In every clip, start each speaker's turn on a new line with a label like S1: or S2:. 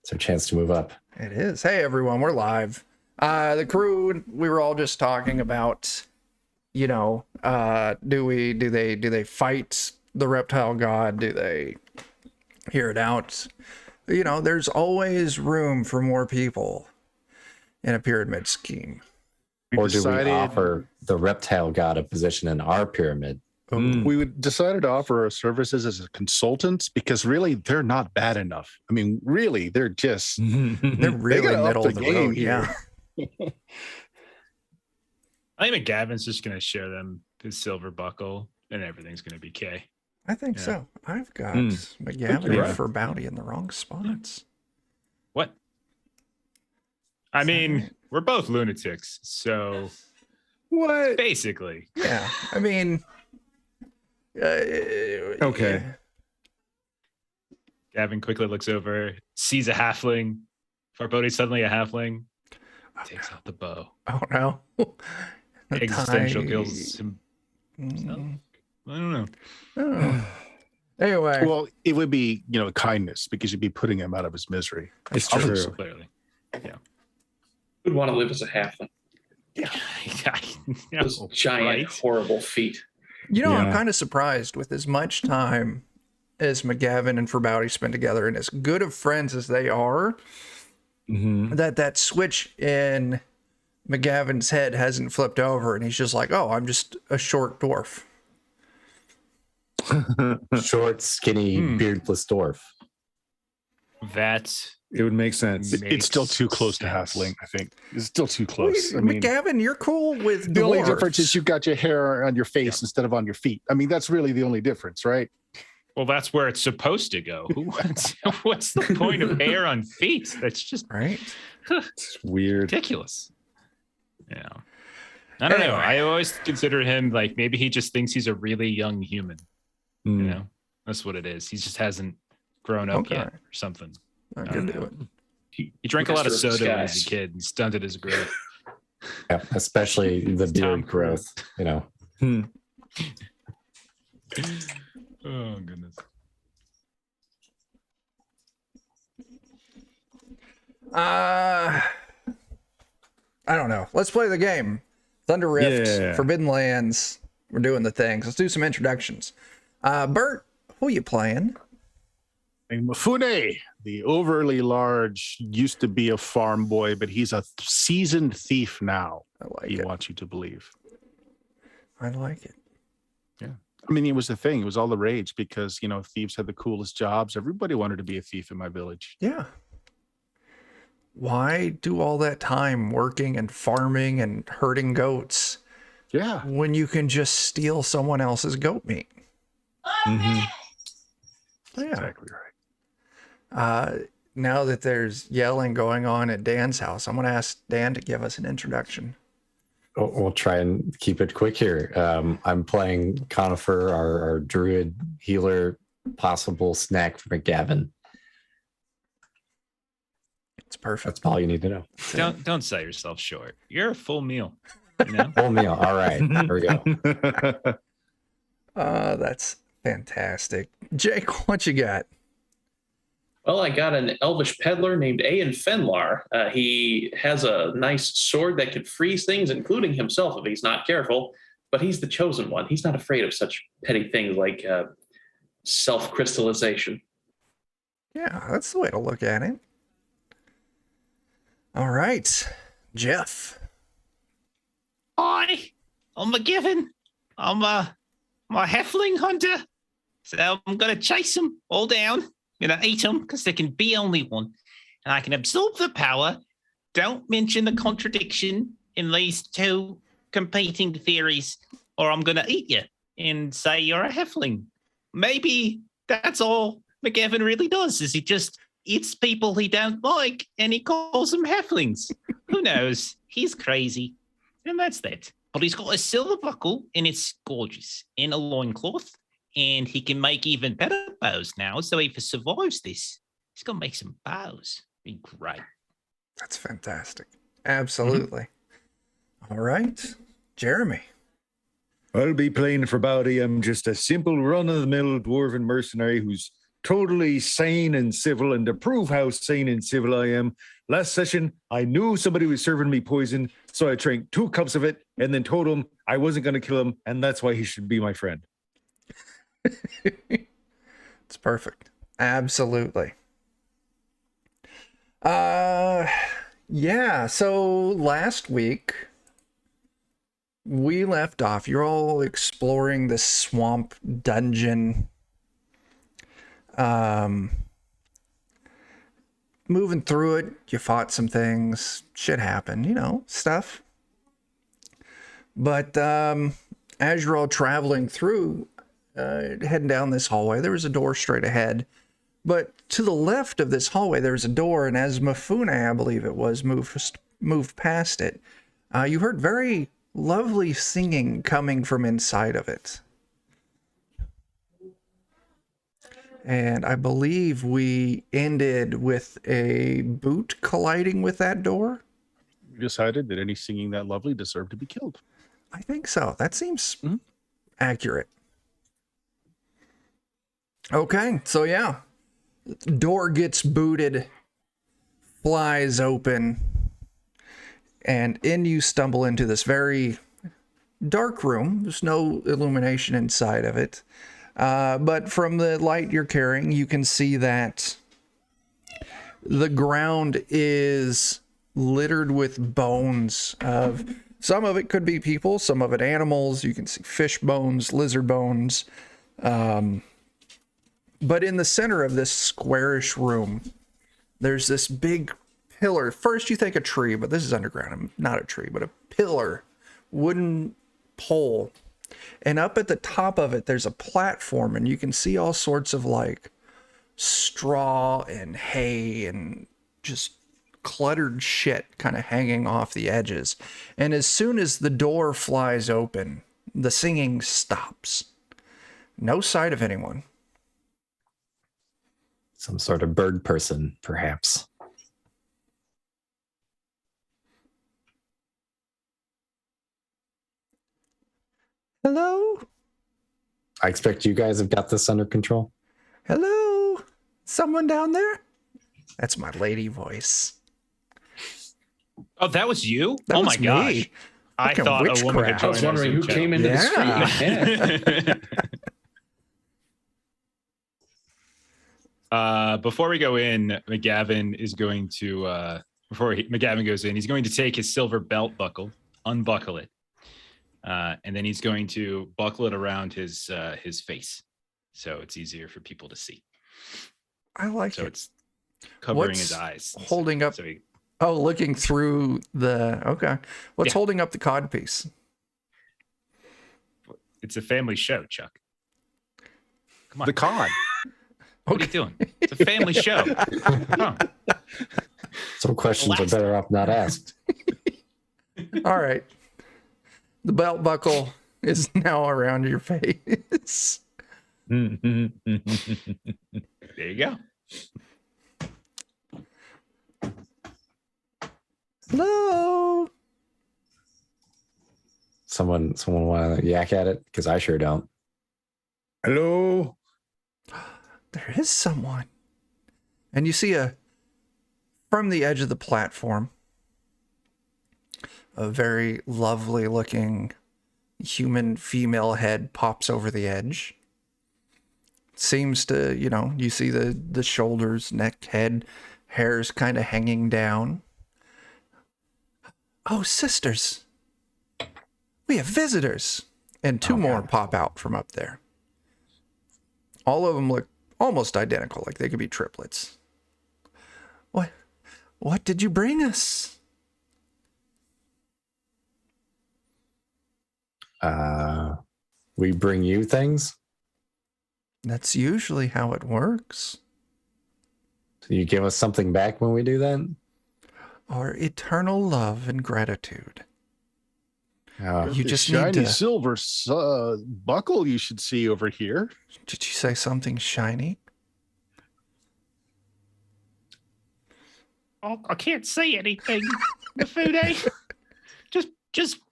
S1: It's our chance to move up.
S2: It is. Hey everyone, we're live. The crew, we were all just talking about, do they fight the reptile god? Do they hear it out? There's always room for more people in a pyramid scheme.
S1: Or do we offer the reptile god a position in our pyramid?
S3: We decided to offer our services as a consultants because really they're not bad enough. I mean, really, they're just
S2: they're really middle of the road. Yeah.
S4: I think McGavin's just going to show them his silver buckle and everything's going to be K.
S2: I think so. I've got McGavin for bounty in the wrong spots.
S4: What? I mean, we're both lunatics, so
S3: what?
S4: Basically.
S2: Yeah. I mean,
S3: okay.
S4: Gavin quickly looks over, sees a halfling. Farbode's suddenly a halfling. Takes out the bow.
S2: Oh no.
S4: Existential kills him. I don't know.
S2: Anyway.
S3: Well, it would be, kindness because you'd be putting him out of his misery.
S4: It's true. Clearly. Yeah.
S5: Who'd want to live as a halfling?
S4: Yeah.
S5: Those giant, horrible feet.
S2: I'm kind of surprised with as much time as McGavin and Forbowdy spend together and as good of friends as they are, that switch in McGavin's head hasn't flipped over and he's just like, oh, I'm just a short dwarf.
S1: Short, skinny, beardless dwarf.
S6: It would make sense.
S3: It's still too close to halfling, I think. It's still too close.
S2: McGavin, you're cool with
S3: the
S2: dwarves.
S3: only difference is you've got your hair on your face instead of on your feet. I mean, that's really the only difference, right?
S4: Well, that's where it's supposed to go. What's the point of hair on feet? That's just
S2: right.
S6: It's weird.
S4: Ridiculous. Yeah. I don't know. I always consider him like maybe he just thinks he's a really young human. That's what it is. He just hasn't grown up yet or something.
S2: I can do it.
S4: He drank a lot of soda when he was a kid and stunted his growth.
S1: Yeah, especially the beard growth,
S4: Oh, goodness.
S2: I don't know. Let's play the game. Thunder Rift, Forbidden Lands. We're doing the things. Let's do some introductions. Bert, who are you playing?
S3: Mifune, the overly large, used to be a farm boy, but he's a seasoned thief now. He wants you to believe.
S2: I like it.
S3: Yeah. I mean, it was the thing. It was all the rage because, thieves had the coolest jobs. Everybody wanted to be a thief in my village.
S2: Yeah. Why do all that time working and farming and herding goats?
S3: Yeah.
S2: When you can just steal someone else's goat meat.
S3: Yeah.
S2: Exactly right. Now that there's yelling going on at Dan's house, I'm going to ask Dan to give us an introduction.
S1: We'll try and keep it quick here. I'm playing Conifer, our druid healer, possible snack for McGavin.
S2: It's perfect.
S1: That's all you need to know.
S4: Don't sell yourself short. You're a full meal.
S1: Full meal. All right. Here we go.
S2: That's fantastic. Jake, what you got?
S5: Well, I got an elvish peddler named Aen Fenlar. He has a nice sword that could freeze things, including himself if he's not careful, but he's the chosen one. He's not afraid of such petty things like self-crystallization.
S2: Yeah, that's the way to look at it. All right, Jeff.
S7: Hi, I'm McGavin. I'm a halfling hunter, so I'm going to chase them all down. I'm going to eat them because there can be only one. And I can absorb the power. Don't mention the contradiction in these two competing theories, or I'm going to eat you and say you're a halfling. Maybe that's all McGavin really does, is he just eats people he don't like and he calls them halflings. Who knows? He's crazy. And that's that. But he's got a silver buckle and it's gorgeous in a loincloth. And he can make even better bows now. So if he survives this, he's going to make some bows. Be great.
S2: That's fantastic. Absolutely. All right. Jeremy.
S6: I'll be playing for Bowdy. I'm just a simple run-of-the-mill dwarven mercenary who's totally sane and civil. And to prove how sane and civil I am, last session, I knew somebody was serving me poison. So I drank 2 cups of it and then told him I wasn't going to kill him. And that's why he should be my friend.
S2: It's perfect. Absolutely. Yeah, so last week we left off. You're all exploring the swamp dungeon. Moving through it, you fought some things. Shit happened, stuff. But as you're all traveling through, heading down this hallway, there was a door straight ahead. But to the left of this hallway, there was a door, and as Mifune, I believe it was, moved past it, you heard very lovely singing coming from inside of it. And I believe we ended with a boot colliding with that door.
S3: We decided that any singing that lovely deserved to be killed.
S2: I think so. That seems accurate. Okay, so yeah. Door gets booted, flies open, and in you stumble into this very dark room. There's no illumination inside of it. But from the light you're carrying, you can see that the ground is littered with bones of, some of it could be people, some of it animals. You can see fish bones, lizard bones. But in the center of this squarish room, there's this big pillar. First you think a tree, but this is underground. Not a tree, but a pillar, wooden pole. And up at the top of it, there's a platform, and you can see all sorts of like straw and hay and just cluttered shit kind of hanging off the edges. And as soon as the door flies open, the singing stops. No sight of anyone.
S1: Some sort of bird person, perhaps.
S2: Hello?
S1: I expect you guys have got this under control.
S2: Hello? Someone down there? That's my lady voice.
S4: Oh, that was you?
S2: That was
S4: my gosh.
S2: me.
S4: I
S2: Fucking
S4: thought a woman had
S2: witchcraft.
S5: I was wondering who came into the street. Yeah.
S4: Before we go in, McGavin is going to, McGavin goes in, he's going to take his silver belt buckle, unbuckle it, and then he's going to buckle it around his face, so it's easier for people to see.
S2: I like
S4: So
S2: it.
S4: it's covering
S2: What's
S4: his eyes.
S2: holding up?
S4: So he,
S2: Looking through the... Okay. What's holding up the codpiece?
S4: it's a family show, Chuck. Come on.
S3: The cod.
S4: What are you doing? It's a family show. Come on.
S1: Some questions are better off not asked.
S2: All right. The belt buckle is now around your face.
S4: There you go.
S2: Hello?
S1: Someone want to yak at it? Because I sure don't.
S6: Hello?
S2: There is someone. And you see from the edge of the platform, a very lovely looking human female head pops over the edge. Seems to, you see the shoulders, neck, head, hair's kind of hanging down. Oh, sisters. We have visitors. And two more pop out from up there. All of them look almost identical, like they could be triplets. What did you bring us?
S1: We bring you things?
S2: That's usually how it works.
S1: Do you give us something back when we do that?
S2: Our eternal love and gratitude. You
S3: The
S2: just need
S3: shiny
S2: to...
S3: silver buckle you should see over here.
S2: Did you say something shiny?
S7: Oh, I can't say anything. Mifune.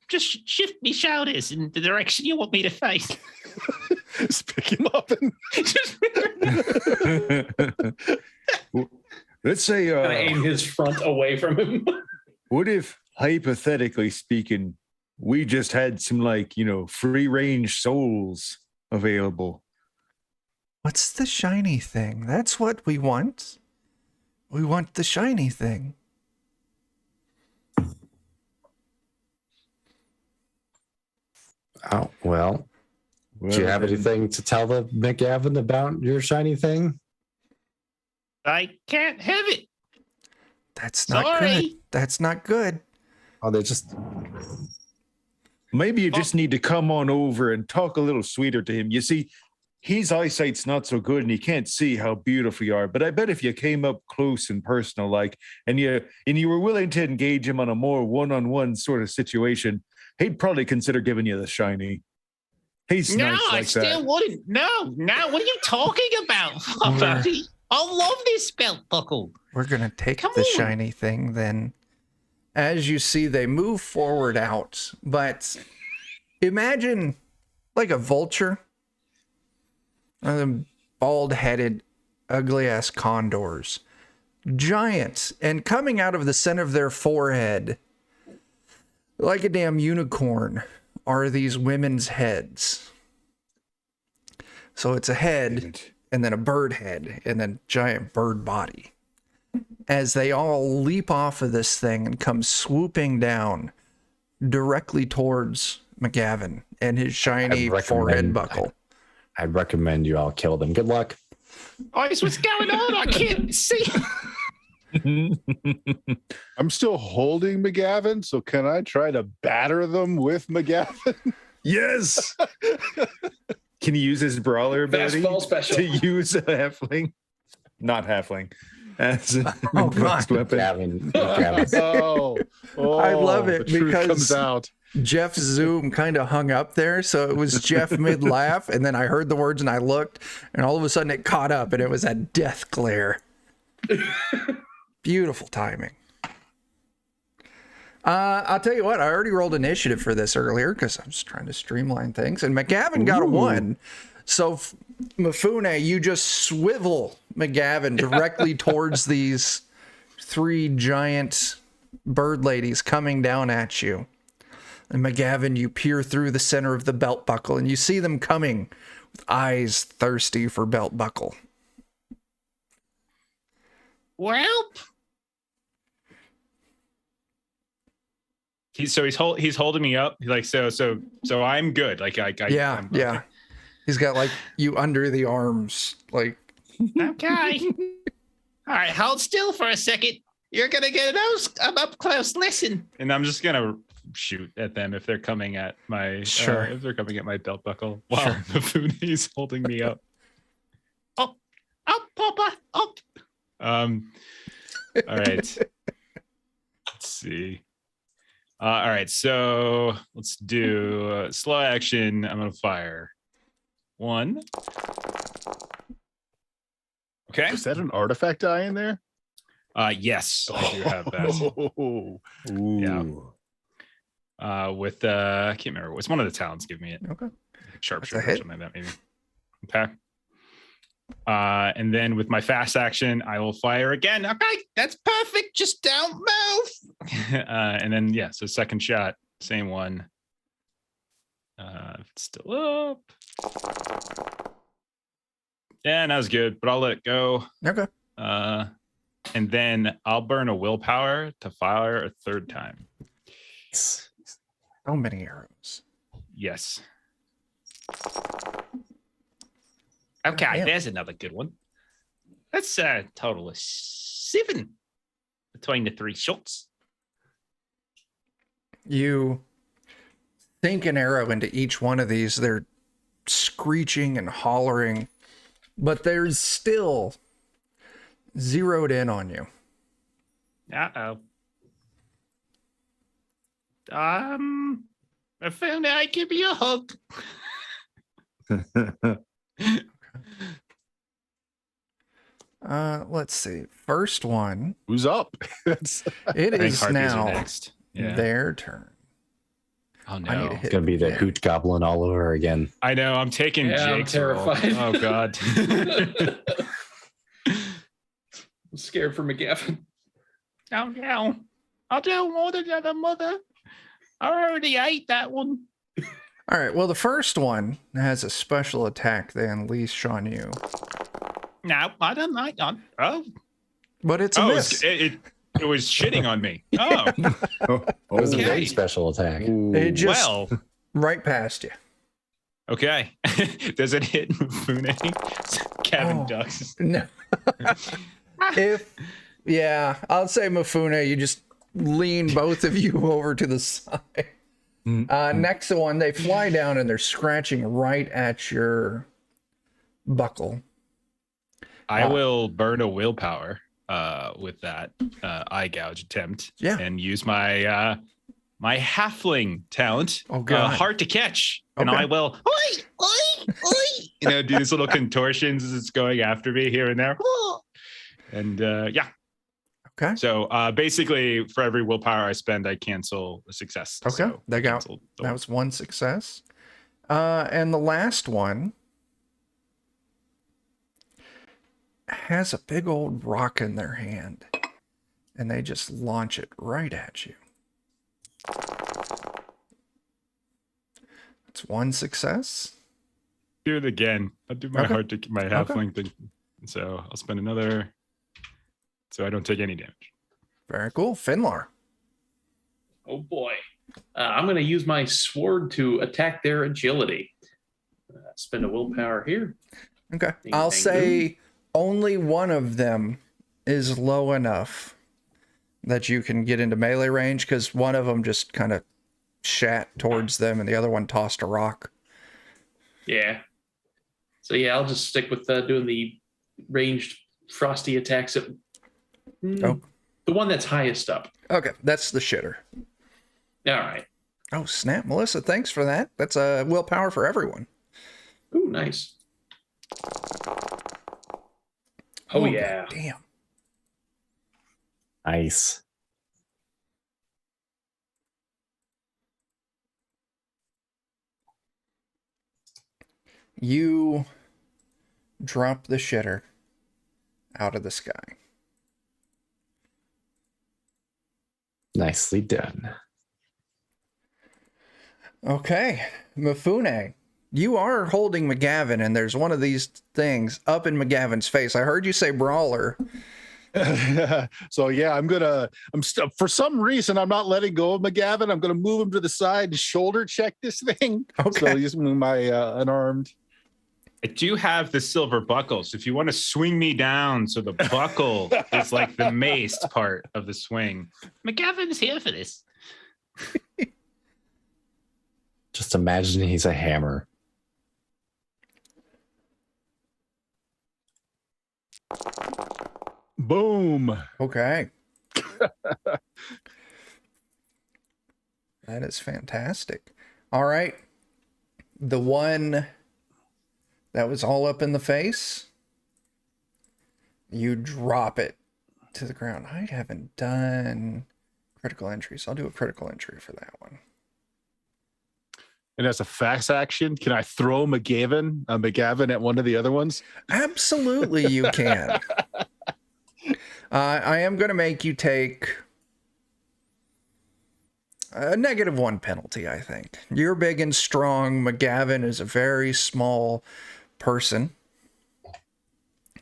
S7: Just shift me shoulders in the direction you want me to face.
S3: Just pick him up and
S6: Let's say,
S5: Gonna aim his front away from him.
S6: what if, hypothetically speaking, we just had some free range souls available?
S2: What's the shiny thing? That's what we want. We want the shiny thing.
S1: Oh, well, do you have
S6: then-
S1: anything to tell the McGavin about your shiny thing?
S7: I can't have it.
S2: That's not
S7: Sorry.
S2: good. That's not good.
S1: Oh, they just
S6: Maybe you just need to come on over and talk a little sweeter to him. You see, his eyesight's not so good and he can't see how beautiful you are. But I bet if you came up close and personal, and you were willing to engage him on a more one-on-one sort of situation, he'd probably consider giving you the shiny. He's
S7: No,
S6: nice
S7: I
S6: like
S7: still
S6: that.
S7: wouldn't. No. What are you talking about, buddy? I love this belt buckle.
S2: We're going to take
S7: Come
S2: the
S7: on.
S2: shiny thing then. As you see, they move forward out. But imagine like a vulture. One of them bald-headed, ugly-ass condors. Giant. And coming out of the center of their forehead, like a damn unicorn, are these women's heads. So it's a head, and then a bird head, and then giant bird body. As they all leap off of this thing and come swooping down directly towards McGavin and his shiny forehead buckle.
S1: I'd recommend you all kill them. Good luck.
S7: Guys, what's going on? I can't see.
S3: I'm still holding McGavin, so can I try to batter them with McGavin?
S6: Yes. Can he use his brawler ability
S5: Fastball special.
S6: to use a halfling? Not halfling. As an
S2: Oh,
S6: advanced
S2: God.
S6: weapon.
S1: McGavin.
S2: I love it
S3: the truth
S2: because-
S3: comes out.
S2: Jeff's Zoom kind of hung up there. So it was Jeff mid laugh. And then I heard the words and I looked and all of a sudden it caught up and it was that death glare. Beautiful timing. I'll tell you what, I already rolled initiative for this earlier because I was trying to streamline things. And McGavin got a 1. So Mifune, you just swivel McGavin directly towards these 3 giant bird ladies coming down at you. And McGavin, you peer through the center of the belt buckle and you see them coming with eyes thirsty for belt buckle.
S7: Well,
S4: He's holding me up. He's like, so I'm good. Like I'm
S2: Yeah. He's got like you under the arms. Like,
S7: okay. All right, hold still for a second. You're gonna get an up close listen.
S4: And I'm just gonna shoot at them if they're coming at my if they're coming at my belt buckle while Mifune's holding me up.
S7: Up, Papa, up.
S4: All right. Let's see. All right, so let's do slow action. I'm gonna fire 1. Okay.
S3: Is that an artifact die in there?
S4: Yes, I do have that.
S3: Oh.
S4: Yeah. With I can't remember. It's one of the talents. Give me it.
S2: okay.
S4: Sharpshooter
S2: That's a
S4: or
S2: hit.
S4: something like that, maybe. Okay. And then with my fast action, I will fire again.
S7: Okay, that's perfect. Just don't move.
S4: And then so second shot, same one. It's still up. Yeah, that was good, but I'll let it go.
S2: Okay.
S4: And then I'll burn a willpower to fire a 3rd time.
S2: So many arrows.
S4: Yes.
S7: Okay,
S2: Damn.
S7: there's another good one. That's a total of 7 between the 3 shots.
S2: You sink an arrow into each one of these. They're screeching and hollering, but there's still zeroed in on you.
S7: Uh-oh. I found out. Give me a hug.
S2: Let's see. First one.
S3: Who's up?
S2: It
S4: I think
S2: is
S4: harpies are
S2: now
S4: next. Yeah.
S2: their turn.
S4: Oh
S2: I need
S4: no.
S2: to
S1: It's
S2: hit.
S1: gonna be the
S2: yeah.
S1: hoot goblin all over again.
S4: I know. I'm taking
S5: Yeah, I'm
S4: Jake's role.
S5: terrified.
S4: Oh god.
S5: I'm scared for McGavin.
S7: Oh no. I don't want another mother. I already ate that one.
S2: All right. Well, the first one has a special attack they unleash on you,
S7: No, I don't like that. Oh.
S2: but it's a
S4: Oh,
S2: miss.
S4: it was shitting on me. Oh,
S1: It was a
S7: Okay.
S1: big special attack.
S2: It just
S4: well.
S2: right past you.
S4: Okay. Does it hit Mufune? Kevin
S2: Oh.
S4: ducks.
S2: No. I'll say Mifune, you just lean both of you over to the side. Next one, they fly down and they're scratching right at your buckle.
S4: I will burn a willpower with that eye gouge attempt.
S2: Yeah.
S4: And use my my halfling talent.
S2: Oh, God.
S4: Hard to catch. And
S2: Okay.
S4: I will do these little contortions as it's going after me here and there. And yeah.
S2: Okay.
S4: So basically for every willpower I spend, I cancel a success.
S2: Okay.
S4: So
S2: They
S4: I
S2: got
S4: canceled the
S2: that was one success. And the last one has a big old rock in their hand. And they just launch it right at you. It's one success.
S4: do it again. I'll do my
S2: Okay.
S4: hard to my halfling thing. So I'll spend another so I don't take any damage.
S2: Very cool. Finlar.
S5: Oh boy. I'm going to use my sword to attack their agility. Spend a willpower here.
S2: Okay.
S5: Ding,
S2: I'll
S5: ding,
S2: say only one of them is low enough that you can get into melee range because one of them just kind of shat towards them and the other one tossed a rock.
S5: Yeah. So yeah, I'll just stick with doing the ranged frosty attacks at
S2: Oh.
S5: the one that's highest up.
S2: Okay. That's the shitter.
S5: All right.
S2: Oh, snap. Melissa, thanks for that. That's a willpower for everyone.
S5: Ooh, nice. Oh yeah.
S2: Damn.
S1: Nice.
S2: You drop the shitter out of the sky.
S1: Nicely done.
S2: Okay, Mifune, you are holding McGavin, and there's one of these things up in McGavin's face. I heard you say brawler.
S3: So yeah, for some reason I'm not letting go of McGavin. I'm gonna move him to the side and shoulder check this thing.
S2: Okay.
S3: So using my unarmed.
S4: I do have the silver buckle, so if you want to swing me down, so the buckle is like the maced part of the swing.
S7: McGavin's here for this.
S1: Just imagine he's a hammer.
S3: Boom.
S2: Okay. That is fantastic. All right. The one that was all up in the face, you drop it to the ground. I haven't done critical entries. I'll do a critical entry for that one.
S3: And as a fast action, can I throw McGavin at one of the other ones?
S2: Absolutely, you can. I am going to make you take a -1 penalty, I think. You're big and strong. McGavin is a very small person.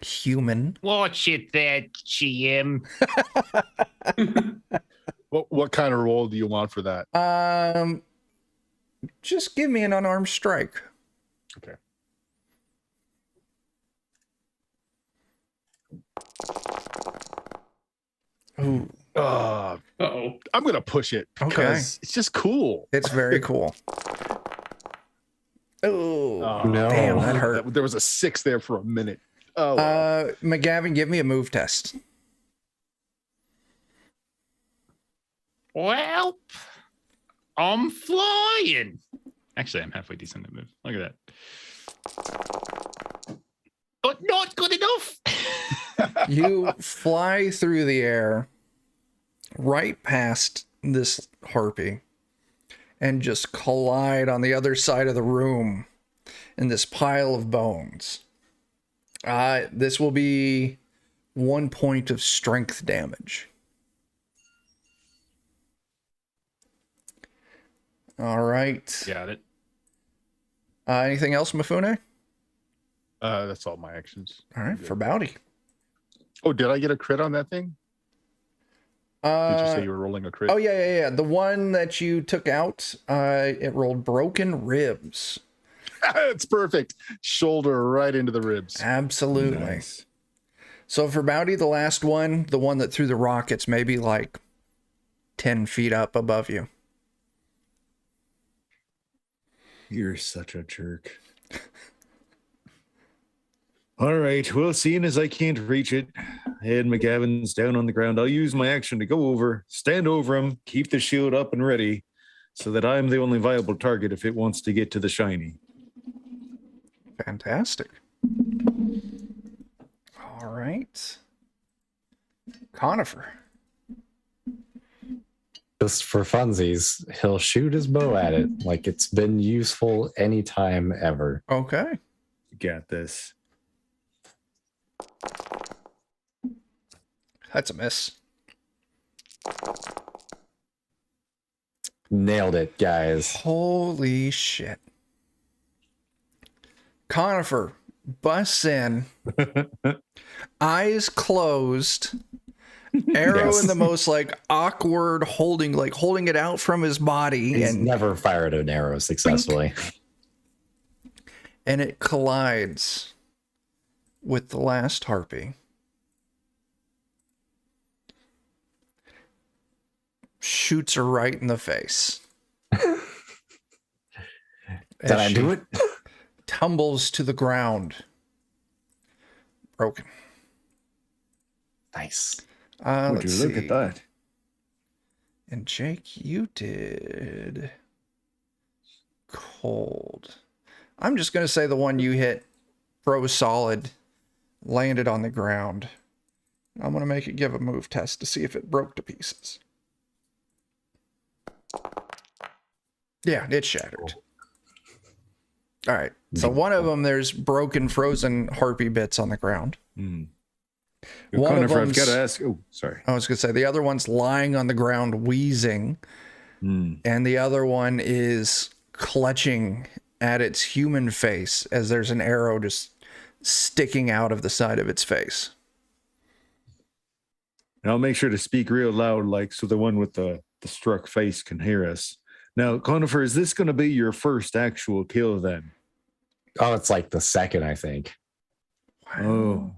S2: Human.
S7: Watch it there, GM.
S3: What kind of roll do you want for that?
S2: Just give me an unarmed strike.
S3: Okay.
S2: Ooh,
S5: Uh-oh.
S3: I'm gonna push it because it's just cool.
S2: it's very cool. Oh,
S1: No.
S2: damn, that hurt.
S3: There was a 6 there for a minute. Oh, well.
S2: McGavin, give me a move test.
S7: Well, I'm flying.
S4: Actually, I'm halfway decent at move. Look at that.
S7: But not good enough.
S2: You fly through the air right past this harpy and just collide on the other side of the room in this pile of bones. This will be 1 point of strength damage. All right.
S3: Got it.
S2: Anything else, Mifune?
S3: That's all my actions.
S2: All right, for Bounty.
S3: Oh, did I get a crit on that thing? Did you say you were rolling a crit?
S2: Oh, yeah. The one that you took out, it rolled broken ribs.
S3: It's perfect. Shoulder right into the ribs.
S2: Absolutely.
S6: Nice.
S2: So for Bounty, the last one, the one that threw the rockets, maybe like 10 feet up above you.
S6: You're such a jerk. All right. Well, seeing as I can't reach it, and McGavin's down on the ground, I'll use my action to go over, stand over him, keep the shield up and ready, so that I'm the only viable target if it wants to get to the shiny.
S2: Fantastic. All right. Conifer.
S1: Just for funsies, he'll shoot his bow at it like it's been useful anytime ever.
S2: Okay.
S6: Got this.
S2: That's a miss.
S1: Nailed it, guys.
S2: Holy shit. Conifer busts in, eyes closed, arrow
S1: Yes.
S2: in the most like awkward holding it out from his body,
S1: He's
S2: and
S1: never fired an arrow successfully.
S2: it collides with the last harpy. Shoots her right in the face.
S1: Did I do it?
S2: Tumbles to the ground. Broken.
S1: Nice.
S6: Would
S2: Let's
S6: you look
S2: see.
S6: at that?
S2: And Jake, you did cold. I'm just going to say the one you hit froze solid, landed on the ground. I'm going to make it give a move test to see if it broke to pieces. Yeah, it shattered. All right. So one of them, there's broken, frozen harpy bits on the ground.
S6: Hmm.
S2: One of
S6: Conifer, I've
S2: them's-
S6: got to ask. Oh, sorry.
S2: I was going to say the other one's lying on the ground, wheezing.
S6: Hmm.
S2: And the other one is clutching at its human face as there's an arrow just sticking out of the side of its face.
S6: And I'll make sure to speak real loud, like so the one with the struck face can hear us. Now, Conifer, is this going to be your first actual kill then?
S1: Oh, it's like the second, I think.
S6: Oh,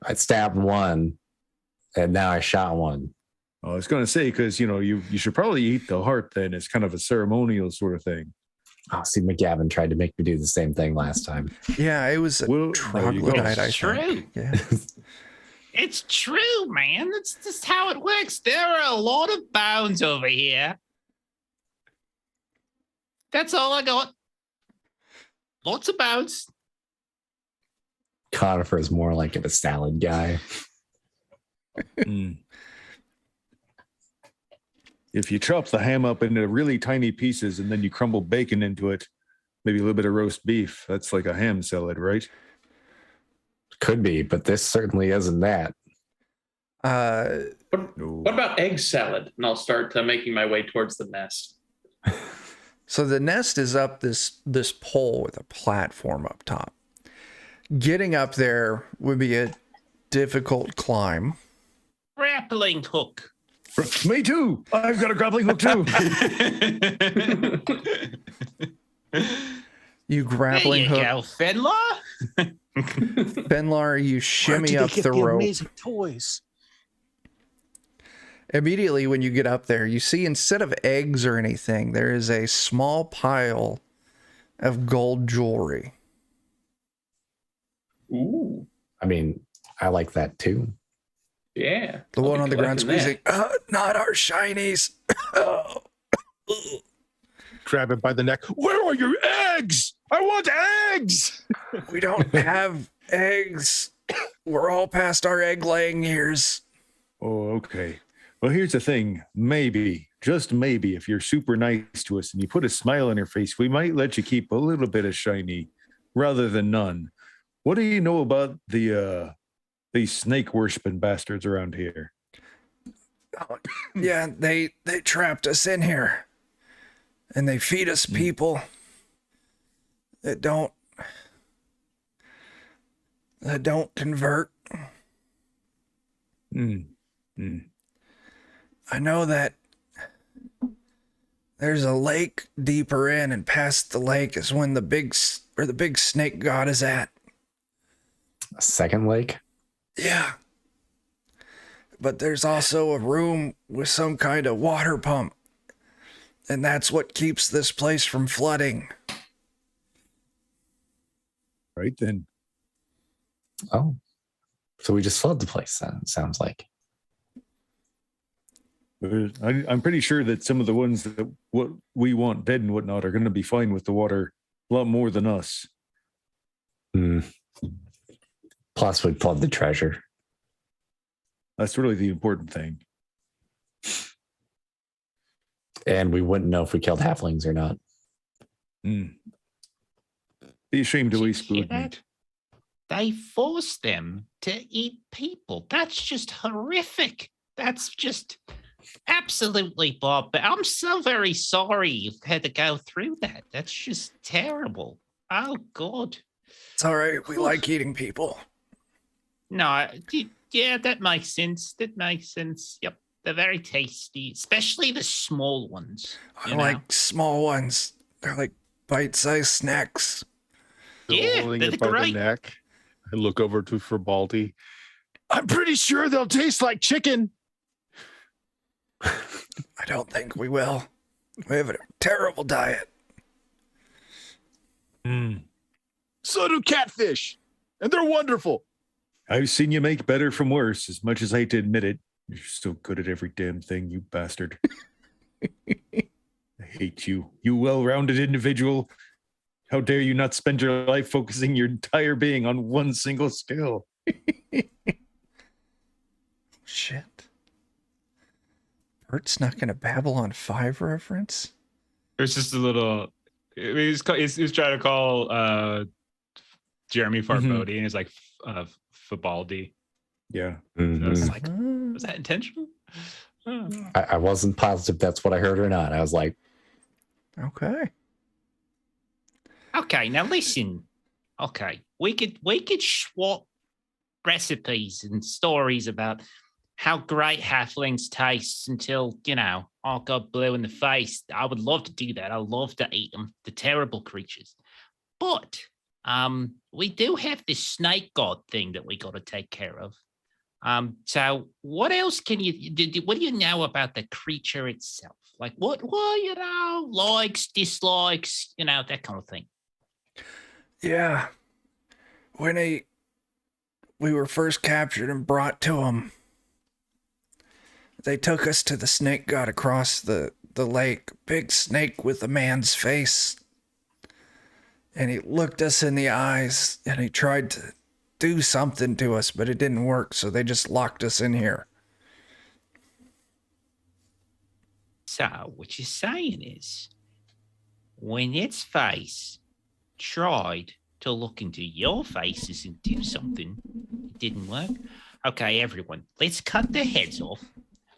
S1: I stabbed one, and now I shot one.
S6: I was going to say, because, you should probably eat the heart then. It's kind of a ceremonial sort of thing.
S1: Oh, see, McGavin tried to make me do the same thing last time.
S2: Yeah, it was a
S6: Well, there you go.
S2: troglodyte, I
S7: It's
S2: think.
S7: true.
S2: Yeah.
S7: It's true, man. That's just how it works. There are a lot of bones over here. That's all I got. Lots of bones.
S1: Conifer is more like a salad guy.
S6: Mm. If you chop the ham up into really tiny pieces and then you crumble bacon into it, maybe a little bit of roast beef, that's like a ham salad, right?
S1: Could be, but this certainly isn't that.
S5: What about egg salad? And I'll start making my way towards the nest.
S2: So the nest is up this pole with a platform up top. Getting up there would be a difficult climb.
S7: Grappling hook.
S6: Me too. I've got a grappling hook too.
S2: You grappling
S7: there you
S2: hook.
S7: go, Fenlar.
S2: Benlar, you shimmy up the rope.
S3: toys?
S2: Immediately when you get up there, you see instead of eggs or anything, there is a small pile of gold jewelry.
S5: Ooh,
S1: I mean, I like that too.
S5: yeah.
S2: The
S5: I'll
S2: one
S5: be
S2: on the ground
S5: collecting that.
S2: squeezing, not our shinies.
S3: Grab it by the neck. Where are your eggs? I want eggs.
S2: We don't have eggs. We're all past our egg laying years.
S6: Oh, okay. Well, here's the thing. Maybe, just maybe, if you're super nice to us and you put a smile on your face, we might let you keep a little bit of shiny rather than none. What do you know about the These snake worshipping bastards around here.
S2: Oh, yeah, they trapped us in here. And they feed us people that don't convert. I know that there's a lake deeper in, and past the lake is when the big snake god is at.
S1: A second lake?
S2: Yeah. But there's also a room with some kind of water pump. And that's what keeps this place from flooding.
S6: Right then.
S1: Oh. So we just flood the place then, it sounds like.
S6: I'm pretty sure that some of the ones that what we want dead and whatnot are going to be fine with the water a lot more than us.
S1: Plus, we'd flood the treasure.
S6: That's really the important thing.
S1: And we wouldn't know if we killed halflings or not.
S6: Be ashamed to waste food meat.
S7: They force them to eat people. That's just horrific. That's just absolutely barbaric. I'm so very sorry you've had to go through that. That's just terrible. Oh, God.
S2: It's all right. We like eating people.
S7: No, yeah, that makes sense. That makes sense. Yep. They're very tasty, especially the small ones.
S2: I like small ones. They're like bite-sized snacks.
S7: Yeah,
S3: holding
S7: they're
S3: it by
S7: great.
S3: the neck. I look over to Fribaldi. I'm pretty sure they'll taste like chicken.
S2: I don't think we will. We have a terrible diet.
S3: So do catfish, and they're wonderful.
S6: I've seen you make better from worse, as much as I hate to admit it. You're so good at every damn thing, you bastard. I hate you, you well-rounded individual. How dare you not spend your life focusing your entire being on one single skill?
S2: Shit. Bert's not going to Babylon 5 reference?
S4: There's just a little. He was trying to call Jeremy Farbodi, and he's like Fabaldi.
S6: Yeah.
S4: So I was like, was that intentional?
S1: I wasn't positive that's what I heard or not. I was like,
S2: Okay.
S7: Okay, now listen. Okay, we could swap recipes and stories about how great halflings taste until, I got blue in the face. I would love to do that. I love to eat them, the terrible creatures. But we do have this snake god thing that we got to take care of. So what else can what do you know about the creature itself? Like what likes, dislikes, that kind of thing.
S2: Yeah. When we were first captured and brought to him, they took us to the snake god across the lake. Big snake with a man's face. And he looked us in the eyes and he tried to do something to us, but it didn't work. So they just locked us in here.
S7: So what you're saying is when its face tried to look into your faces and do something, it didn't work. Okay, everyone, let's cut their heads off,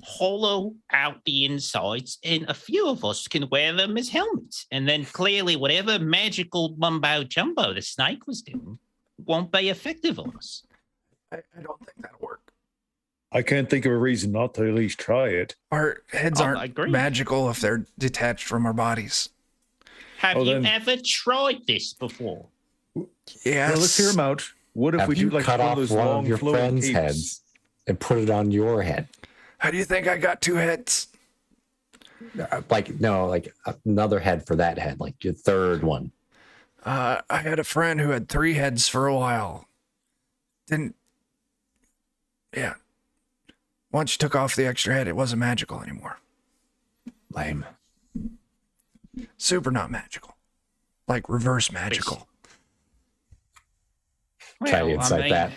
S7: hollow out the insides, and a few of us can wear them as helmets. And then clearly whatever magical mumbo jumbo the snake was doing won't be effective on us.
S2: I don't think that'll work.
S6: I can't think of a reason not to at least try it.
S2: Our heads aren't magical if they're detached from our bodies.
S7: Have you ever tried this before?
S2: Yes.
S6: Well, let's hear them out. What if we do like
S1: cut
S6: one of
S1: off
S6: those
S1: one
S6: long
S1: of your
S6: flowing
S1: friends'
S6: capes?
S1: heads and put it on your head?
S2: How do you think I got two heads?
S1: Like another head for that head, like your third one.
S2: I had a friend who had 3 heads for a while. Yeah. Once you took off the extra head, it wasn't magical anymore.
S1: Lame.
S2: Super not magical. Like reverse magical.
S1: Try to incite that.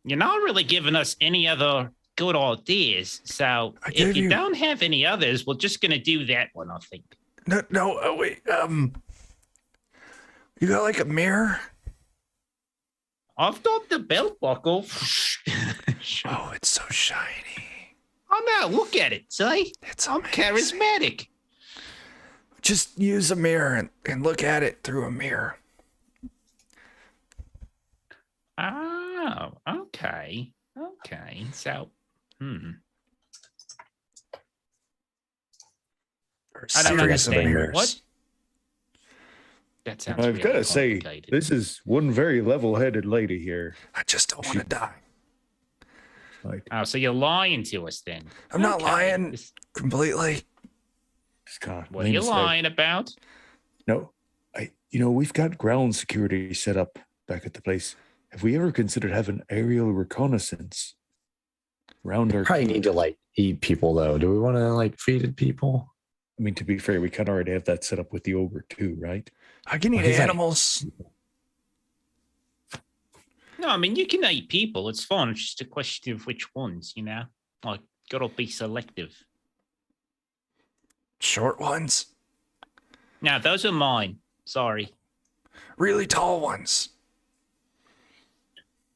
S7: You're not really giving us any other good ideas. So if you don't have any others, we're just going to do that one, I think.
S2: No, wait. You got like a mirror?
S7: I've got the belt buckle.
S2: Oh, it's so shiny.
S7: Oh no, look at it, see? I'm
S2: amazing.
S7: charismatic.
S2: Just use a mirror and look at it through a mirror.
S7: Oh, okay. Okay. So, I don't understand.
S2: Mirrors.
S7: What? That sounds
S6: I've
S7: really
S6: got to say,
S7: complicated.
S6: this is one very level-headed lady here.
S2: I just don't want to die.
S6: Like,
S7: Oh, so you're lying to us then?
S2: I'm not
S7: Okay.
S2: lying completely.
S6: Scott,
S7: What are you lying about?
S6: No, we've got ground security set up back at the place. Have we ever considered having aerial reconnaissance around our?
S1: Probably need to like eat people though. Do we want to like feed people?
S6: I mean, to be fair, we kind of already have that set up with the ogre too, right?
S2: I can eat
S1: Well, he's like-
S2: animals.
S7: No, I mean, you can eat people. It's fine. It's just a question of which ones, you know? Like, gotta be selective.
S2: Short ones.
S7: Now, those are mine. Sorry.
S2: Really tall ones.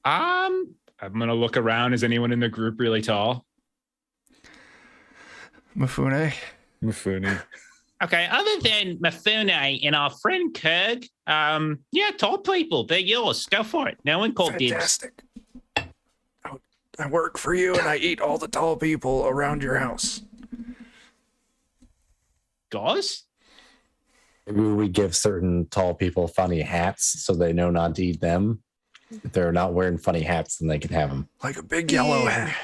S4: I'm gonna look around. Is anyone in the group really tall?
S2: Mifune.
S7: Okay, other than Mifune and our friend Kurg, yeah, tall people. They're yours. Go for it. No one called dibs.
S2: Fantastic. I work for you and I eat all the tall people around your house.
S7: Guys?
S1: Maybe we give certain tall people funny hats so they know not to eat them. If they're not wearing funny hats, then they can have them.
S2: Like a big yellow hat.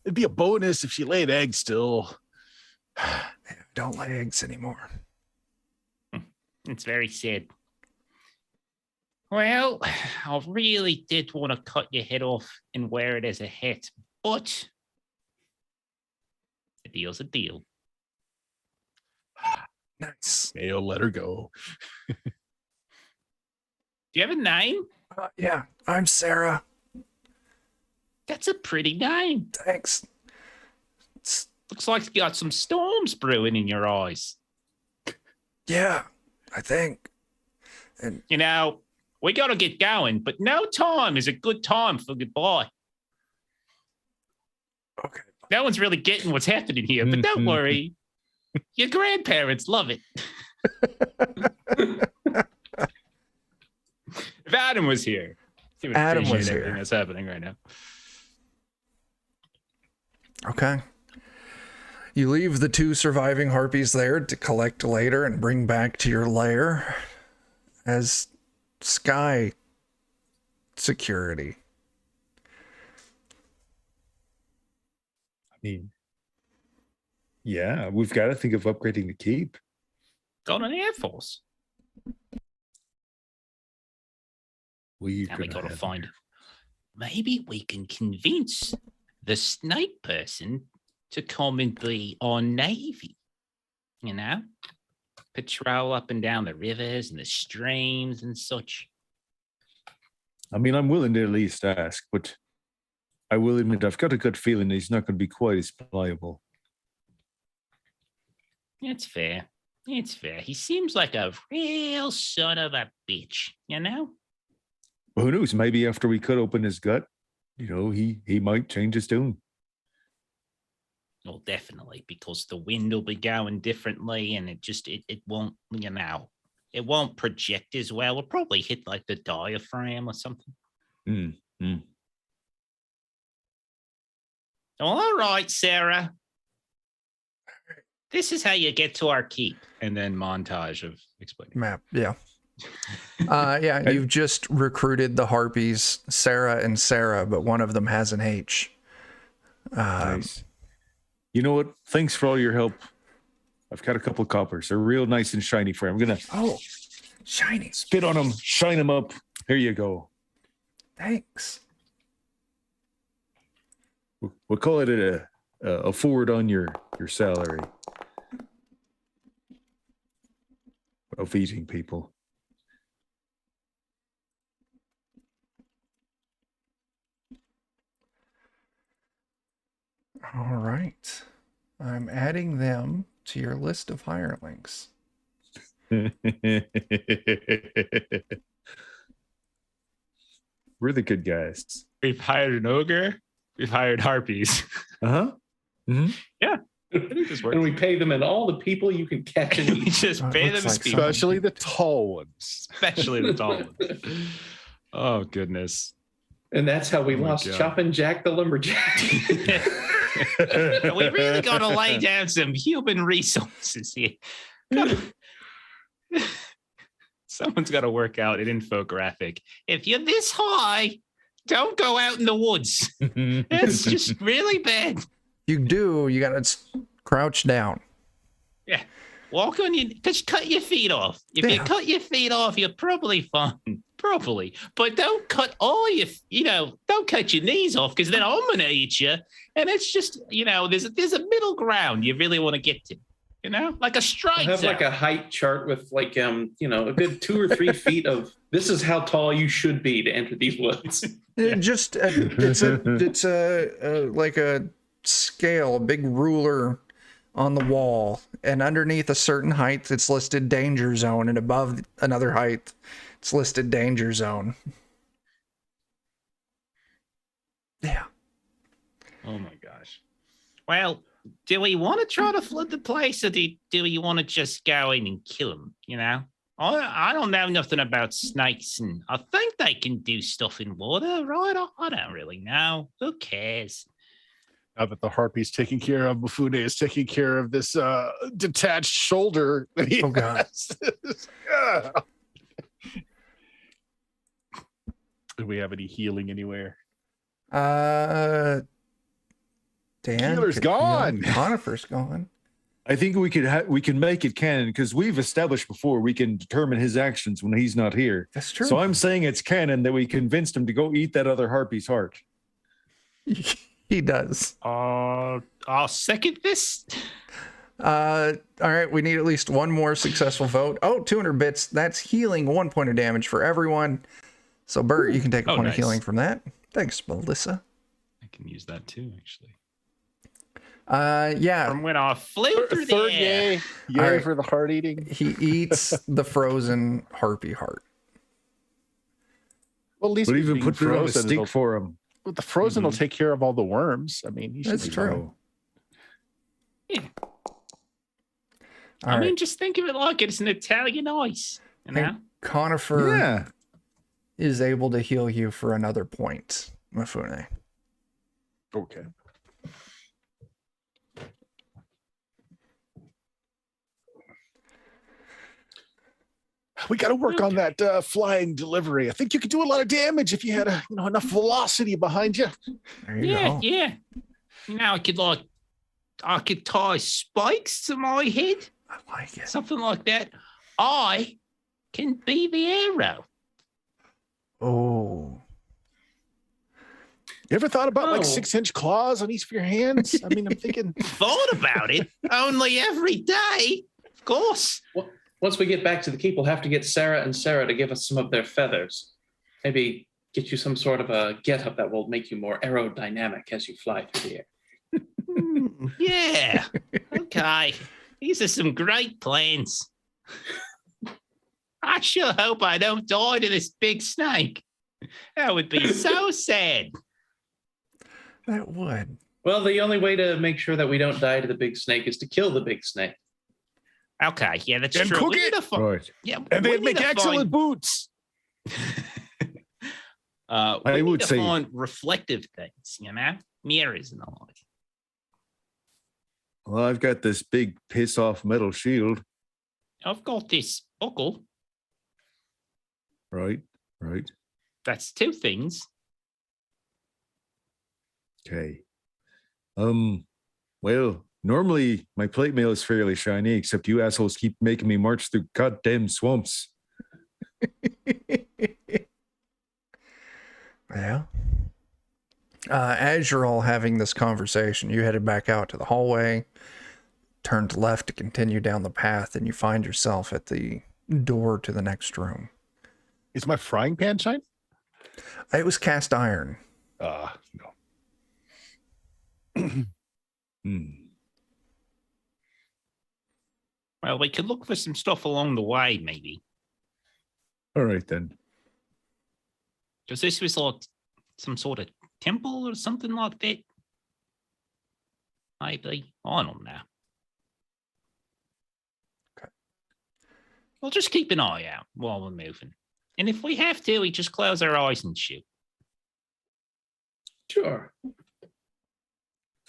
S3: It'd be a bonus if she laid eggs still.
S2: Don't lay eggs anymore.
S7: It's very sad. Well, I really did want to cut your head off and wear it as a hat, but a deal's a deal.
S2: Nice.
S3: Mayo, let her go.
S7: Do you have a name?
S2: Yeah, I'm Sarah.
S7: That's a pretty name.
S2: Thanks.
S7: Looks like you got some storms brewing in your eyes.
S2: Yeah, I think. And
S7: You know, we got to get going, but no time is a good time for goodbye.
S2: okay.
S7: No one's really getting what's happening here, but don't worry. Your grandparents love it.
S4: If Adam was here, he would
S2: Adam was
S4: appreciate
S2: here.
S4: everything that's happening right now.
S2: Okay. You leave the 2 surviving harpies there to collect later and bring back to your lair as sky security.
S6: I mean, yeah, we've got to think of upgrading the keep.
S7: Got an Air Force.
S6: We've
S7: And we got to find. Maybe we can convince the snake person to come and be our navy. You know, patrol up and down the rivers and the streams and such.
S6: I mean, I'm willing to at least ask, but I will admit I've got a good feeling he's not going to be quite as pliable.
S7: It's fair. It's fair. He seems like a real son of a bitch, you know?
S6: Well, who knows? Maybe after we cut open his gut, he might change his tune.
S7: Well, definitely, because the wind will be going differently and it won't, it won't project as well. It'll probably hit like the diaphragm or something. All right, Sarah. This is how you get to our keep.
S4: And then montage of explaining.
S2: Map, yeah. Yeah, you've just recruited the harpies, Sarah and Sarah, but one of them has an H.
S6: Nice. You know what? Thanks for all your help. I've got a couple of coppers. They're real nice and shiny for him. I'm going to
S2: Shiny.
S6: spit on them, shine them up. Here you go.
S2: Thanks.
S6: We'll call it a forward on your salary of eating people.
S2: All right. I'm adding them to your list of hirelings.
S6: We're the good guys.
S4: We've hired an ogre. We've hired harpies.
S6: Uh-huh. Mm-hmm.
S4: Yeah. I think this works.
S5: And we pay them in all the people you can catch and
S4: We
S5: eat.
S4: just
S2: Oh, it
S4: pay
S2: looks
S4: them
S2: like
S4: speed.
S3: Especially the tall ones.
S4: Especially the tall ones. Oh, goodness.
S5: And that's how we
S4: Oh my
S5: lost
S4: God.
S5: Choppin' Jack the Lumberjack.
S7: We really got to lay down some human resources here. Gotta-
S4: Someone's got to work out an infographic.
S7: If you're this high, don't go out in the woods. It's just really bad.
S2: You do. You got to crouch down.
S7: Yeah. Walk on your, just cut your feet off. If you
S2: Yeah.
S7: cut your feet off, you're probably fine. Probably. But don't cut all your, don't cut your knees off because then I'm going to eat you. And it's just, there's a middle ground you really want to get to, like a
S5: I
S7: strike
S5: have
S7: zone.
S5: like a height chart with like a good 2 or 3 feet of this is how tall you should be to enter these woods.
S2: It's like a scale, a big ruler on the wall, and underneath a certain height, it's listed danger zone, and above another height, it's listed danger zone. Yeah.
S4: Oh, my gosh.
S7: Well, do we want to try to flood the place or do we want to just go in and kill them, I don't know nothing about snakes, and I think they can do stuff in water, right? I don't really know. Who cares?
S3: Now that the harpy's taking care of, Mifune is taking care of this detached shoulder. That he
S2: Oh, God.
S3: has. Do we have any healing anywhere?
S2: Dan.
S3: Healer's gone.
S2: Conifer's gone.
S6: I think we can make it canon because we've established before we can determine his actions when he's not here.
S2: That's true.
S6: So I'm saying it's canon that we convinced him to go eat that other harpy's heart.
S2: He does.
S7: I'll second this.
S2: All right, we need at least one more successful vote. Oh, 200 bits. That's healing 1 point of damage for everyone. So, Bert, you can take a point of
S4: nice.
S2: healing from that. Thanks, Melissa.
S4: I can use that too, actually.
S2: Yeah,
S7: From when I flew through the
S3: Third
S7: air.
S3: yay. Yay
S2: All right.
S3: for the heart eating.
S2: he eats the frozen harpy heart.
S3: Well, at least
S6: But
S3: with
S6: even
S3: being
S6: put it on a
S3: frozen,
S6: stick
S3: it'll-
S6: for him.
S3: with the frozen will take care of all the worms. I mean, he should
S2: That's
S3: be
S2: true.
S3: fine.
S2: All
S7: I
S2: right,
S7: mean, just think of it like it's an Italian ice,
S2: Hey, Conifer
S6: Yeah.
S2: is able to heal you for another point, Mifune.
S3: Okay. We got to work on that flying delivery. I think you could do a lot of damage if you had enough velocity behind you.
S2: There you
S7: Yeah,
S2: go.
S7: yeah. I could tie spikes to my head,
S2: I like it.
S7: something like that. I can be the arrow.
S2: Oh,
S3: You ever thought about
S5: Oh.
S3: like 6-inch claws on each of your hands? I mean, I'm thinking
S7: Thought about it only every day, of course.
S5: Once we get back to the keep, we'll have to get Sarah and Sarah to give us some of their feathers. Maybe get you some sort of a getup that will make you more aerodynamic as you fly through the air.
S7: Yeah. Okay. These are some great plans. I sure hope I don't die to this big snake. That would be so sad.
S2: that would.
S5: Well, the only way to make sure that we don't die to the big snake is to kill the big snake.
S7: Okay, yeah, that's
S3: And
S7: true.
S3: cook
S7: We need
S3: it.
S7: to find,
S6: Right.
S7: yeah,
S3: and
S7: we
S3: they'd
S7: need
S3: make
S7: to
S3: excellent boots.
S7: We
S6: I
S7: need
S6: would
S7: to
S6: say-
S7: find reflective things, mirrors and all.
S6: Well, I've got this big piss off metal shield.
S7: I've got this buckle.
S6: Right. Right.
S7: That's 2 things.
S6: Okay. Well, normally my plate mail is fairly shiny, except you assholes keep making me march through goddamn swamps.
S2: Yeah. As you're all having this conversation, you headed back out to the hallway, turned left to continue down the path, and you find yourself at the door to the next room.
S3: Is my frying pan shine?
S2: It was cast iron.
S3: No.
S7: Well, we could look for some stuff along the way, maybe.
S6: All right then.
S7: Because this was like some sort of temple or something like that. Maybe. I don't know.
S2: Okay.
S7: We'll just keep an eye out while we're moving. And if we have to, we just close our eyes and shoot.
S5: Sure.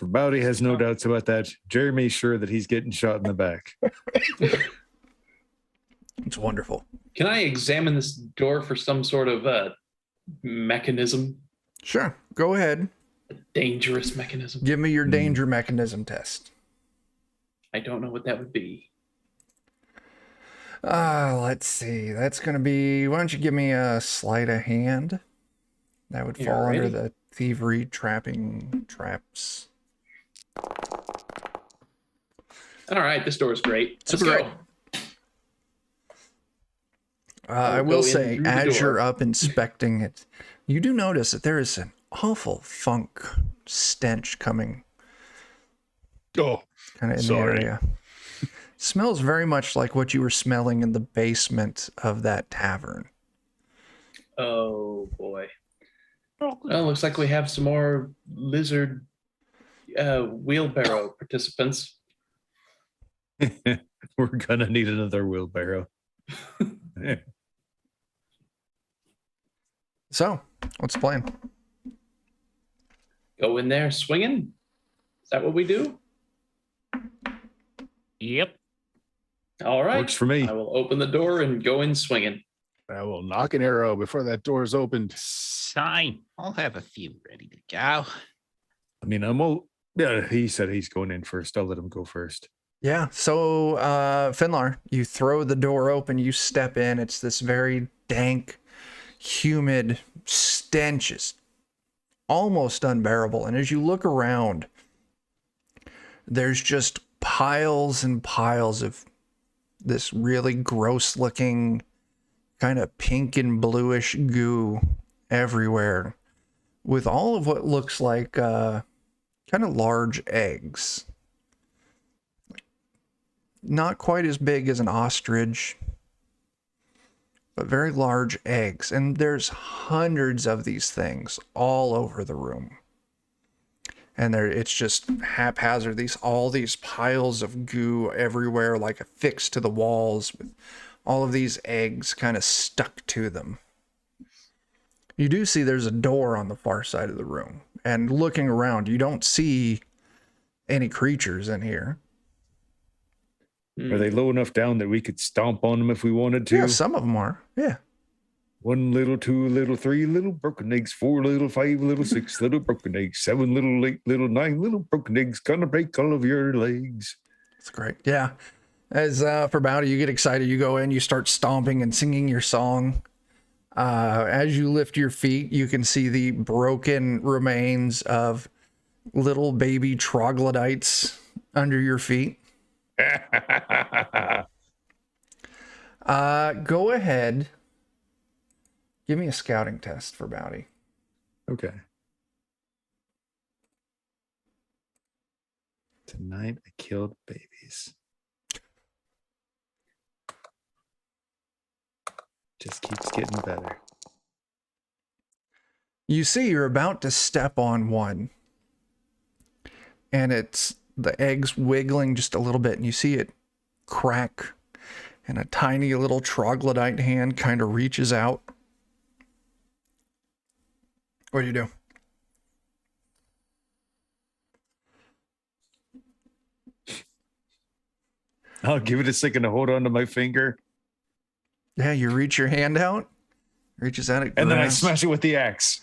S6: Bowdy has no doubts about that. Jeremy's sure that he's getting shot in the back.
S2: It's wonderful.
S5: Can I examine this door for some sort of mechanism?
S2: Sure. Go ahead.
S5: A dangerous mechanism?
S2: Give me your danger mechanism test.
S5: I don't know what that would be.
S2: Let's see. That's going to be... Why don't you give me a sleight of hand? That would fall under the thievery, trapping, traps.
S5: All right. This door is great. Let's
S2: Super
S5: go.
S2: great. I will say, as you're up inspecting it, you do notice that there is an awful funk stench coming
S3: Oh,
S2: kind of in
S3: sorry.
S2: the area. Smells very much like what you were smelling in the basement of that tavern.
S5: Oh, boy. Well, looks like we have some more lizard wheelbarrow participants.
S6: We're going to need another wheelbarrow.
S2: So, what's the plan?
S5: Go in there swinging? Is that what we do?
S7: Yep.
S5: All right.
S6: Works for me.
S5: I will open the door and go in swinging.
S3: I will knock an arrow before that door is opened.
S7: Same. I'll have a few ready to go.
S6: I mean, yeah, he said he's going in first. I'll let him go first.
S2: Yeah, so Finlar, you throw the door open, you step in. It's this very dank, humid stench, is almost unbearable. And as you look around, there's just piles and piles of this really gross looking kind of pink and bluish goo everywhere, with all of what looks like kind of large eggs. Not quite as big as an ostrich, but very large eggs. And there's hundreds of these things all over the room. And it's just haphazard. All these piles of goo everywhere, like affixed to the walls, with all of these eggs kind of stuck to them. You do see there's a door on the far side of the room. And looking around, you don't see any creatures in here.
S6: Are they low enough down that we could stomp on them if we wanted to?
S2: Yeah, some of them are. Yeah.
S6: 1 little, 2 little, 3 little broken eggs, 4 little, 5 little, 6 little broken eggs, 7 little, 8 little, 9 little broken eggs, gonna break all of your legs.
S2: That's great. Yeah. As for Bowdy, you get excited, you go in, you start stomping and singing your song. As you lift your feet, you can see the broken remains of little baby troglodytes under your feet. Go ahead. Give me a scouting test for Bowdy.
S6: Okay. Tonight I killed babies. Just keeps getting better.
S2: You see, you're about to step on one, and it's the eggs wiggling just a little bit, and you see it crack, and a tiny little troglodyte hand kind of reaches out. What do you do?
S6: I'll give it a second to hold on to my finger.
S2: Yeah, you reach your hand out, reaches out,
S6: and then I smash it with the axe.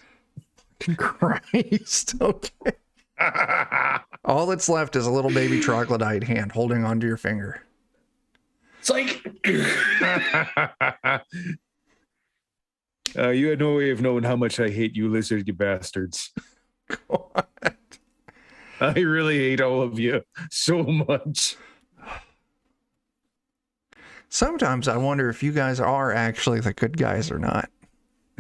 S2: Christ, okay. All that's left is a little baby troglodyte hand holding onto your finger.
S5: It's like...
S6: You had no way of knowing how much I hate you lizard, you bastards.
S2: God.
S6: I really hate all of you so much.
S2: Sometimes I wonder if you guys are actually the good guys or not.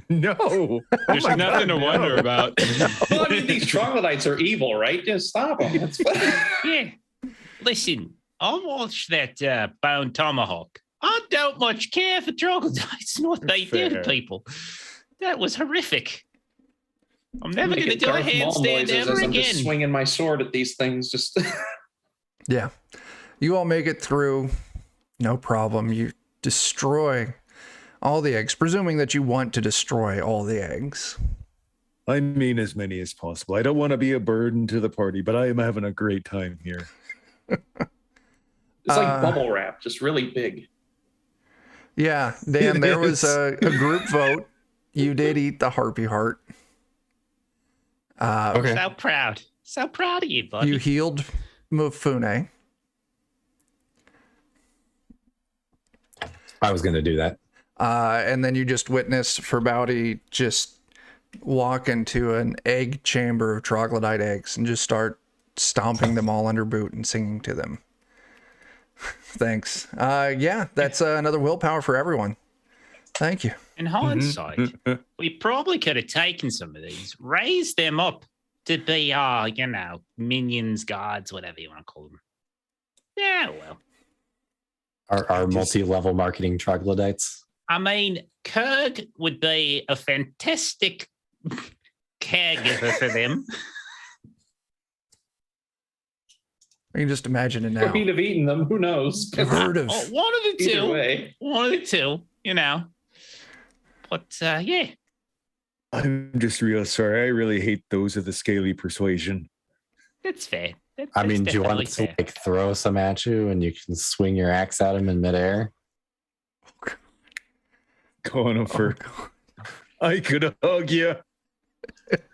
S6: No.
S4: There's nothing to wonder about.
S5: Well, I mean, these troglodytes are evil, right? Just stop them. That's
S7: Yeah. Listen, I'll watch that Bone Tomahawk. I don't much care for troglodytes and what they do to people. That was horrific. I'm never going to
S5: Making
S7: do a
S5: Darth Maul
S7: handstand
S5: noises
S7: ever
S5: as I'm
S7: again.
S5: just swinging my sword at these things. Just
S2: Yeah. You all make it through. No problem. You destroy all the eggs, presuming that you want to destroy all the eggs.
S6: I mean, as many as possible. I don't want to be a burden to the party, but I am having a great time here.
S5: it's like bubble wrap, just really big.
S2: Yeah, Dan, there was a group vote. You did eat the harpy heart.
S1: Okay.
S7: So proud. So proud of you, buddy.
S2: You healed Mufune.
S1: I was going to do that.
S2: And then you just witnessed Furbauti just walk into an egg chamber of troglodyte eggs and just start stomping them all under boot and singing to them. Thanks. Yeah, that's another willpower for everyone. Thank you.
S7: In hindsight, we probably could have taken some of these, raised them up to be, minions, gods, whatever you want to call them. Yeah, well.
S1: Our multi-level marketing troglodytes.
S7: I mean, Kurg would be a fantastic caregiver for them.
S2: I can just imagine it now.
S5: Could have eaten them. Who knows?
S2: I've heard of
S7: One of the
S5: Either
S7: two.
S5: way.
S7: One of the two, But, yeah.
S6: I'm just real sorry. I really hate those of the scaly persuasion.
S7: That's fair.
S1: I mean, do you want
S7: definitely
S1: to
S7: fair.
S1: like throw some at you and you can swing your axe at him in midair?
S6: Conifer, I could hug you.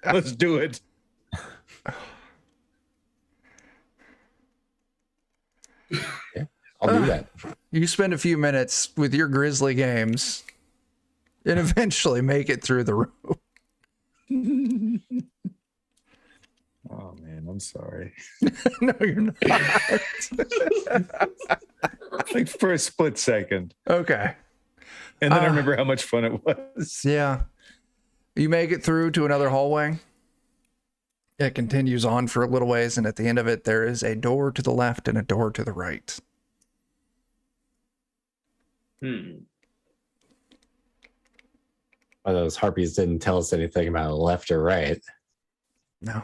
S6: Let's do it.
S1: Yeah, I'll do that.
S2: You spend a few minutes with your grisly games and eventually make it through the room.
S6: Oh man, I'm sorry.
S2: No, you're not.
S6: Like for a split second.
S2: Okay.
S6: And then I remember how much fun it was.
S2: Yeah. You make it through to another hallway. It continues on for a little ways, and at the end of it, there is a door to the left and a door to the right.
S5: Hmm.
S1: Well, those harpies didn't tell us anything about left or right.
S2: No.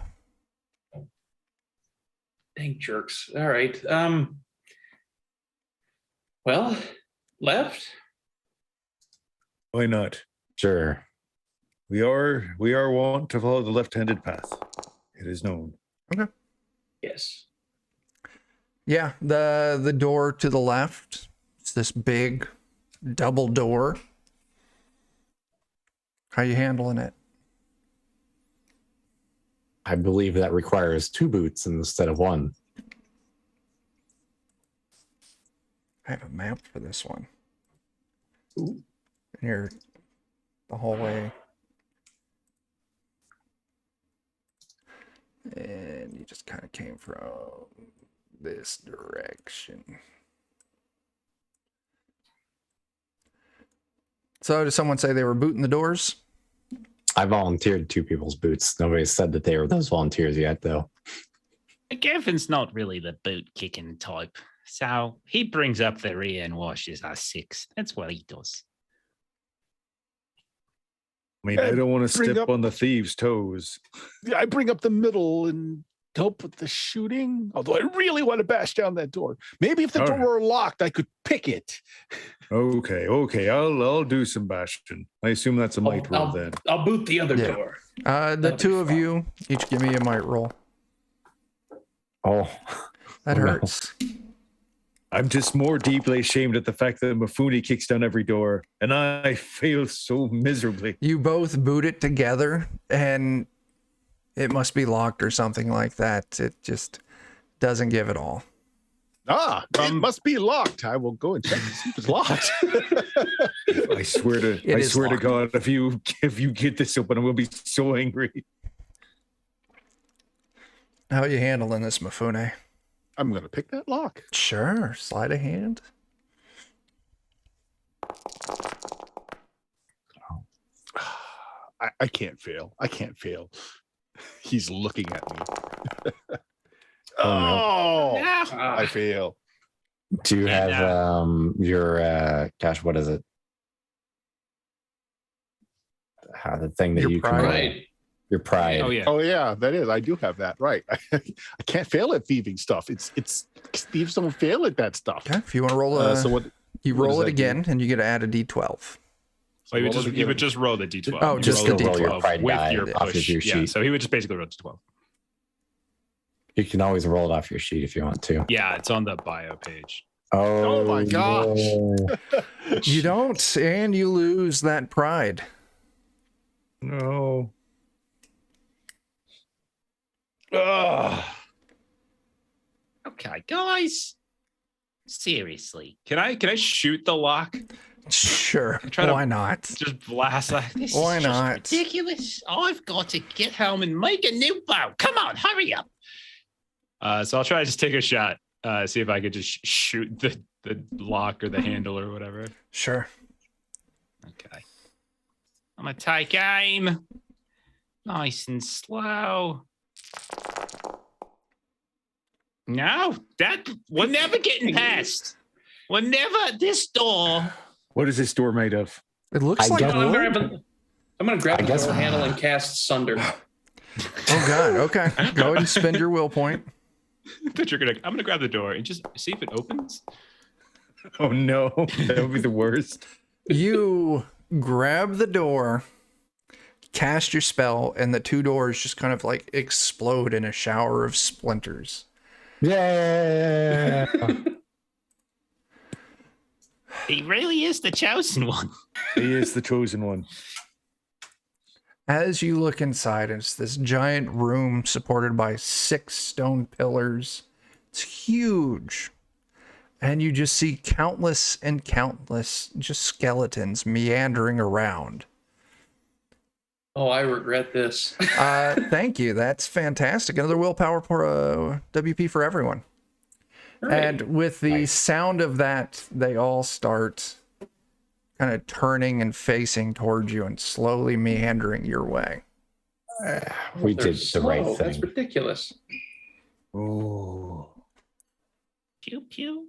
S5: Dang jerks. All right. Well, left.
S6: Why not?
S1: Sure.
S6: We are wont to follow the left-handed path. It is known.
S2: Okay.
S5: Yes.
S2: Yeah, the door to the left. It's this big double door. How you handling it?
S1: I believe that requires 2 boots instead of 1.
S2: I have a map for this one.
S5: Ooh.
S2: Here, the hallway. And you just kind of came from this direction. So did someone say they were booting the doors?
S1: I volunteered 2 people's boots. Nobody said that they were those volunteers yet, though.
S7: Gavin's not really the boot kicking type. So he brings up the rear and washes our 6. That's what he does.
S6: I mean, I don't want to
S3: Bring
S6: step
S3: up-
S6: on the thieves' toes.
S3: I bring up the middle and help with the shooting. Although I really want to bash down that door. Maybe if the
S6: All
S3: door
S6: right.
S3: were locked, I could pick it.
S6: Okay. I'll do some bashing. I assume that's a might roll then.
S5: I'll boot the other
S2: Yeah.
S5: door.
S2: The
S5: That'll be
S2: two of
S5: fun.
S2: you, each give me a might roll.
S1: Oh,
S2: That
S1: Oh, no.
S2: hurts.
S6: I'm just more deeply ashamed at the fact that Mifune kicks down every door, and I fail so miserably.
S2: You both boot it together, and it must be locked or something like that. It just doesn't give it all.
S3: It must be locked. I will go and check to see if it's locked.
S6: I swear to
S2: It
S6: I
S2: is
S6: swear
S2: locked.
S6: to God, if you get this open, I will be so angry.
S2: How are you handling this, Mifune?
S3: I'm going to pick that lock.
S2: Sure, sleight of hand.
S3: I can't fail. I can't fail. He's looking at me.
S1: Oh,
S3: I fail.
S1: do you have your gosh, what is it? the thing that
S2: Your
S1: you
S2: pride.
S1: can roll.
S5: Right.
S1: Your pride.
S4: Oh yeah.
S3: Oh yeah, that is. I do have that. Right. I can't fail at thieving stuff. It's thieves don't fail at that stuff.
S2: Okay, if you want to roll
S3: So what?
S2: you
S3: what
S2: roll
S3: does
S2: it
S3: that do?
S2: again, and you get to add a d12.
S4: Well,
S3: roll it
S4: you
S3: again.
S4: would just roll the d12.
S2: Oh,
S4: You
S2: just
S4: roll
S2: the
S1: roll your
S2: d12
S1: pride
S4: with
S1: die
S4: your
S1: off
S4: push.
S1: of your
S4: Yeah,
S1: sheet.
S4: so he would just basically roll d12.
S1: You can always roll it off your sheet if you want to.
S4: Yeah, it's on the bio page.
S1: Oh,
S3: my gosh.
S1: no.
S2: You don't, and you lose that pride.
S6: No. Ugh.
S7: Okay, guys. Seriously.
S4: Can I shoot the lock?
S2: Sure.
S4: Try to-
S2: Why not?
S4: Just blast like
S7: This
S2: Why
S7: is just
S2: not?
S7: ridiculous. I've got to get home and make a new bow. Come on, hurry up.
S4: So I'll try to just take a shot. See if I could just shoot the lock or the handle or whatever.
S2: Sure.
S7: Okay. I'm gonna take aim. Nice and slow. No, we're never getting past. We're never this door.
S6: What is this door made of?
S2: It looks
S1: I
S2: like
S1: guess-
S5: I'm
S2: wood.
S5: gonna grab
S1: I
S5: the
S1: guess-
S5: door handle and cast Sunder.
S2: Oh god. Okay. Go ahead and spend your will point.
S4: That I'm gonna grab the door and just see if it opens.
S6: Oh no, that would be the worst.
S2: You grab the door, cast your spell, and the two doors just kind of like explode in a shower of splinters.
S1: Yeah.
S7: He really is the chosen one.
S6: He is the chosen one.
S2: As you look inside, it's this giant room supported by 6 stone pillars. It's huge. And you just see countless and countless just skeletons meandering around.
S5: Oh, I regret this.
S2: Thank you. That's fantastic. Another willpower WP for everyone.
S5: Great.
S2: And with the sound of that, they all start kind of turning and facing towards you and slowly meandering your way.
S1: We
S5: They're
S1: did the right
S5: slow. That's
S1: thing.
S5: ridiculous.
S6: Oh.
S7: Pew pew.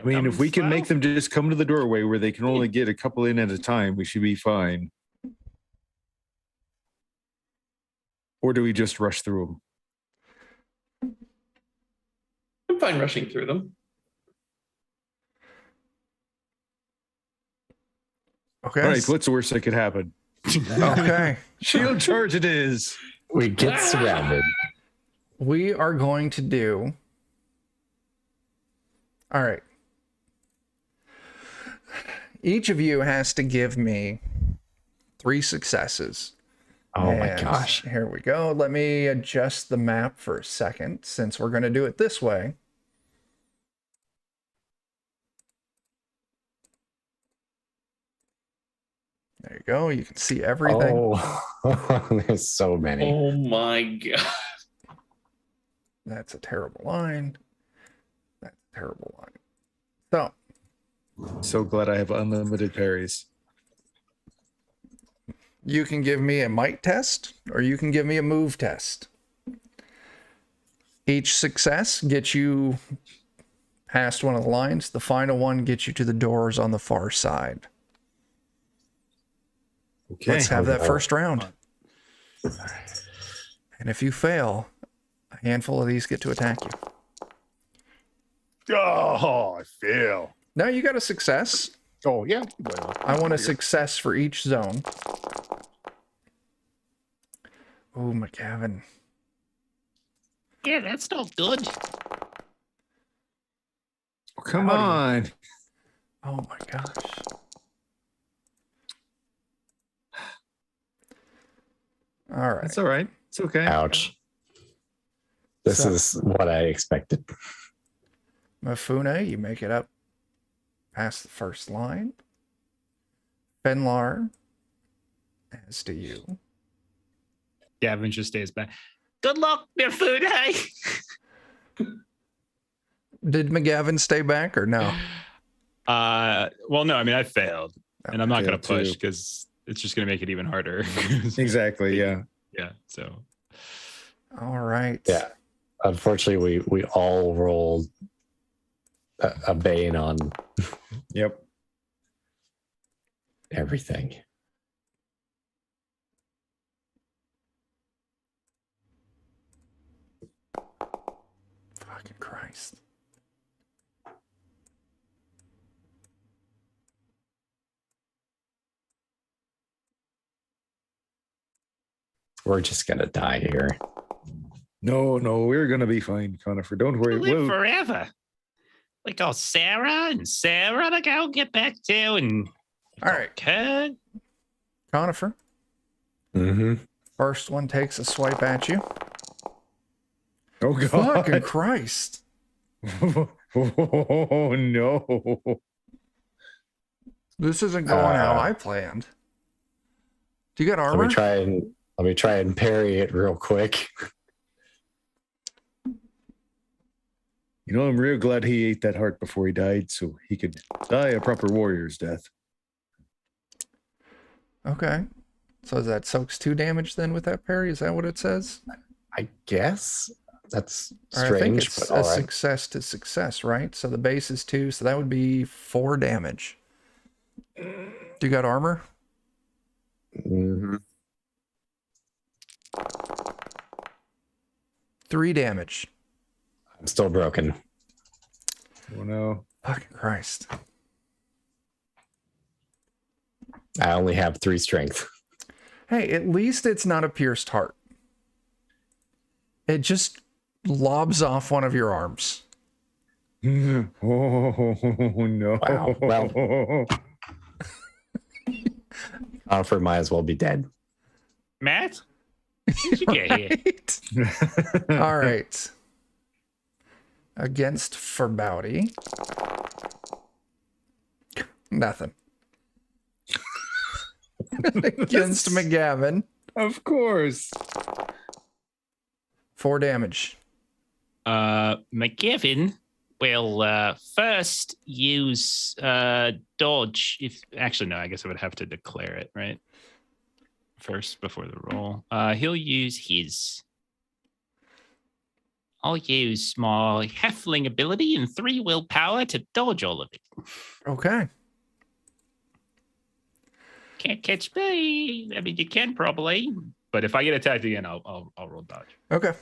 S6: I mean, if we can make them just come to the doorway where they can only get a couple in at a time, we should be fine. Or do we just rush through them?
S5: I'm fine rushing through them.
S2: Okay.
S6: All right, what's the worst that could happen?
S2: Okay.
S6: Shield charge it is.
S1: We get surrounded.
S2: We are going to do. All right. Each of you has to give me 3 successes.
S1: Oh my
S2: And
S1: gosh.
S2: Here we go. Let me adjust the map for a second since we're going to do it this way. There you go. You can see everything.
S1: Oh, there's so many.
S5: Oh my god.
S2: That's a terrible line. That's a terrible line. So,
S6: So glad I have unlimited parries.
S2: you can give me a might test or you can give me a move test. Each success gets you past one of the lines. The final one gets you to the doors on the far side.
S6: Okay.
S2: Let's have that first round. And if you fail, a handful of these get to attack you.
S3: Oh, I fail.
S2: Now you got a success.
S3: Oh yeah.
S2: I want a success for each zone. Oh, McGavin.
S7: Yeah, that's not good.
S6: Oh, come on.
S2: Oh my gosh. All right.
S6: That's all right. It's okay.
S1: Ouch. This
S2: So-
S1: is what I expected.
S2: Mifune, you make it up past the first line. Fenlar, as do you.
S4: Gavin just stays back.
S7: Good luck, your food, hey.
S2: Did McGavin stay back or no?
S4: Well, no, I mean I failed, and I'm not gonna
S6: Failed
S4: push
S6: too.
S4: because it's just gonna make it even harder.
S6: Exactly. Yeah.
S4: Yeah. So
S2: All right.
S1: Yeah. Unfortunately, we all rolled a bane on
S6: Yep.
S1: everything.
S2: Christ.
S1: We're just gonna die here.
S6: No, we're gonna be fine, Conifer. Don't worry.
S7: Live
S6: Well,
S7: forever. Like, oh, Sarah to go get back to, and
S2: All right,
S7: Kurt.
S2: Conifer.
S1: Mm-hmm.
S2: First one takes a swipe at you.
S6: oh God.
S2: Fucking Christ.
S6: Oh no.
S2: This isn't going how I planned. Do you got armor?
S1: Let me try and parry it real quick.
S6: You know, I'm real glad he ate that heart before he died, so he could die a proper warrior's death.
S2: Okay. So that soaks 2 damage then with that parry? Is that what it says?
S1: I guess that's
S2: Or I think
S1: strange,
S2: it's
S1: but
S2: a
S1: all right.
S2: success to success, right? So the base is 2, so that would be 4 damage. Do you got armor?
S1: Mhm.
S2: 3 damage.
S1: I'm still broken.
S6: Oh no.
S2: Fucking Christ.
S1: I only have 3 strength.
S2: Hey, at least it's not a pierced heart. It just lobs off one of your arms.
S6: Oh no.
S1: Wow. Well. Conifer might as well be dead.
S7: Matt? How'd you get here?
S2: Right? All right. Against Forbouty. Nothing. Against McGavin.
S6: Of course.
S2: 4 damage.
S7: McGivin will first use dodge. If actually no, I guess I would have to declare it right first before the roll. He'll use his. I'll use my Heffling ability and 3 willpower to dodge all of it.
S2: Okay.
S7: Can't catch me. I mean, you can probably.
S4: But if I get attacked again, I'll roll dodge.
S2: Okay.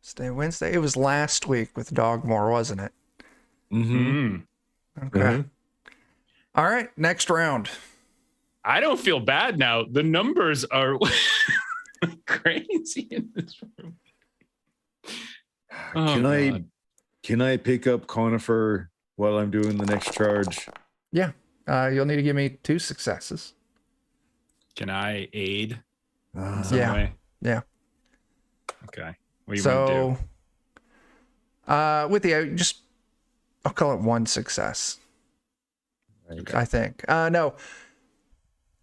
S2: Stay Wednesday. It was last week with Dogmore, wasn't it?
S6: Mm-hmm.
S2: Okay.
S1: Mhm.
S2: All right. Next round.
S4: I don't feel bad now. The numbers are crazy in this room. Oh,
S6: Can I pick up Conifer while I'm doing the next charge?
S2: Yeah. You'll need to give me 2 successes.
S4: Can I aid in
S6: Ah,
S4: some
S2: Yeah.
S4: way?
S2: Yeah.
S4: Okay. What do you want to
S2: So, with the I'll call it 1 success.
S6: right.
S2: I think. No.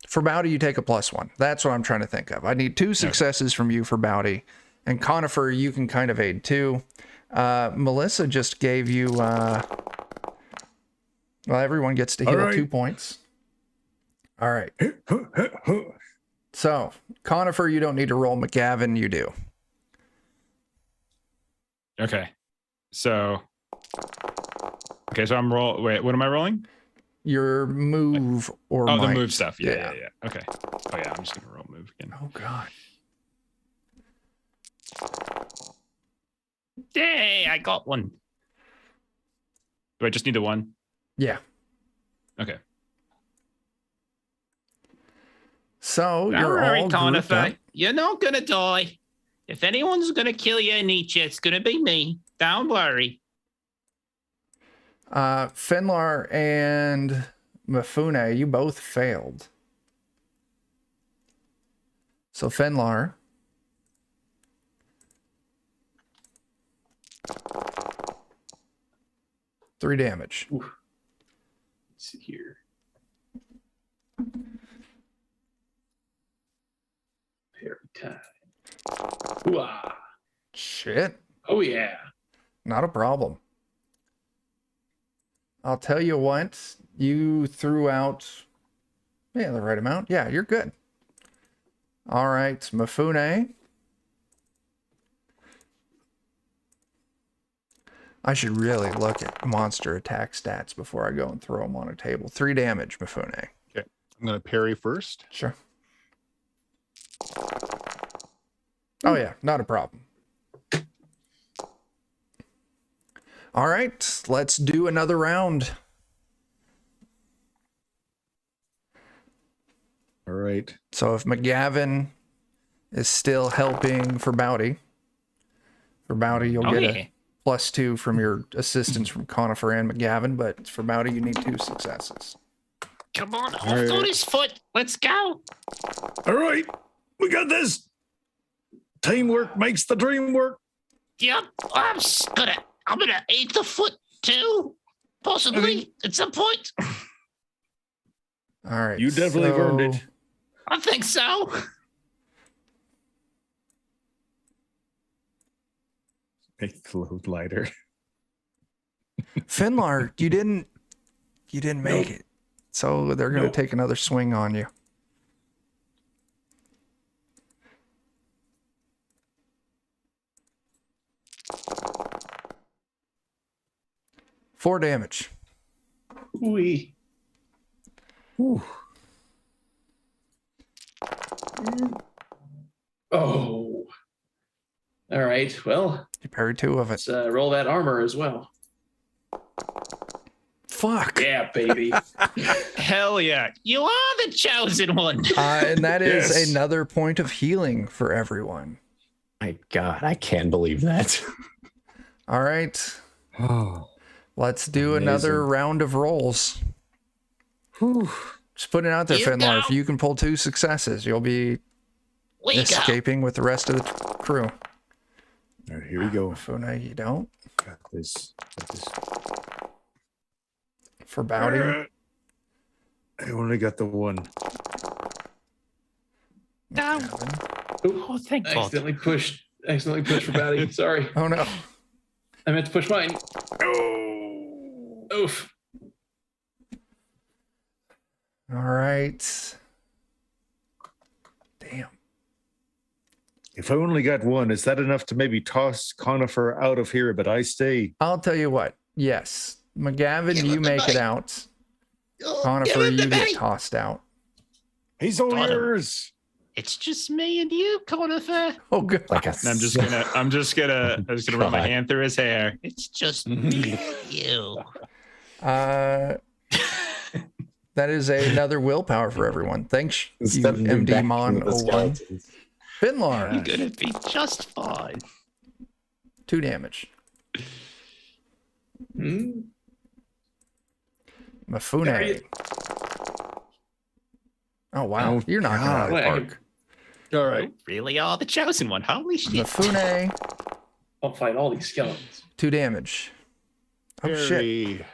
S2: For Bowdy, you take a +1. That's what I'm trying to think of. I need 2 successes from you for Bowdy. And Conifer, you can kind of aid too. Melissa just gave you well, everyone gets to heal
S6: All right.
S2: 2 points. All right. So, Conifer, you don't need to roll. McGavin, you do.
S4: do? Okay. So I'm Wait, what am I rolling?
S2: Your move or
S4: Oh,
S2: might.
S4: the move stuff. Yeah. Okay. Oh yeah, I'm just gonna roll move again.
S2: Oh God.
S7: Yay, I got one.
S4: Do I just need the 1?
S2: Yeah.
S4: Okay.
S2: So
S7: Don't
S2: you're
S7: worry,
S2: all grouped
S7: Conifer.
S2: up.
S7: You're not gonna die. If anyone's gonna kill you and eat you, it's gonna be me. Don't worry.
S2: Fenlar and Mifune, you both failed. So Fenlar. Three damage.
S5: Let's see here. Parry time. Hooah.
S2: Shit.
S5: Oh yeah.
S2: Not a problem. I'll tell you what, you threw out the right amount. Yeah, you're good. All right, Mifune. I should really look at monster attack stats before I go and throw them on a table. 3 damage, Mifune.
S3: I'm going to parry first.
S2: Sure. Oh yeah, not a problem. All right, let's do another round.
S6: All right.
S2: So if McGavin is still helping for Bowdy, you'll get a +2 from your assistance from Conifer and McGavin, but for Bowdy, you need 2 successes.
S7: Come on, off on his foot. Let's go.
S6: All right. We got this. Teamwork makes the dream work.
S7: Yep. I'm gonna eat the foot too. Possibly at some point.
S2: All right.
S6: You definitely earned it.
S7: I think so.
S6: Make the load lighter.
S2: Finlar, you didn't make it. So they're going to take another swing on you. Four damage.
S5: Ooh. Oh. All right. Well,
S2: You parried 2 of it.
S5: let's roll that armor as well.
S2: Fuck.
S5: Yeah, baby.
S7: Hell yeah. You are the chosen one.
S2: And that is
S6: Yes.
S2: another point of healing for everyone.
S1: My God, I can't believe that.
S2: All right.
S6: Oh.
S2: Let's do
S6: Amazing.
S2: another round of rolls. Just putting it out there,
S7: You
S2: Finlar.
S7: go.
S2: If you can pull 2 successes, you'll be
S7: We go.
S2: escaping with the rest of the crew.
S6: All right, here we go.
S2: Funa, you don't.
S6: Got this.
S2: For Bowdy.
S6: I only got the 1.
S7: No.
S5: Ooh,
S7: Oh, thank God.
S5: accidentally pushed for Batty. Sorry.
S2: Oh no.
S5: I meant to push mine. Oof.
S2: All right. Damn.
S6: If I only got 1, is that enough to maybe toss Conifer out of here? But I stay.
S2: I'll tell you what. Yes. McGavin,
S7: Give
S2: you
S7: him the
S2: make it
S7: knife.
S2: out.
S7: Oh,
S2: Conifer,
S7: give him the
S2: you get
S7: knife.
S2: tossed out.
S6: He's all
S7: Got him.
S6: yours.
S7: It's just me and you, Conifer.
S2: Oh good.
S1: Like a
S4: And I'm just gonna run my
S1: God.
S4: hand through his hair.
S7: It's just me and you.
S2: That is another willpower for everyone. Thanks, you
S1: Instead of
S2: MD
S1: backing
S2: Mon
S1: with the
S2: 01.
S1: skeletons.
S2: Finlar,
S7: I'm gonna be just fine.
S2: 2 damage.
S5: Hmm?
S2: Mafune. Oh wow,
S6: Oh,
S2: you're knocking it out of the
S5: God.
S2: park.
S6: All right.
S7: You really are the chosen one. Holy shit.
S2: Mafune,
S5: I'll fight all these skeletons.
S2: 2 damage. Oh shit.
S3: Very-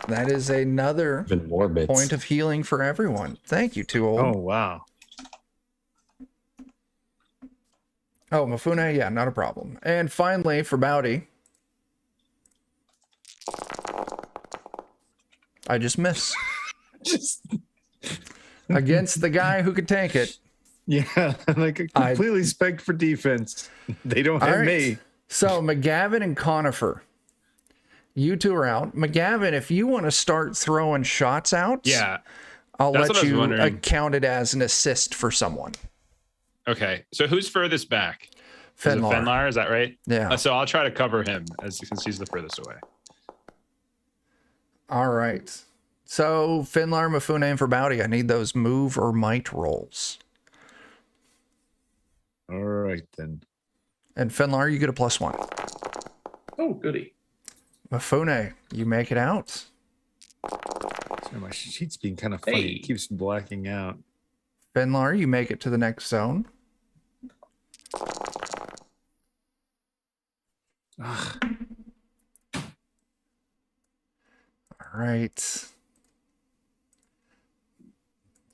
S2: That is another
S1: Even more bits.
S2: point of healing for everyone. Thank you, Too Old.
S6: Oh, wow.
S2: Oh, Mafune, yeah, not a problem. And finally, for Bowdy, I just miss
S6: Just,
S2: against the guy who could tank it.
S6: yeah, like a
S2: I-
S6: completely spec for defense. They don't
S2: All
S6: have
S2: right.
S6: me.
S2: So McGavin and Conifer, you 2 are out. McGavin, if you want to start throwing shots out,
S4: Yeah.
S2: I'll
S4: that's
S2: let
S4: what I was
S2: you
S4: wondering.
S2: count it as an assist for someone.
S4: Okay. So who's furthest back? Is it
S2: Fenlar.
S4: Fenlar, is that right?
S2: Yeah.
S4: So I'll try to cover him since he's the furthest away.
S2: All right. So Finlar, Mafune, and for Bowdy, I need those move or might rolls.
S6: All right, then.
S2: And Finlar, you get a +1.
S5: Oh, goody.
S2: Mafune, you make it out.
S6: Sorry, my sheet's being kind of funny.
S5: Hey.
S6: It keeps blacking out.
S2: Finlar, you make it to the next zone.
S6: Ugh.
S2: All right.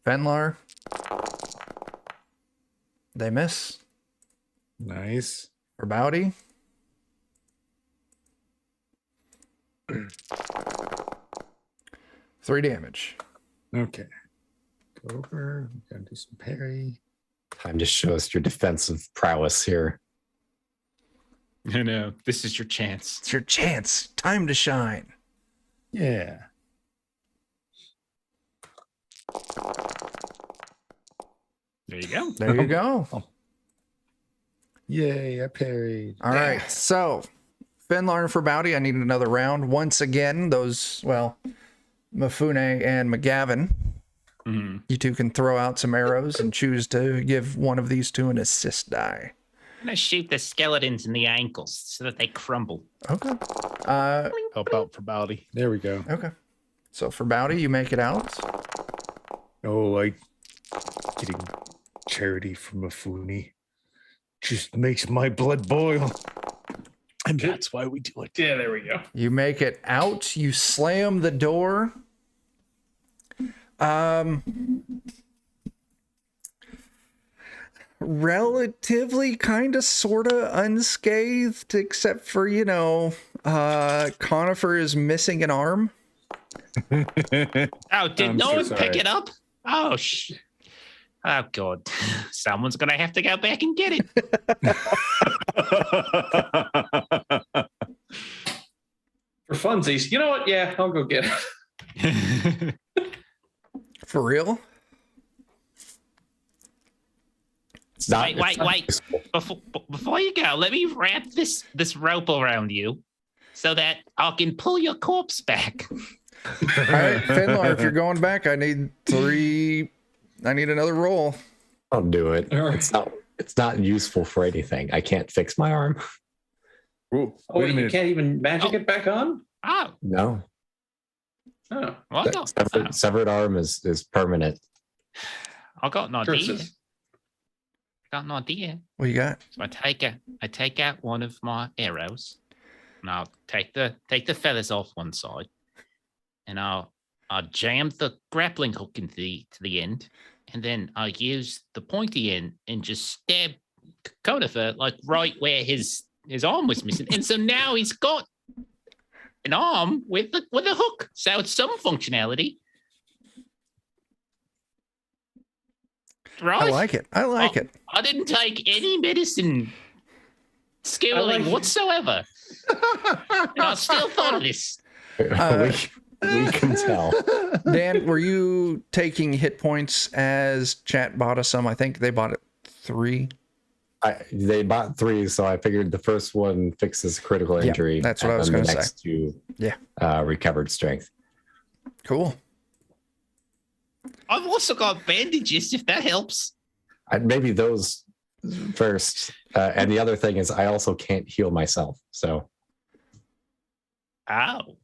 S2: Fenlar. They miss.
S6: Nice.
S2: For Bowdy. Three damage.
S6: Okay. Go over. Gotta do some parry.
S1: Time to show us your defensive prowess here.
S4: I know. This is your chance.
S2: It's your chance. Time to shine.
S6: Yeah.
S4: There you go.
S2: There you go.
S6: Yay, I parried.
S2: All right, so Finlar and Forbouty, I need another round. Once again, Mifune and McGavin, you two can throw out some arrows and choose to give one of these two an assist die.
S7: I'm gonna shoot the skeletons in the ankles so that they crumble.
S2: Okay.
S3: Help out for Bowdy.
S6: There we go.
S2: Okay. So Forbouty, you make it out.
S6: Oh, getting charity from Mifune just makes my blood boil.
S3: And that's why we do it.
S5: Yeah, there we go.
S2: You make it out. You slam the door. Relatively kind of sort of unscathed, except for, Conifer is missing an arm.
S7: Oh, did
S6: I'm
S7: no
S6: so
S7: one
S6: sorry.
S7: pick it up? Oh, oh, God. Someone's going to have to go back and get it.
S5: For funsies, you know what? Yeah, I'll go get it.
S2: For real?
S1: It's not,
S7: Wait.
S1: it's not useful.
S7: Before you go, let me wrap this rope around you so that I can pull your corpse back.
S2: All right, Finlar, if you're going back, I need another roll.
S1: I'll do it.
S5: All right.
S1: It's not useful for anything. I can't fix my arm.
S6: Whoa,
S5: Oh,
S6: wait a
S5: you
S6: minute.
S5: can't even magic it back on?
S7: Oh,
S1: No.
S5: Oh,
S7: well,
S1: Severed arm is permanent.
S7: I got an idea.
S5: curses.
S7: Got an idea.
S2: What you got?
S7: So I take out one of my arrows, and I'll take the feathers off one side, and I'll jam the grappling hook into the end, and then I use the pointy end and just stab Conifer like right where his arm was missing, and so now he's got an arm with a hook, so it's some functionality. Right?
S2: I like it. I like it.
S7: I didn't take any medicine skilling
S5: I like it.
S7: whatsoever. And I still thought of this.
S1: we can tell.
S2: Dan, were you taking hit points as chat bought us some? I think they bought it 3.
S1: They bought 3, so I figured the first one fixes critical
S2: Yeah,
S1: injury.
S2: that's what I was
S1: and then
S2: gonna
S1: the next two, recovered strength.
S2: Cool.
S7: I've also got bandages, if that helps.
S1: Maybe those first, and the other thing is I also can't heal myself. So
S7: Oh.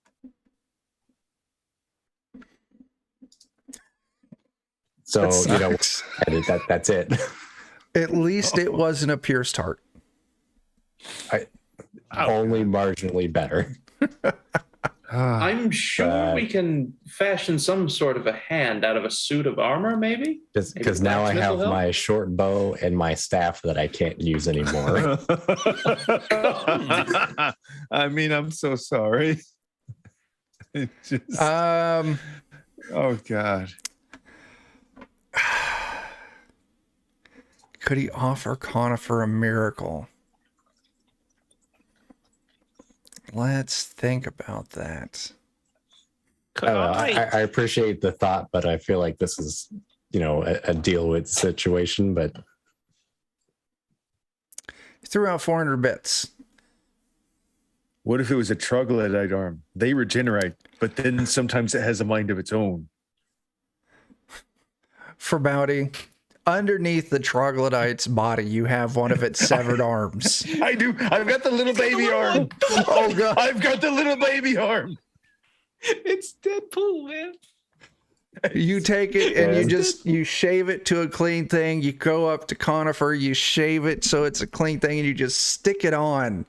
S1: so
S2: That sucks.
S1: that's it.
S2: At least it wasn't a pierced heart.
S1: Only marginally better.
S5: I'm sure we can fashion some sort of a hand out of a suit of armor, maybe?
S1: Because now I
S5: blacksmith
S1: have
S5: will help?
S1: my short bow and my staff that I can't use anymore.
S6: I mean, I'm so sorry. It just, oh God.
S2: Could he offer Conifer a miracle? Let's think about that.
S7: Could I?
S1: I appreciate the thought, but I feel like this is, a deal with situation. But
S2: He threw out 400 bits.
S6: What if it was a troglodyte arm? They regenerate, but then sometimes it has a mind of its own.
S2: For Bowdy, underneath the troglodyte's body, you have one of its severed arms.
S6: I do. I've got the little baby arm. Oh God. I've got the little baby arm.
S7: It's Deadpool, man.
S2: You take it and you shave it to a clean thing. You go up to Conifer, you shave it so it's a clean thing, and you just stick it on.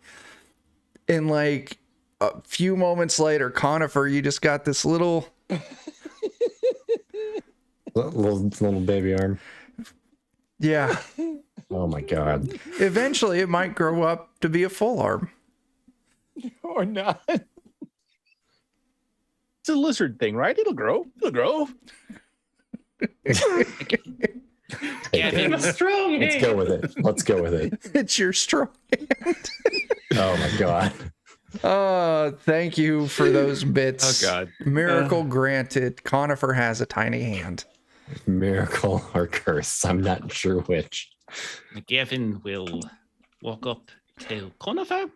S2: And like a few moments later, Conifer, you just got this little
S1: baby arm.
S2: Yeah.
S1: Oh my God.
S2: Eventually, it might grow up to be a full arm.
S6: Or not.
S3: It's a lizard thing, right? It'll grow.
S7: Gavin,
S5: A strong
S1: Let's
S5: hand.
S1: go with it. Let's go with it.
S2: It's your strong hand.
S1: Oh my God.
S2: Thank you for those bits.
S4: Oh God.
S2: Miracle granted. Conifer has a tiny hand.
S1: Miracle or curse. I'm not sure which.
S7: Gavin will walk up to Conifer.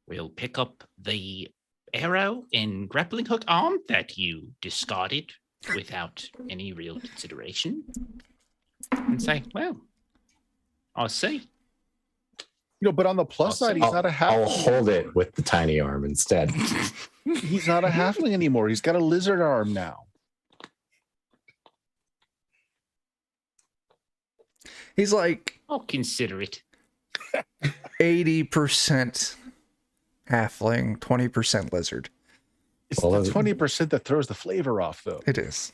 S7: We'll pick up the arrow and grappling hook arm that you discarded without any real consideration, and say, well, I'll see.
S3: But on the plus side, he's not a halfling.
S1: I'll hold it with the tiny arm instead.
S3: He's not a halfling anymore. He's got a lizard arm now.
S2: He's like,
S7: I'll consider it.
S2: 80% halfling, 20% lizard.
S3: It's the 20% that throws the flavor off, though.
S2: It is.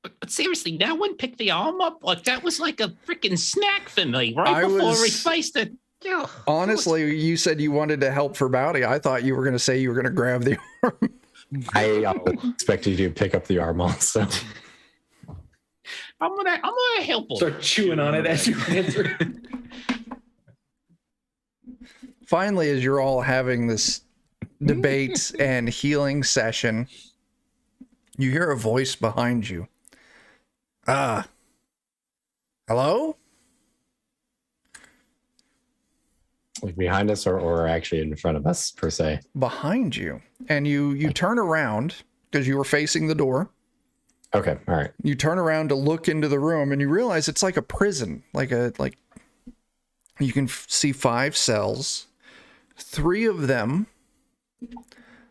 S7: But seriously, no one picked the arm up? Like, that was like a freaking snack for me before he faced it.
S2: Honestly, you said you wanted to help for Bowdy. I thought you were going to say you were going to grab the arm.
S1: I expected you to pick up the arm also.
S7: I'm gonna help him.
S5: Start chewing on it as you answer.
S2: Finally, as you're all having this debate and healing session, you hear a voice behind you. Hello?
S1: Like behind us or actually in front of us, per se?
S2: Behind you. And you turn around because you were facing the door.
S1: Okay, all right.
S2: You turn around to look into the room and you realize it's like a prison. Like you can see 5 cells. 3 of them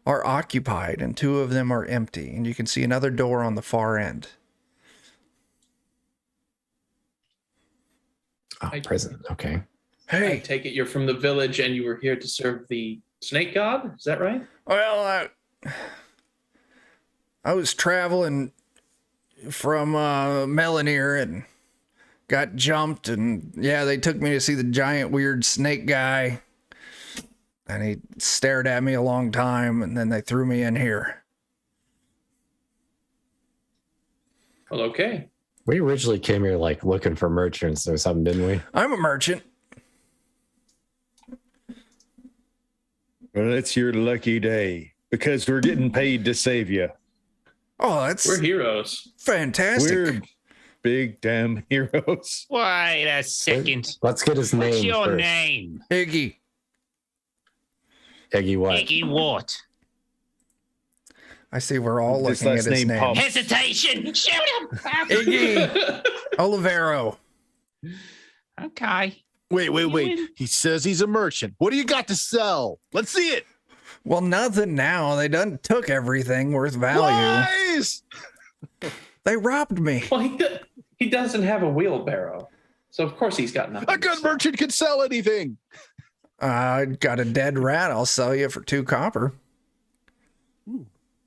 S2: are occupied and 2 of them are empty. And you can see another door on the far end.
S1: Prison. Okay.
S2: Hey.
S5: I take it you're from the village and you were here to serve the snake god? Is that right?
S2: Well, I was traveling from Melanir and got jumped, and yeah, they took me to see the giant weird snake guy, and he stared at me a long time, and then they threw me in here.
S5: Well, okay.
S1: We originally came here like looking for merchants or something, didn't we?
S2: I'm a merchant.
S6: Well, it's your lucky day because we're getting paid to save you.
S2: Oh,
S5: we're heroes.
S2: Fantastic.
S6: We're big damn heroes.
S7: Wait a second.
S1: Let's get his name.
S7: What's your
S1: first.
S7: name?
S2: Iggy.
S1: Iggy what?
S7: Iggy what?
S2: I see we're all looking at his name.
S7: Hesitation! Shoot him!
S2: Iggy Olivero.
S7: Okay.
S3: Wait. He says he's a merchant. What do you got to sell? Let's see it.
S2: Well, nothing now. They done took everything worth value.
S3: Lies!
S2: They robbed me.
S5: Well, he doesn't have a wheelbarrow, so of course he's got nothing.
S3: A good merchant can sell anything.
S2: I got a dead rat. I'll sell you for 2 copper.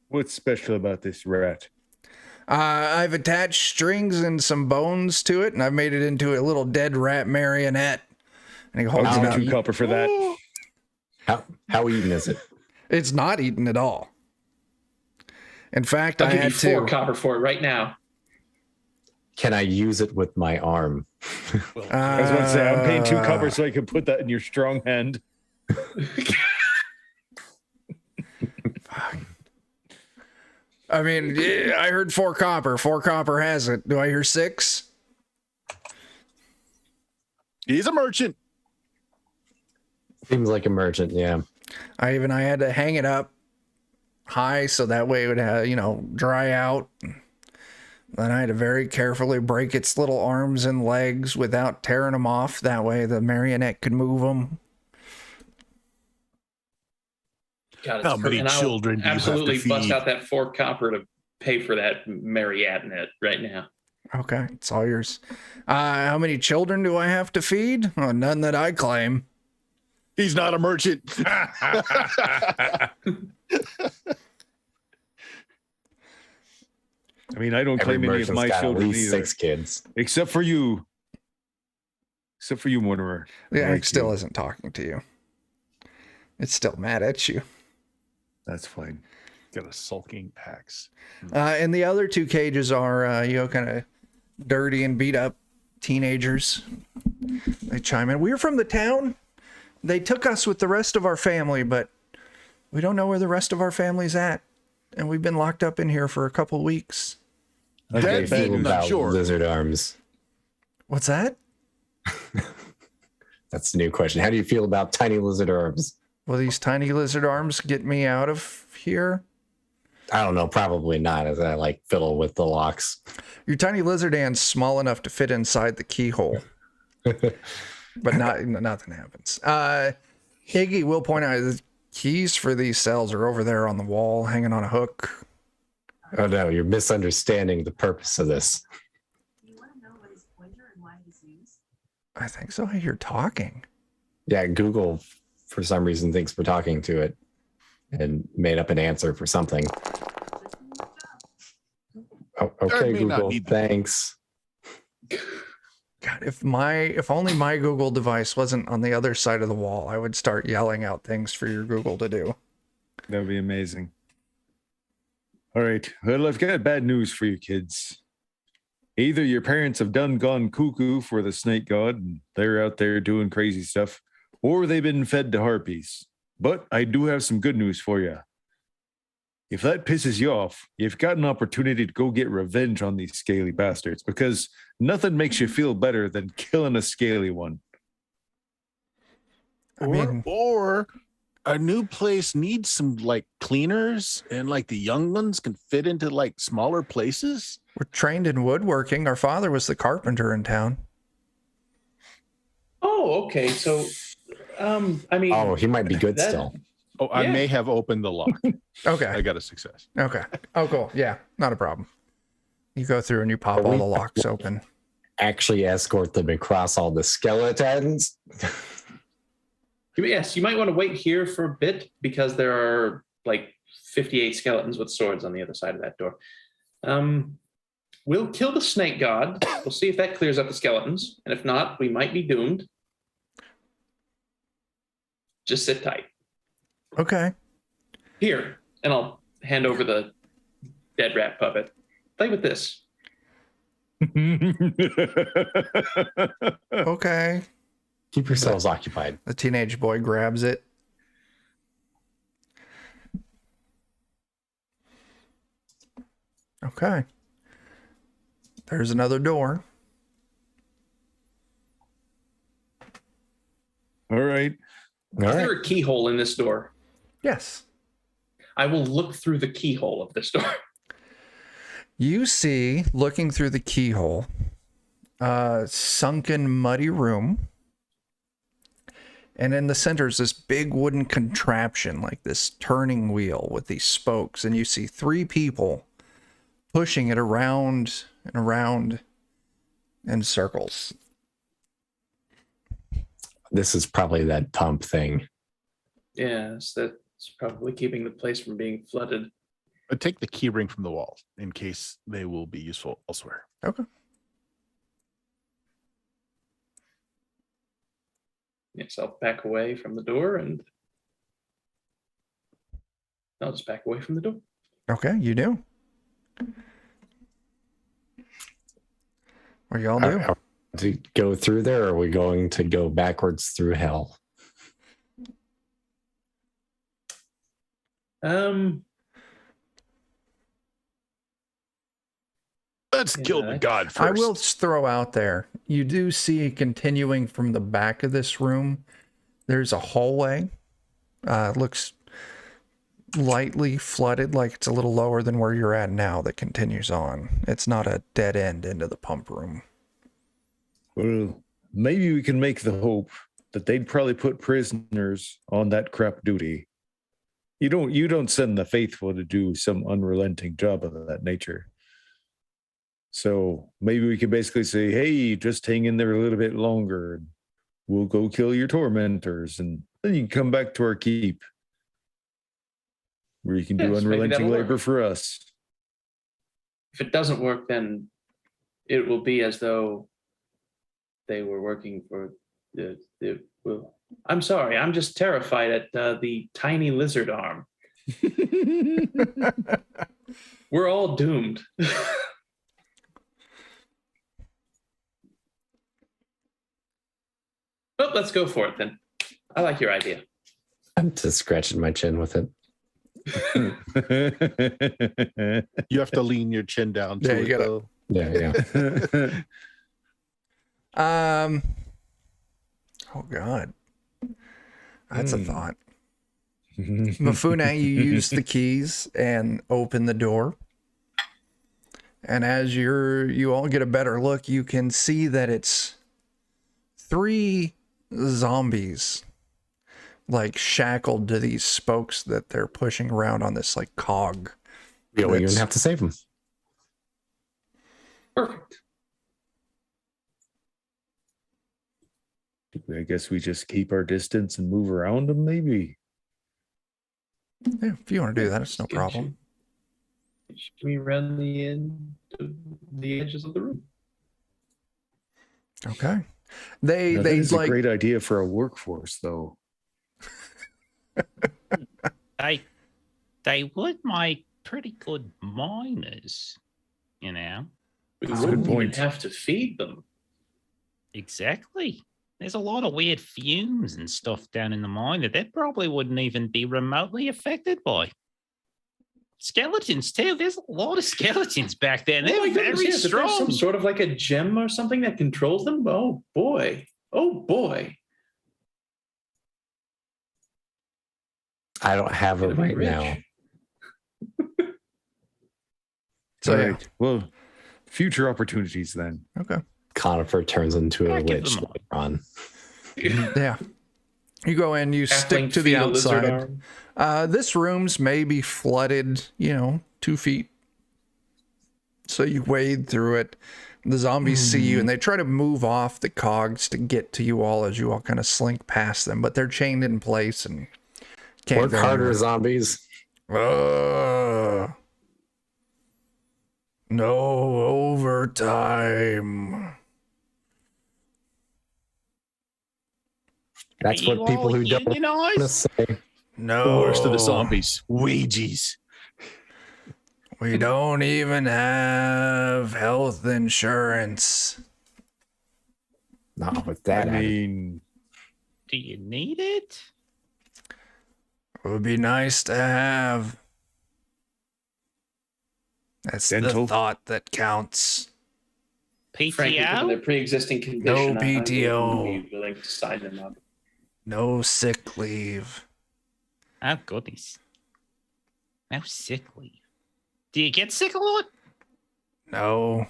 S6: What's special about this rat?
S2: I've attached strings and some bones to it, and I've made it into a little dead rat marionette. And he holds it up.
S6: 2 copper for that.
S1: How eaten is it?
S2: It's not eaten at all. In fact,
S5: I'll
S2: I
S5: give
S2: had
S5: you 4
S2: to.
S5: copper for it right now.
S1: Can I use it with my arm?
S6: I was about to say, I'm paying 2 copper so I can put that in your strong hand.
S2: I mean, I heard 4 copper. 4 copper has it. Do I hear 6?
S3: He's a merchant.
S1: Seems like a merchant, yeah.
S2: I had to hang it up high so that way it would have, dry out. Then I had to very carefully break its little arms and legs without tearing them off. That way the marionette could move them.
S5: God,
S3: How many children do you have to
S5: absolutely bust
S3: feed?
S5: out that 4 copper to pay for that marionette right now.
S2: Okay, it's all yours. How many children do I have to feed? Oh, none that I claim.
S3: He's not a merchant.
S6: I mean, I don't
S1: Every
S6: claim any of
S1: merchant's
S6: my
S1: got
S6: children
S1: at least
S6: either.
S1: 6 kids.
S6: Except for you. Except for you, Mortimer.
S2: Yeah,
S6: Like
S2: it still
S6: you.
S2: isn't talking to you. It's still mad at you.
S6: That's fine.
S3: Got a sulking axe.
S2: And the other 2 cages are, kind of dirty and beat up teenagers. They chime in. We're from the town. They took us with the rest of our family, but we don't know where the rest of our family's at. And we've been locked up in here for a couple of weeks.
S3: Dead
S1: Feel
S3: eaten, I'm
S1: about
S3: sure.
S1: lizard arms.
S2: What's that?
S1: That's the new question. How do you feel about tiny lizard arms?
S2: Will these tiny lizard arms get me out of here?
S1: I don't know. Probably not, as I like fiddle with the locks.
S2: Your tiny lizard hand's small enough to fit inside the keyhole. But nothing happens. Iggy will point out the keys for these cells are over there on the wall, hanging on a hook.
S1: Oh no, you're misunderstanding the purpose of this.
S8: You want to know what his pointer and why he's used?
S2: I think so. I hear talking.
S1: Yeah, Google, for some reason, thinks we're talking to it and made up an answer for something. Oh, okay, Google, thanks.
S2: God, if only my Google device wasn't on the other side of the wall, I would start yelling out things for your Google to do.
S6: That would be amazing. All right. Well, I've got bad news for you kids. Either your parents have gone cuckoo for the snake god and they're out there doing crazy stuff, or they've been fed to harpies. But I do have some good news for you. If that pisses you off, you've got an opportunity to go get revenge on these scaly bastards, because nothing makes you feel better than killing a scaly one.
S3: Or a new place needs some like cleaners, and like the young ones can fit into like smaller places.
S2: We're trained in woodworking. Our father was the carpenter in town.
S5: Oh, okay. So, I mean,
S1: Oh, he might be good still.
S3: Oh, I may have opened the lock.
S2: Okay.
S3: I got a success.
S2: Okay. Oh, cool. Yeah, not a problem. You go through and you pop all the locks open.
S1: Actually escort them across all the skeletons.
S5: Yes, you might want to wait here for a bit because there are like 58 skeletons with swords on the other side of that door. We'll kill the snake god. We'll see if that clears up the skeletons. And if not, we might be doomed. Just sit tight.
S2: Okay.
S5: Here, and I'll hand over the dead rat puppet. Play with this.
S2: Okay.
S1: Keep yourselves occupied.
S2: The teenage boy grabs it. Okay. There's another door.
S6: All right.
S1: All
S5: Is
S1: right.
S5: there a keyhole in this door?
S2: Yes.
S5: I will look through the keyhole of this door.
S2: You see, looking through the keyhole, a sunken, muddy room. And in the center is this big wooden contraption, like this turning wheel with these spokes. And you see 3 people pushing it around and around in circles.
S1: This is probably that pump thing.
S5: Yes, that's probably keeping the place from being flooded.
S3: But take the key ring from the wall in case they will be useful elsewhere.
S2: Okay.
S5: Yes, I'll back away from the door and I'll just back away from the door.
S2: Okay, you do. What do y'all do?
S1: To go through there, or are we going to go backwards through hell?
S3: Let's kill the god first.
S2: I will just throw out there, you do see continuing from the back of this room, there's a hallway. Looks lightly flooded, like it's a little lower than where you're at now, that continues on. It's not a dead end into the pump room.
S6: Well, maybe we can make the hope that they'd probably put prisoners on that crap duty. You don't send the faithful to do some unrelenting job of that nature. So maybe we can basically say, hey, just hang in there a little bit longer. And we'll go kill your tormentors. And then you can come back to our keep, where you can do
S5: Yes, maybe
S6: unrelenting
S5: that'll
S6: labor
S5: work.
S6: for us.
S5: If it doesn't work, then it will be as though they were working for the well, I'm sorry, I'm just terrified at the tiny lizard arm. We're all doomed. Well, let's go for it then. I like your idea.
S1: I'm just scratching my chin with it.
S3: You have to lean your chin down.
S2: Yeah,
S3: to
S2: you
S3: it,
S2: gotta-
S3: though.
S1: Yeah.
S2: Oh God, that's a thought. Mifune, you use the keys and open the door. And as you all get a better look, you can see that it's 3 zombies, like shackled to these spokes that they're pushing around on this like cog.
S1: We don't even have to save them.
S5: Perfect.
S6: I guess we just keep our distance and move around them, maybe.
S2: Yeah, if you want to do that, it's no
S5: Get
S2: problem.
S5: me around the edges of the room.
S2: Okay.
S6: Now, that
S2: They
S6: is
S2: like
S6: a great idea for a workforce, though.
S7: They would make pretty good miners, you know.
S5: We
S6: That's a
S5: wouldn't
S6: good
S5: even
S6: point.
S5: have to feed them.
S7: Exactly. There's a lot of weird fumes and stuff down in the mine that they probably wouldn't even be remotely affected by. Skeletons too. There's a lot of skeletons back there. They're
S5: Oh my goodness,
S7: very
S5: yes, if there's
S7: strong.
S5: some sort of like a gem or something that controls them. Oh boy. Oh boy.
S1: I don't have it
S5: Gonna be
S1: right
S5: rich.
S1: now.
S2: So,
S6: All
S2: yeah.
S6: right. Well, future opportunities then.
S2: Okay.
S1: Conifer turns into a
S7: I give
S1: witch
S7: them
S1: later on.
S2: Yeah. You go in, you stick
S5: Halfling
S2: to the
S5: feet, a lizard
S2: outside.
S5: arm.
S2: This room's maybe flooded, 2 feet. So you wade through it. The zombies see you and they try to move off the cogs to get to you all as you all kind of slink past them, but they're chained in place and can't
S1: Work
S2: go
S1: harder,
S2: anywhere.
S1: zombies.
S2: No overtime.
S1: That's
S7: Are you
S1: what people
S7: all
S1: who don't want to
S7: unionized?
S1: say.
S2: No.
S3: The worst of the zombies. Wages.
S2: We don't even have health insurance.
S1: Not with that.
S6: I mean,
S7: Do you need it?
S2: It would be nice to have. That's
S6: Dental?
S2: the thought that counts.
S5: Frankly, given their
S7: PTO?
S5: pre-existing condition,
S2: No
S5: I wouldn't
S2: PTO.
S5: be willing to sign them up.
S2: No sick leave.
S7: Oh, goodness. No sick leave. Do you get sick a lot?
S2: No.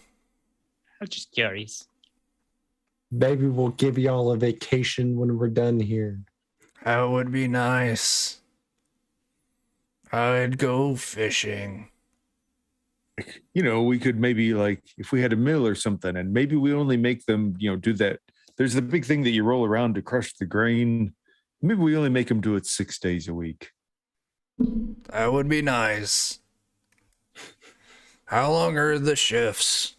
S7: I'm just curious.
S1: Maybe we'll give y'all a vacation when we're done here.
S2: That would be nice. I'd go fishing.
S6: we could maybe like if we had a mill or something, and maybe we only make them, do that. There's the big thing that you roll around to crush the grain. Maybe we only make them do it 6 days a week.
S2: That would be nice. How long are the shifts?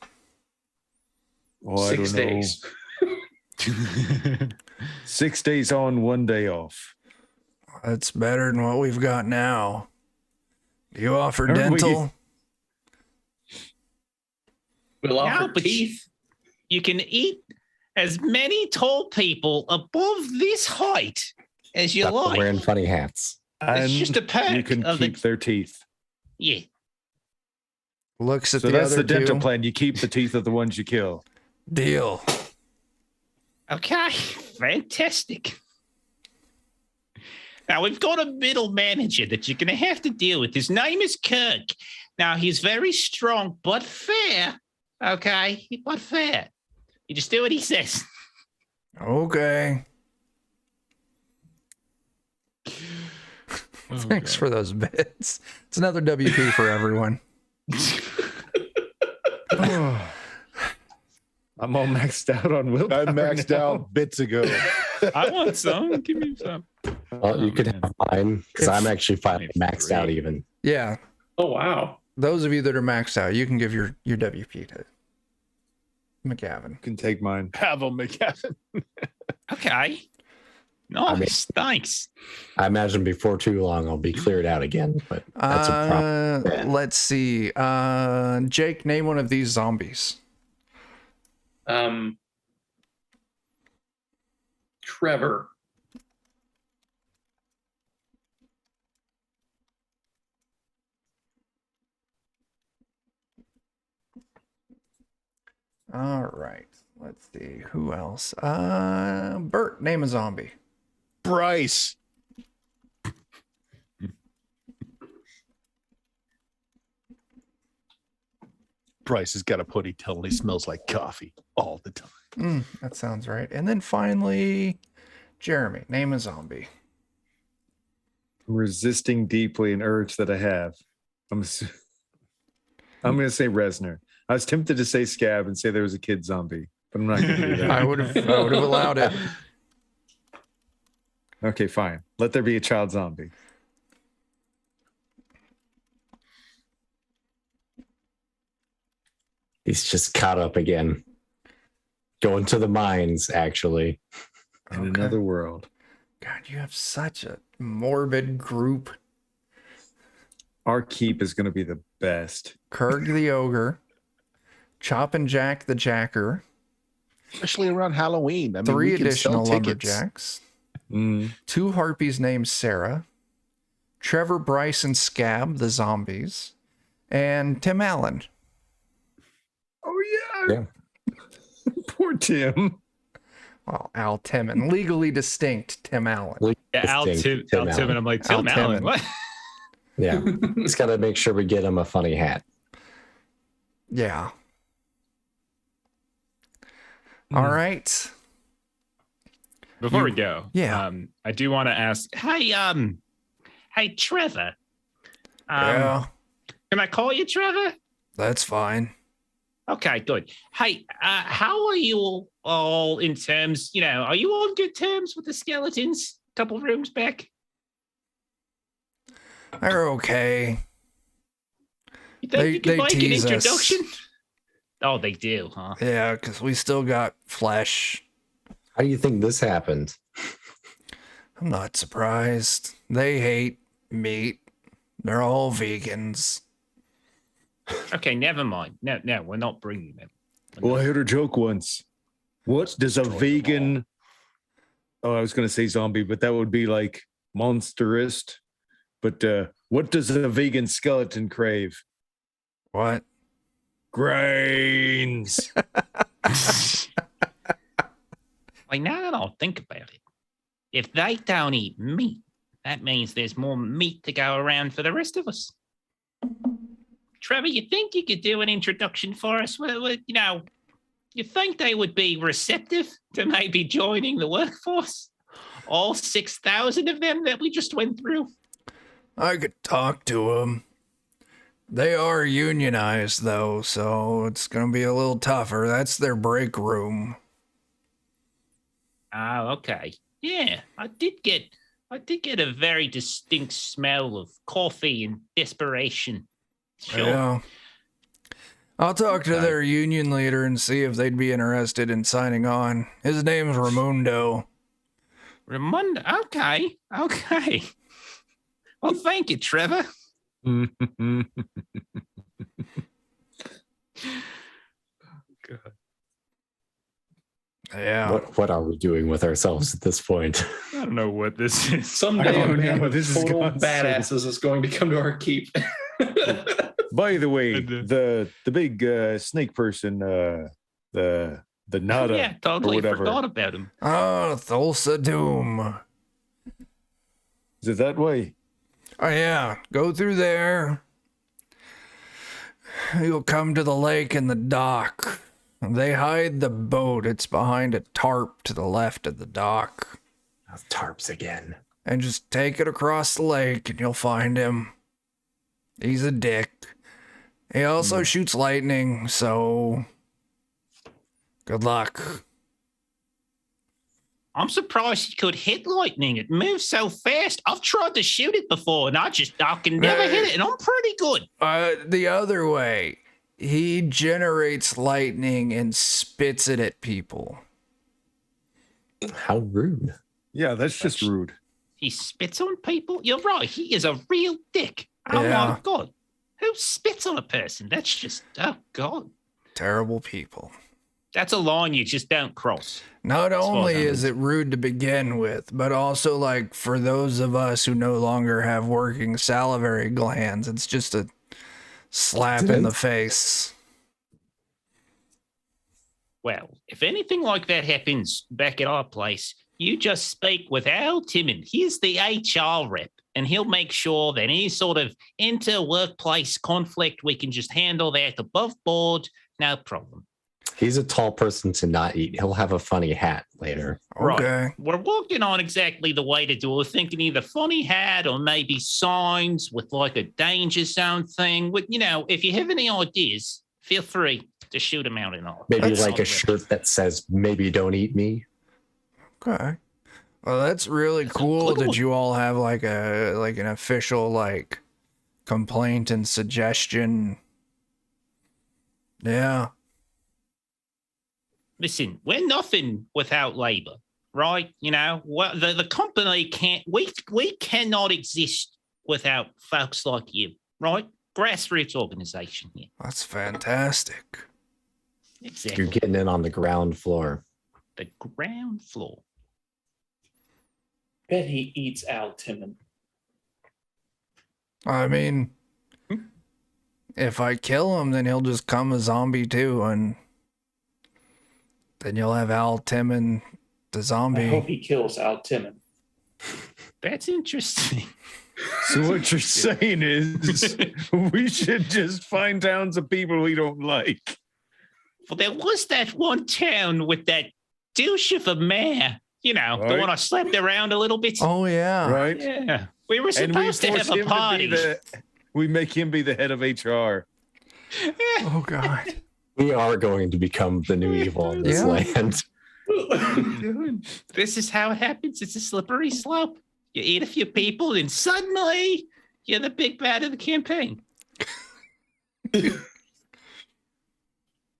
S6: Oh,
S5: 6
S6: I don't know.
S5: days.
S6: 6 days on, 1 day off.
S2: That's better than what we've got now. Do you offer
S6: Aren't we-
S2: dental?
S5: We'll offer
S7: but
S5: teeth.
S7: You can eat as many tall people above this height as you
S1: Stop
S7: like.
S1: wearing funny hats.
S7: It's just a perk
S6: You can
S7: of
S6: keep their teeth.
S7: Yeah.
S2: Looks at
S6: So
S2: the
S6: that's
S2: other
S6: the dental
S2: two.
S6: plan. You keep the teeth of the ones you kill.
S2: Deal.
S7: Okay. Fantastic. Now we've got a middle manager that you're going to have to deal with. His name is Kirk. Now he's very strong but fair. Okay, but fair. You just do what he says.
S2: Okay. Thanks for those bits. It's another WP for everyone.
S6: I'm all maxed out on willpower.
S3: I maxed
S6: now.
S3: out bits ago.
S4: I want some. Give me some.
S1: Well, you could have mine because I'm actually finally maxed out even.
S2: Yeah.
S5: Oh wow.
S2: Those of you that are maxed out, you can give your WP to McGavin.
S6: You can take mine.
S3: Have them, McGavin.
S7: Okay. Nice. Thanks.
S1: I imagine before too long I'll be cleared out again, but that's a problem.
S2: Let's see. Jake, name one of these zombies.
S5: Trevor.
S2: All right. Let's see. Who else? Bert, name a zombie.
S3: Bryce. Bryce has got a putty till he smells like coffee all the time.
S2: That sounds right. And then finally, Jeremy, name a zombie.
S6: I'm resisting deeply an urge that I have. I'm going to say Resner. I was tempted to say Scab and say there was a kid zombie, but I'm not going to do that.
S2: I would have allowed it.
S6: Okay, fine. Let there be a child zombie.
S1: He's just caught up again. Going to the mines, actually.
S6: In another world.
S2: God, you have such a morbid group.
S6: Our keep is going to be the best.
S2: Kurg the Ogre, Chop and Jack the Jacker,
S3: Especially around Halloween. I mean,
S2: 3
S3: we can sell
S2: additional
S3: tickets.
S2: lumberjacks,
S6: Mm.
S2: 2 harpies named Sarah, Trevor, Bryce, and Scab, the zombies, and Tim Allen.
S6: Oh, yeah. Poor Tim.
S2: Well, Al Timon, legally distinct Tim Allen.
S4: Yeah, Al Tim, and I'm like, Tim
S2: Al
S4: Allen,
S2: Timon.
S4: what?
S1: Yeah. Just got to make sure we get him a funny hat.
S2: Yeah. All right.
S4: Before we go,
S2: yeah.
S4: I do want to ask,
S7: Hey, Trevor.
S2: Yeah,
S7: Can I call you Trevor?
S2: that's fine.
S7: Okay, good. Hey, how are you all in terms, are you on good terms with the skeletons? Couple rooms back?
S2: They're okay.
S7: You think
S2: They-
S7: you can
S2: they
S7: make an
S2: tease us.
S7: introduction? Oh, they do, huh?
S2: Yeah, because we still got flesh.
S1: How do you think this happened?
S2: I'm not surprised. They hate meat. They're all vegans.
S7: Okay, never mind. No, we're not bringing them.
S6: Well, I heard a joke once. What does a vegan... Oh, I was going to say zombie, but that would be like monsterist. But what does a vegan skeleton crave?
S2: What?
S6: Grains.
S7: Like, now that I'll think about it, if they don't eat meat, that means there's more meat to go around for the rest of us. Trevor, you think you could do an introduction for us? You think they would be receptive to maybe joining the workforce? All 6,000 of them that we just went through?
S2: I could talk to them. They are unionized, though, so it's going to be a little tougher. That's their break room.
S7: Oh, okay. Yeah, I did get a very distinct smell of coffee and desperation. Sure.
S2: Yeah. I'll talk to their union leader and see if they'd be interested in signing on. His name's Raimundo.
S7: Raimundo. Okay. Well, thank you, Trevor.
S2: Yeah.
S1: What are we doing with ourselves at this point?
S4: I don't know what this is.
S5: Someday
S6: I don't
S5: a
S6: know.
S5: band of
S6: This is
S5: total
S6: gone so-
S5: badasses is going to come to our keep.
S6: By the way, the big snake person, the Nada,
S7: Yeah, totally
S6: or whatever.
S7: forgot about him.
S2: Oh, Thulsa Doom.
S6: Is it that way?
S2: Oh, yeah. Go through there. You'll come to the lake and the dock. They hide the boat. It's behind a tarp to the left of the dock.
S1: Tarps again.
S2: And just take it across the lake and you'll find him. He's a dick. He also shoots lightning, so good luck.
S7: I'm surprised he could hit lightning. It moves so fast. I've tried to shoot it before, and I can never hit it, and I'm pretty good.
S2: The other way. He generates lightning and spits it at people.
S1: How rude.
S6: Yeah, that's just rude.
S7: He spits on people? You're right. He is a real dick. Oh,
S2: Yeah.
S7: my God. Who spits on a person? That's just, oh, God.
S2: Terrible people.
S7: That's a line you just don't cross.
S2: Not
S7: far as
S2: only
S7: I'm
S2: is it rude to begin with, but also like for those of us who no longer have working salivary glands, it's just a slap in the face.
S7: Well, if anything like that happens back at our place, you just speak with Al Timmon. He's the HR rep, and he'll make sure that any sort of inter-workplace conflict, we can just handle that above board, no problem.
S1: He's a tall person to not eat. He'll have a funny hat later.
S2: Okay.
S7: Right. We're working on exactly the way to do it. We're thinking either funny hat or maybe signs with like a danger zone thing. With, you know, if you have any ideas, feel free to shoot them out and all.
S1: Maybe
S2: That's
S1: like a shirt that says, maybe don't eat me.
S2: Okay. Well, that's really cool that you all have like an official like complaint and suggestion. Yeah.
S7: Listen, we're nothing without labor, right? You know, the company we cannot exist without folks like you, right? Grassroots organization here.
S2: That's fantastic.
S7: Exactly.
S1: You're getting in on the ground floor.
S7: The ground floor.
S5: Bet he eats Al Timmon.
S2: I mean, if I kill him, then he'll just come a zombie too, and then you'll have Al Timmon, the
S5: I
S2: zombie.
S5: hope he kills Al Timmon.
S7: That's interesting.
S6: So what you're saying is we should just find towns of people we don't like.
S7: Well, there was that one town with that douche of a mayor, you know, the
S6: Right.
S7: one I slapped around a little bit.
S2: Oh yeah.
S6: Right?
S7: Yeah. We were
S6: And we
S7: supposed to
S6: force
S7: have a
S6: him
S7: party.
S6: to be we make him be the head of HR.
S2: Oh god.
S1: We are going to become the new evil in this
S2: Yeah.
S1: land.
S7: This is how it happens. It's a slippery slope. You eat a few people, and suddenly you're the big bad of the campaign.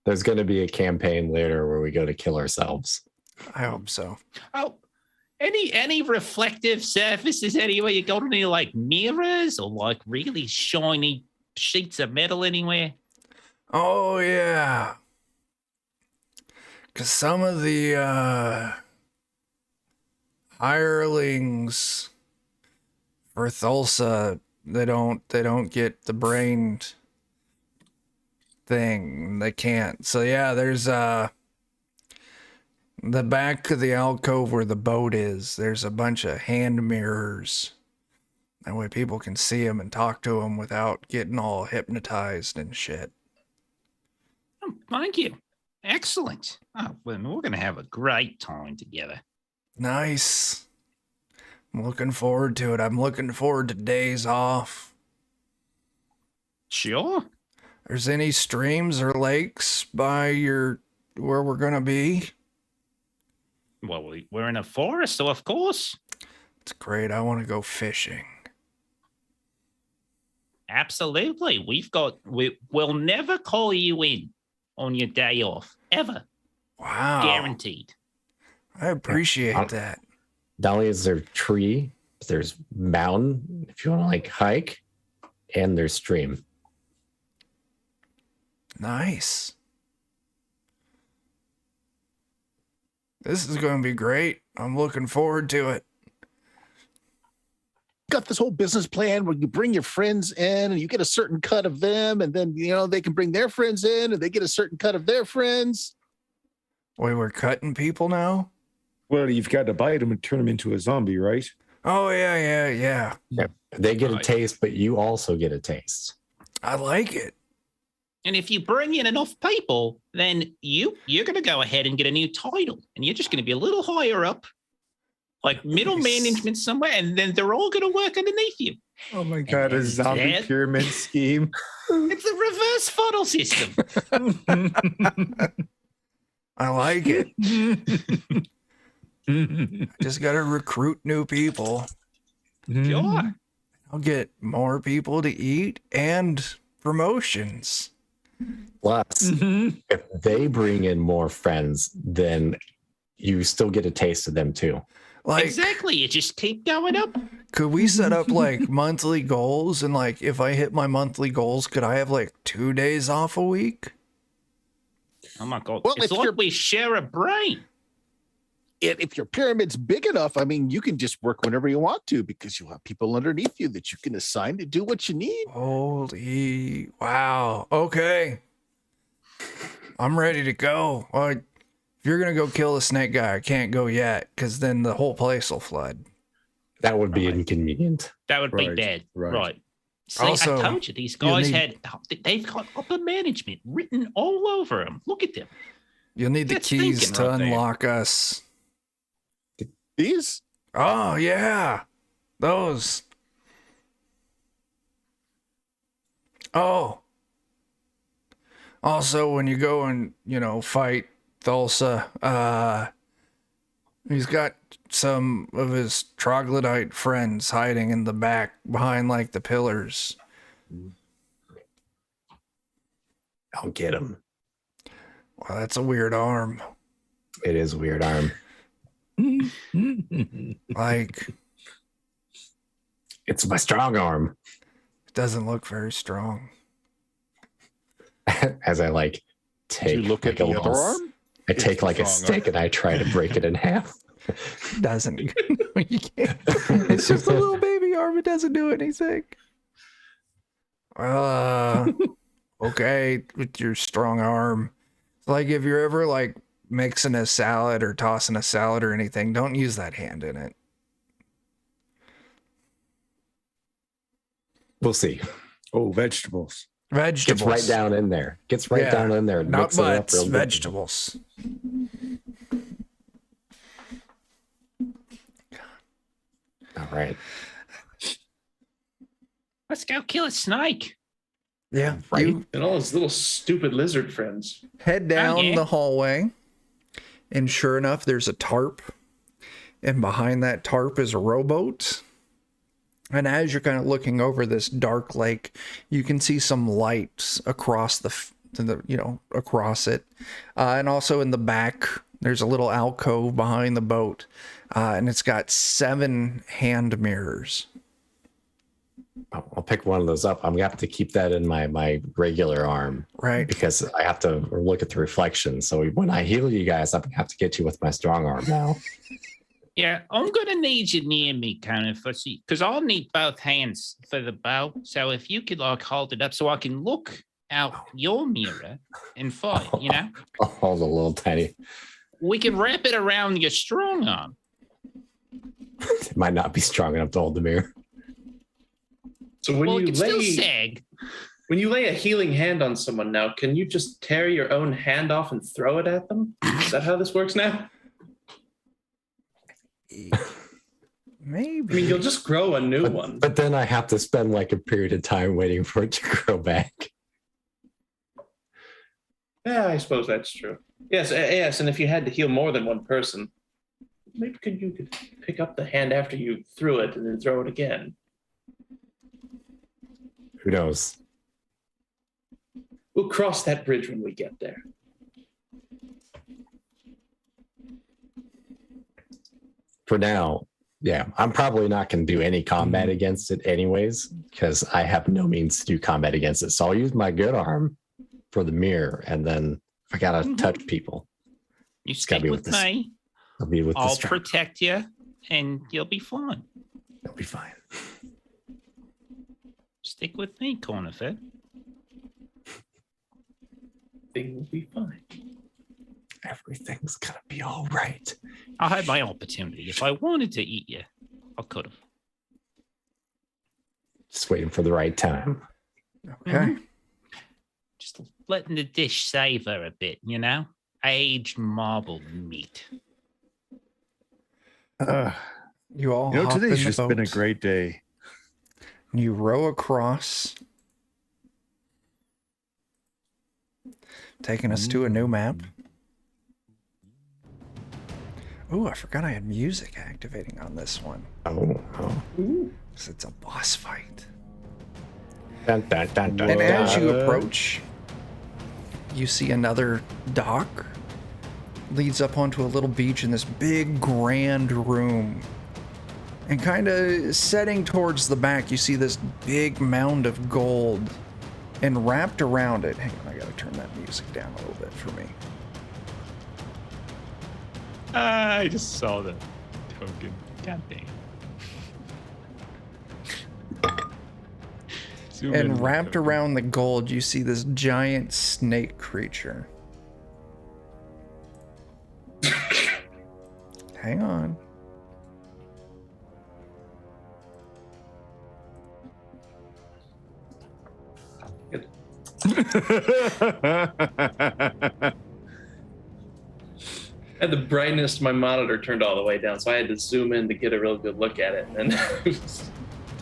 S1: There's going to be a campaign later where we go to kill ourselves.
S2: I hope so.
S7: Oh, any reflective surfaces anywhere? You got any like mirrors or like really shiny sheets of metal anywhere?
S2: Oh yeah. Cause some of the hirelings for Thulsa, they don't get the brain thing. They can't. So yeah, there's the back of the alcove where the boat is, there's a bunch of hand mirrors. That way people can see them and talk to them without getting all hypnotized and shit.
S7: Oh, thank you. Excellent. Oh, well, we're going to have a great time together.
S2: Nice. I'm looking forward to it. I'm looking forward to days off.
S7: Sure.
S2: There's any streams or lakes by where we're gonna be?
S7: Well, we're in a forest, so of course.
S2: It's great. I want to go fishing.
S7: Absolutely. We'll never call you in on your day off, ever.
S2: Wow.
S7: Guaranteed.
S2: I appreciate that.
S1: Not only is there tree, there's mountain if you want to like hike, and there's stream.
S2: Nice. This is going to be great. I'm looking forward to it.
S3: Got this whole business plan where you bring your friends in and you get a certain cut of them, and then they can bring their friends in and they get a certain cut of their friends.
S2: Wait, we're cutting people now?
S6: Well, you've got to bite him and turn him into a zombie, right?
S2: Oh, yeah.
S1: They get a taste, but you also get a taste.
S2: I like it.
S7: And if you bring in enough people, then you're going to go ahead and get a new title. And you're just going to be a little higher up, like middle management somewhere. And then they're all going to work underneath you.
S6: Oh my God, a zombie
S7: that-
S6: pyramid scheme.
S7: It's a reverse funnel system.
S2: I like it. Just got to recruit new people.
S7: Sure.
S2: I'll get more people to eat and promotions.
S1: Plus, if they bring in more friends, then you still get a taste of them too.
S2: Like,
S7: Exactly. You just keep going up.
S2: could we set up like monthly goals? And like, if I hit my monthly goals, could I have like 2 days off a week?
S7: Oh my God.
S3: Well,
S7: It's
S3: if
S7: like
S3: you're-
S7: we share a brain.
S3: If your pyramid's big enough, I mean, you can just work whenever you want to because you'll have people underneath you that you can assign to do what you need.
S2: Holy wow. Okay. I'm ready to go. if you're gonna go kill the snake guy, I can't go yet, because then the whole place will flood.
S1: That would be inconvenient.
S7: That would be
S6: Right,
S7: bad.
S6: right.
S7: Right. See,
S2: Also,
S7: I told you these guys
S2: need-
S7: they've got upper management written all over them. Look at them.
S2: You'll need the
S7: That's
S2: keys
S7: thinking
S2: to
S7: right there.
S2: unlock us.
S3: These?
S2: Oh yeah, those. Oh. Also, when you go and fight Thulsa, he's got some of his troglodyte friends hiding in the back behind like the pillars.
S1: I'll get him.
S2: Well, that's a weird arm.
S1: It is a weird arm.
S2: Like,
S1: It's my strong arm.
S2: it doesn't look very strong.
S1: As I like
S3: Did
S1: take
S3: you look at
S1: like a
S3: the other
S1: little-
S3: arm?
S1: I
S3: It's
S1: take
S3: the
S1: like a
S3: strong
S1: stick and I try to break it in half.
S2: Doesn't. You can't. It's just a little baby arm. It doesn't do anything. Okay, with your strong arm. Like if you're ever like mixing a salad or tossing a salad or anything, don't use that hand in it.
S1: We'll see.
S6: Oh, vegetables.
S2: Vegetables.
S1: Gets right down in there. Gets right
S2: Yeah,
S1: down in there. And
S2: Not
S1: mix it up
S2: butts,
S1: real good.
S2: vegetables.
S1: All right.
S7: Let's go kill a snake.
S2: Yeah,
S1: Right.
S2: you
S5: And all his little stupid lizard friends.
S2: head down
S7: yeah.
S2: the hallway, and sure enough, there's a tarp, and behind that tarp is a rowboat. And as you're kind of looking over this dark lake, you can see some lights across across it, and also in the back there's a little alcove behind the boat, and it's got 7 hand mirrors.
S1: I'll pick one of those up. I'm gonna have to keep that in my regular arm,
S2: Right.
S1: because I have to look at the reflection. So when I heal you guys, I'm gonna have to get you with my strong arm now.
S7: Yeah, I'm gonna need you near me, kind of, because I'll need both hands for the bow. So if you could like hold it up so I can look out your mirror and fight,
S1: I'll hold a little tiny.
S7: we can wrap it around your strong arm.
S1: It might not be strong enough to hold the mirror.
S5: So when
S7: Well, it
S5: you
S7: can still
S5: lay
S7: sag.
S5: when you lay a healing hand on someone now, can you just tear your own hand off and throw it at them? Is that how this works now?
S2: Maybe.
S5: I mean, you'll just grow a new one.
S1: But then I have to spend like a period of time waiting for it to grow back.
S5: Yeah, I suppose that's true. Yes, and if you had to heal more than one person, maybe you could pick up the hand after you threw it and then throw it again.
S1: Who knows?
S5: We'll cross that bridge when we get there.
S1: For now, yeah, I'm probably not going to do any combat against it anyways, because I have no means to do combat against it. So I'll use my good arm for the mirror, and then if I gotta touch people,
S7: You
S1: It's gotta
S7: stick
S1: be
S7: with
S1: with this.
S7: me.
S1: I'll be with the
S7: I'll
S1: strong.
S7: protect you, and you'll be fine.
S1: It'll be fine.
S7: Stick with me, Cornifer.
S5: Things will be fine.
S1: Everything's gonna be all right.
S7: I had my opportunity. If I wanted to eat you, I could have.
S1: Just waiting for the right time.
S2: Okay.
S7: Just letting the dish savor a bit, Aged marble meat.
S2: You all hop in
S6: Today's
S2: the
S6: just been a
S2: boat.
S6: great day.
S2: You row across, taking us to a new map. Oh, I forgot I had music activating on this one.
S1: Oh.
S2: 'Cause it's a boss fight.
S1: Dun, dun, dun, dun,
S2: And as
S1: dun.
S2: you approach, you see another dock. Leads up onto a little beach in this big grand room. And kind of setting towards the back, you see this big mound of gold. And wrapped around it, hang on, I gotta turn that music down a little bit for me.
S4: I just saw the token. God damn. Zoom in on
S2: And
S4: the
S2: wrapped
S4: token.
S2: around the gold, you see this giant snake creature. Hang on.
S5: I had the brightness of my monitor turned all the way down, so I had to zoom in to get a real good look at it. And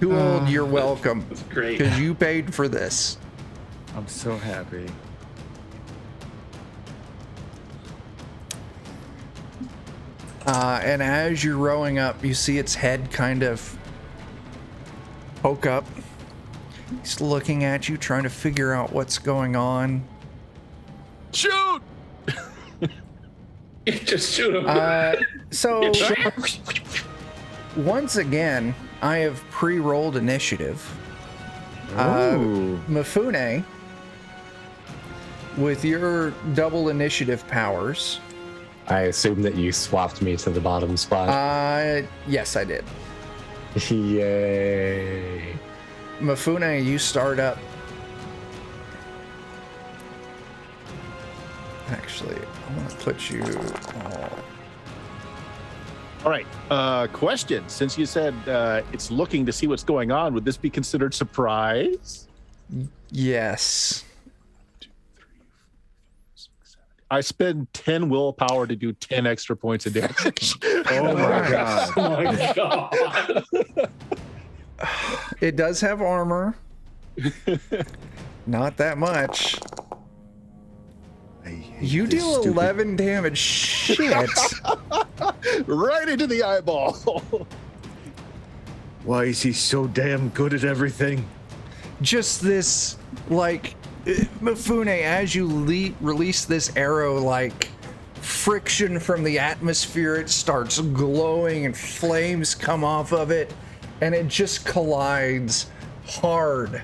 S2: Too old, you're welcome.
S5: it's great.
S2: Because you paid for this.
S6: I'm so happy.
S2: And as you're rowing up, you see its head kind of poke up. He's looking at you, trying to figure out what's going on.
S3: Shoot!
S5: Just shoot him.
S2: So, once again, I have pre-rolled initiative. Mifune, with your double initiative powers.
S1: I assume that you swapped me to the bottom spot.
S2: Yes, I did.
S1: Yay.
S2: Mifune, you start up. Actually, I want to put you.
S3: All right. Question. Since you said it's looking to see what's going on, would this be considered surprise?
S2: Yes.
S3: I spend 10 willpower to do 10 extra points of damage.
S6: Oh my god.
S5: Oh my god.
S2: It does have armor. Not that much. You deal 11 damage. Shit.
S3: Right into the eyeball.
S6: Why is he so damn good at everything?
S2: Just this, like, Mifune, as you release this arrow, like, friction from the atmosphere, it starts glowing and flames come off of it, and it just collides hard.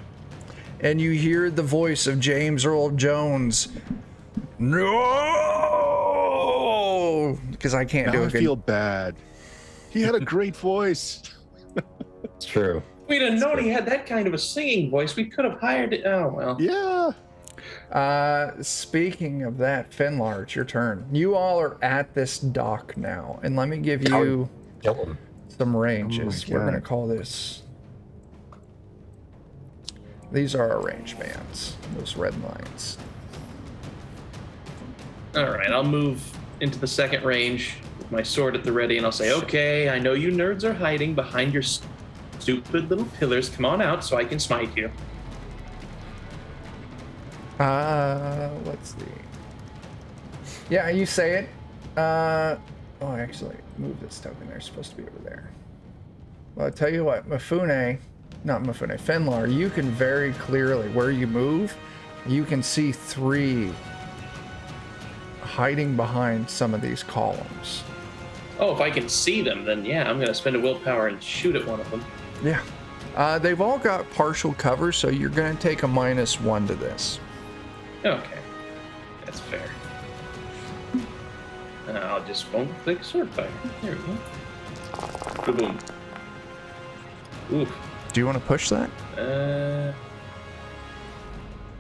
S2: And you hear the voice of James Earl Jones. No! Because I can't do
S3: I
S2: it.
S3: feel bad. He had a great voice.
S1: It's true.
S5: We'd have known he had that kind of a singing voice. We could have hired it. Oh, well.
S3: Yeah.
S2: Speaking of that, Finlar, it's your turn. You all are at this dock now, and let me give you
S1: Kill him.
S2: some ranges.
S6: Oh my
S2: We're
S6: God.
S2: gonna call this. These are our range bands. Those red lines.
S5: All right, I'll move into the second range with my sword at the ready, and I'll say, okay, I know you nerds are hiding behind your stupid little pillars. Come on out so I can smite you.
S2: Let's see. Yeah, you say it. Oh, actually, move this token. They're supposed to be over there. Well, I'll tell you what, Finlar, you can very clearly, where you move, you can see 3 hiding behind some of these columns.
S5: Oh, if I can see them, then yeah, I'm going to spend a willpower and shoot at one of them.
S2: Yeah. They've all got partial cover, so you're going to take a -1 to this.
S5: Okay, that's fair. I'll just won't click sword fire. There we go. Boom. Oof.
S2: Do you want to push that?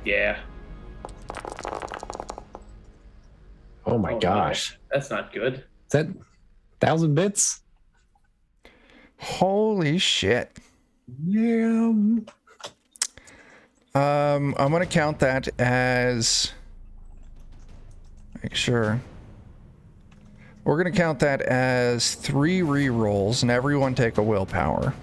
S5: Yeah.
S1: Oh my gosh.
S5: That's not good.
S1: Is that 1,000 bits?
S2: Holy shit.
S1: Yeah.
S2: I'm gonna count that as. Make sure. We're gonna count that as 3 re-rolls, and everyone take a willpower.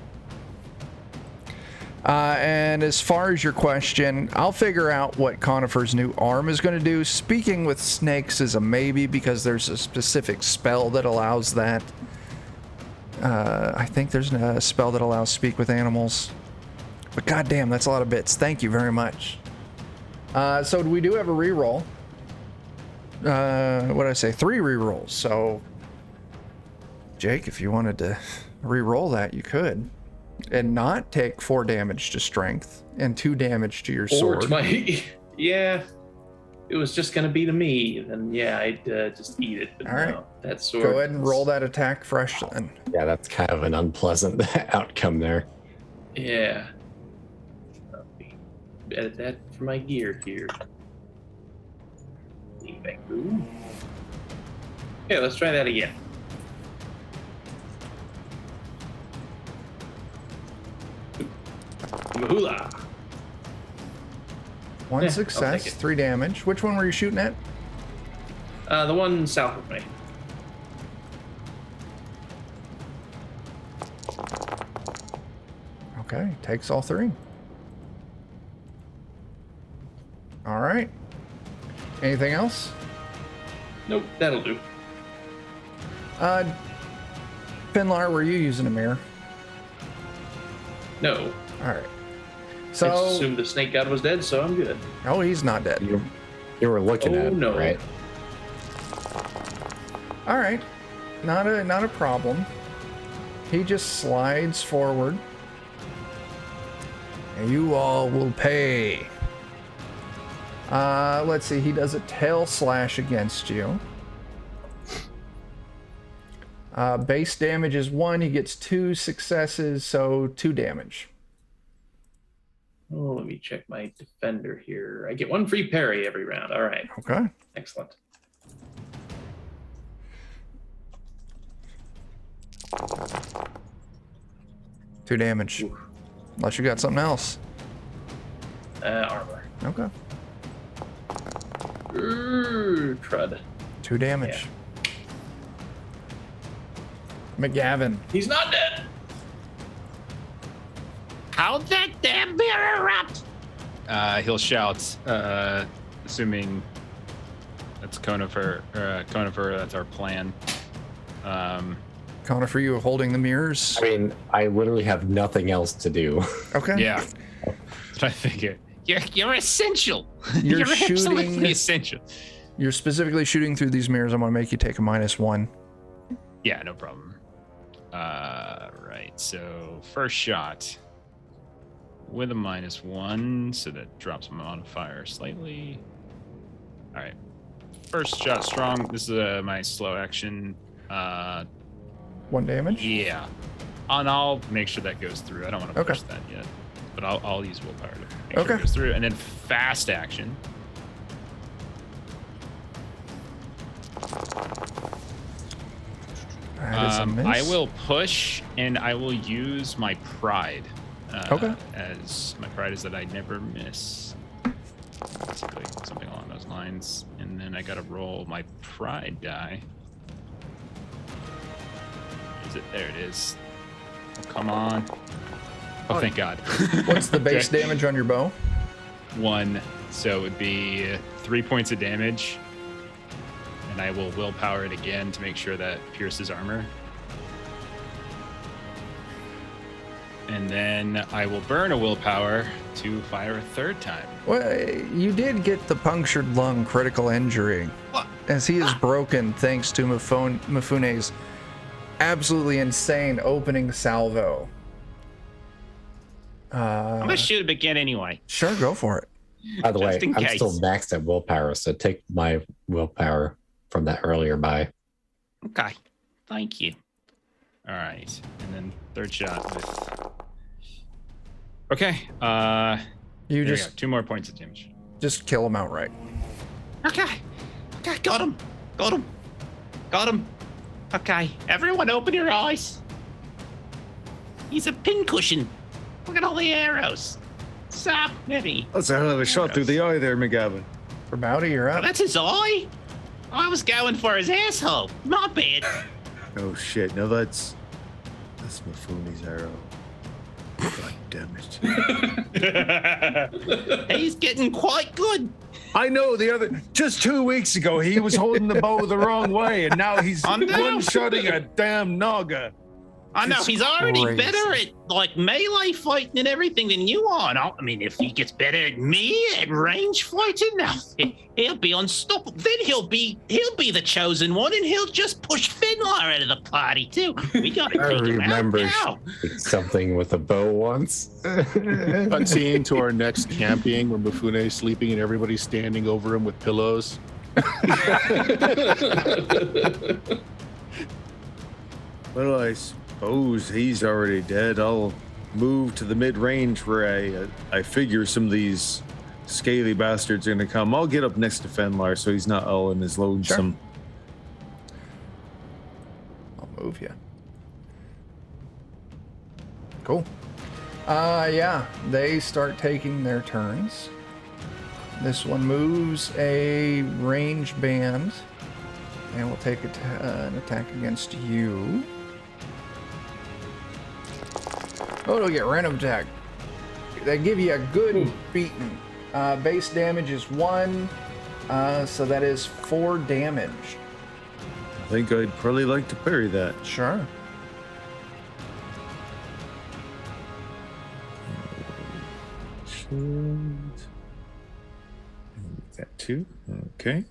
S2: And as far as your question, I'll figure out what Conifer's new arm is going to do. Speaking with snakes is a maybe because there's a specific spell that allows that. I think there's a spell that allows speak with animals. But goddamn, that's a lot of bits. Thank you very much. So we do have a reroll. What did I say? 3 rerolls. So, Jake, if you wanted to reroll that, you could. And not take 4 damage to strength and 2 damage to your sword.
S5: Or to my... Yeah. It was just going to be to me. Then, yeah, I'd just eat it. But
S2: all right.
S5: No, that sword...
S2: Go ahead and roll that attack fresh then.
S1: Yeah, that's kind of an unpleasant outcome there.
S5: Yeah. Edit that for my gear here. Ooh. Yeah, let's try that again. Hula.
S2: One
S5: Yeah, I'll
S2: success,
S5: take it.
S2: 3 damage. Which one were you shooting at?
S5: The one south of me.
S2: Okay, takes all 3. All right. Anything else?
S5: Nope, that'll do.
S2: Finlar, were you using a mirror?
S5: No.
S2: All right.
S5: I just
S2: So,
S5: assumed the snake god was dead, so I'm good.
S2: oh, he's not dead.
S1: You were looking
S5: Oh,
S1: at it,
S5: no.
S1: right?
S2: All right, not a problem. He just slides forward, and you all will pay. Let's see. He does a tail slash against you. Base damage is 1. He gets 2 successes, so 2 damage.
S5: Oh, let me check my defender here. I get 1 free parry every round. All right.
S2: Okay.
S5: Excellent.
S2: Two damage. Unless you got something else.
S5: Armor.
S2: Okay.
S5: Crud.
S2: 2 damage. McGavin.
S5: He's not dead.
S7: How'd that damn bear erupt?
S4: He'll shout, assuming that's Conifer, that's our plan.
S2: Connor, for you holding the mirrors.
S1: I mean, I literally have nothing else to do.
S2: Okay.
S4: Yeah. That's what I figured.
S7: You're essential.
S2: You're
S7: absolutely
S2: shooting-
S7: essential.
S2: You're specifically shooting through these mirrors. I'm going to make you take a -1.
S4: Yeah, no problem. Right. So first shot with a -1, so that drops my modifier slightly. All right. First shot strong. This is my slow action.
S2: 1 damage.
S4: Yeah. And I'll make sure that goes through. I don't want to
S2: Okay.
S4: push that yet, but I'll use willpower to make sure
S2: Okay.
S4: it goes through. And then fast action.
S2: That is a miss.
S4: I will push and I will use my pride.
S2: Okay.
S4: As my pride is that I never miss. Basically, something along those lines. And then I gotta roll my pride die. Is it? There it is. Oh, come on. Oh, thank God.
S2: What's the base
S4: Okay.
S2: damage on your bow?
S4: 1. So it would be 3 points of damage. And I will willpower it again to make sure that pierces armor. And then I will burn a willpower to fire a 3rd time.
S2: Well, you did get the punctured lung critical injury,
S7: What?
S2: as he is broken thanks to Mifune's absolutely insane opening salvo.
S7: I'm gonna shoot him again anyway.
S2: Sure, go for it.
S1: By the way,
S7: Just in
S1: I'm
S7: case.
S1: still maxed at willpower, so take my willpower from that earlier buy.
S7: Okay. Thank you.
S4: All right. And then 3rd shot with. Okay.
S2: You
S4: There we
S2: just
S4: go. 2 more points of damage.
S2: just kill him outright.
S7: Okay. Okay, got him. Got him. Got him. Okay, everyone open your eyes. He's a pincushion. Look at all the arrows. Stop, Nettie.
S6: That's a hell of a shot through the eye there, McGavin.
S2: For Bowdy, you're
S7: Oh,
S2: up.
S7: that's his eye? I was going for his asshole. My bad.
S6: Oh shit! Now that's Mifune's arrow. God damn it!
S7: He's getting quite good.
S6: I know just 2 weeks ago he was holding the bow the wrong way, and now he's
S7: I know.
S6: one-shotting a damn Naga.
S7: I know
S2: It's
S7: he's already
S2: crazy.
S7: better at like melee fighting and everything than you are. And I mean, if he gets better at me at range fighting, now he'll be unstoppable. Then he'll be the chosen one, and he'll just push Finlar out of the party too. We gotta
S1: I
S7: take him out
S1: remember
S7: now.
S1: something with a bow once.
S3: Cut scene to our next camping where Mifune's sleeping and everybody's standing over him with pillows.
S6: Well, I suppose he's already dead. I'll move to the mid-range where I figure some of these scaly bastards are going to come. I'll get up next to Fenlar so he's not all in his lonesome.
S2: I'll move you. Cool. Yeah, they start taking their turns. This one moves a range band and will take an attack against you. Oh, it'll get random attack. They give you a good beating. Base damage is 1, so that is 4 damage.
S6: I think I'd probably like to parry that.
S2: Sure.
S6: That too. Okay.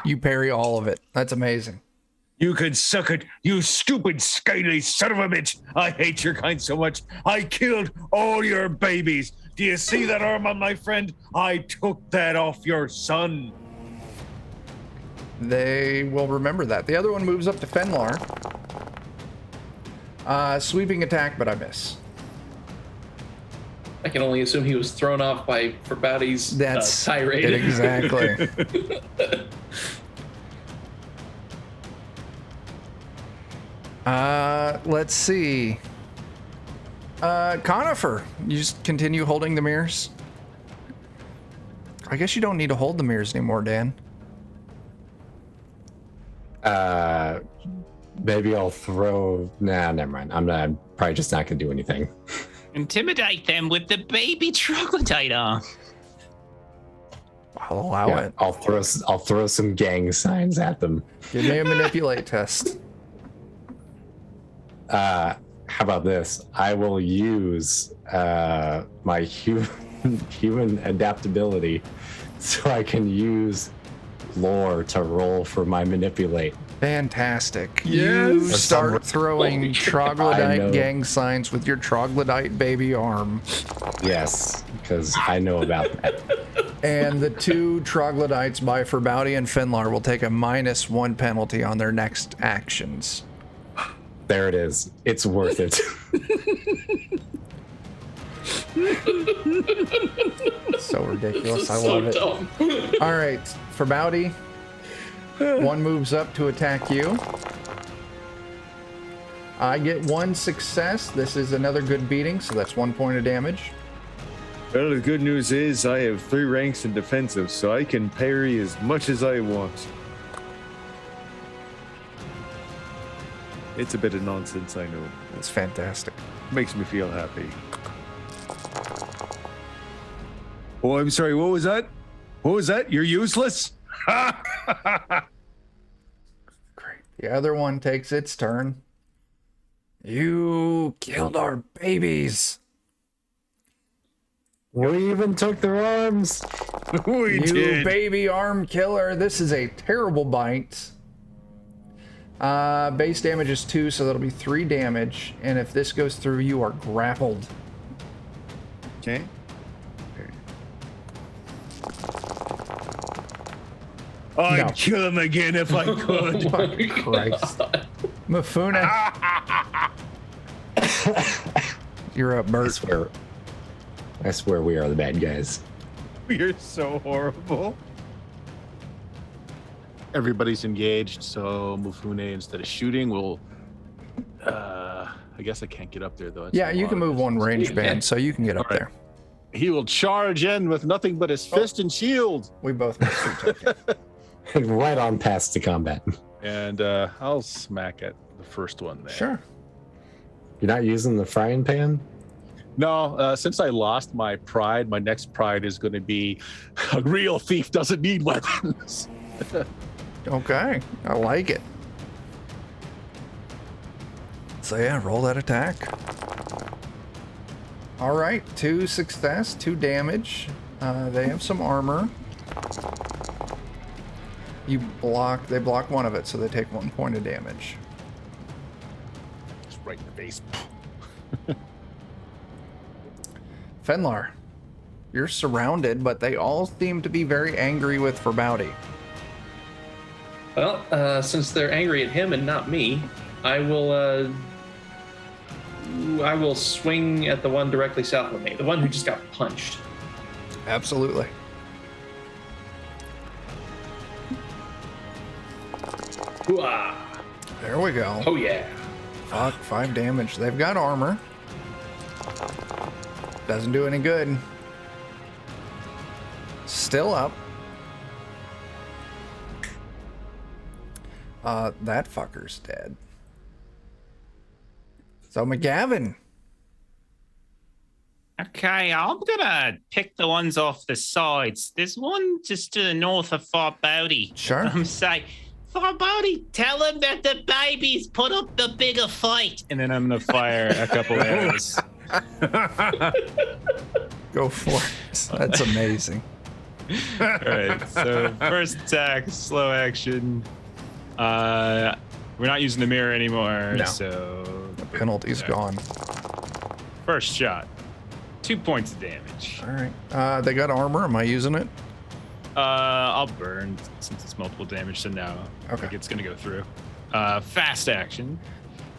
S2: You parry all of it. That's amazing.
S6: You could suck it, you stupid, scaly son of a bitch. I hate your kind so much. I killed all your babies. Do you see that arm on my friend? I took that off your son.
S2: They will remember that. The other one moves up to Fenlar. Sweeping attack, but I miss.
S5: I can only assume he was thrown off by Forbaudi's tirade.
S2: Exactly. Let's see. Conifer, you just continue holding the mirrors? I guess you don't need to hold the mirrors anymore, Dan.
S1: Maybe I'll throw. Nah, never mind. I'm probably just not gonna do anything.
S7: Intimidate them with the baby troglodyte arm.
S2: I'll allow it.
S1: I'll throw some gang signs at them.
S2: Give me a manipulate test.
S1: How about this? I will use my human adaptability, so I can use lore to roll for my manipulate.
S2: Fantastic.
S6: Yes.
S2: You start throwing troglodyte
S1: I
S2: gang signs with your troglodyte baby arm.
S1: Yes, because I know about that.
S2: And the 2 troglodytes by Forbauti and Fenlar will take a -1 penalty on their next actions.
S1: There it is. It's worth it.
S2: So ridiculous. I love it.
S5: Dumb.
S2: All right, Forbauti. 1 moves up to attack you. I get 1 success. This is another good beating, so that's 1 point of damage.
S6: Well, the good news is I have 3 ranks in defensive, so I can parry as much as I want. It's a bit of nonsense, I know.
S2: It's fantastic.
S6: Makes me feel happy. Oh, I'm sorry. What was that? What was that? You're useless?
S2: Great. The other one takes its turn. You killed our babies.
S1: We even took their arms.
S6: We
S2: You
S6: did.
S2: baby arm killer. This is a terrible bite. Base damage is 2, so that'll be 3 damage. And if this goes through, you are grappled.
S6: Okay. I'd
S2: No.
S6: kill him again if I could.
S2: Oh my Christ. Mifune. You're up, Bert.
S1: I swear we are the bad guys.
S6: You're so horrible.
S3: Everybody's engaged, so Mifune, instead of shooting, will. I guess I can't get up there though. It's
S2: Yeah,
S3: a
S2: you
S3: lot
S2: can
S3: of
S2: move 1
S3: distance.
S2: range band, so you can get up
S3: All right.
S2: there.
S3: He will charge in with nothing but his fist and shield,
S2: We both missed your token.
S1: Right on past the combat.
S3: and I'll smack at the first one there.
S2: Sure.
S1: You're not using the frying pan?
S3: No, since I lost my pride, my next pride is going to be a real thief doesn't need weapons.
S2: Okay, I like it. So yeah, roll that attack. All right, 2 success, 2 damage. They have some armor. They block 1 of it, so they take 1 point of damage.
S3: Just right in the face.
S2: Fenlar, you're surrounded, but they all seem to be very angry with Forbauti.
S5: Well, since they're angry at him and not me, I will swing at the one directly south of me, the one who just got punched.
S2: Absolutely.
S5: Hooah!
S2: There we go.
S5: Oh yeah!
S2: Fuck, 5 damage. They've got armor. Doesn't do any good. Still up. That fucker's dead. So McGavin.
S7: Okay, I'm gonna pick the ones off the sides. There's one just to the north of Fort Bodie.
S2: Sure.
S7: I'm saying, Fort Bodie, tell him that the babies put up the bigger fight.
S4: And then I'm gonna fire a couple arrows.
S2: Go for it. That's amazing.
S4: All right. So first attack, slow action. We're not using the mirror anymore.
S2: No.
S4: So
S2: The penalty's gone.
S4: first shot, 2 points of damage.
S2: All right. They got armor. Am I using it?
S4: I'll burn since it's multiple damage. So no, I
S2: Okay.
S4: think it's gonna go through. Fast action,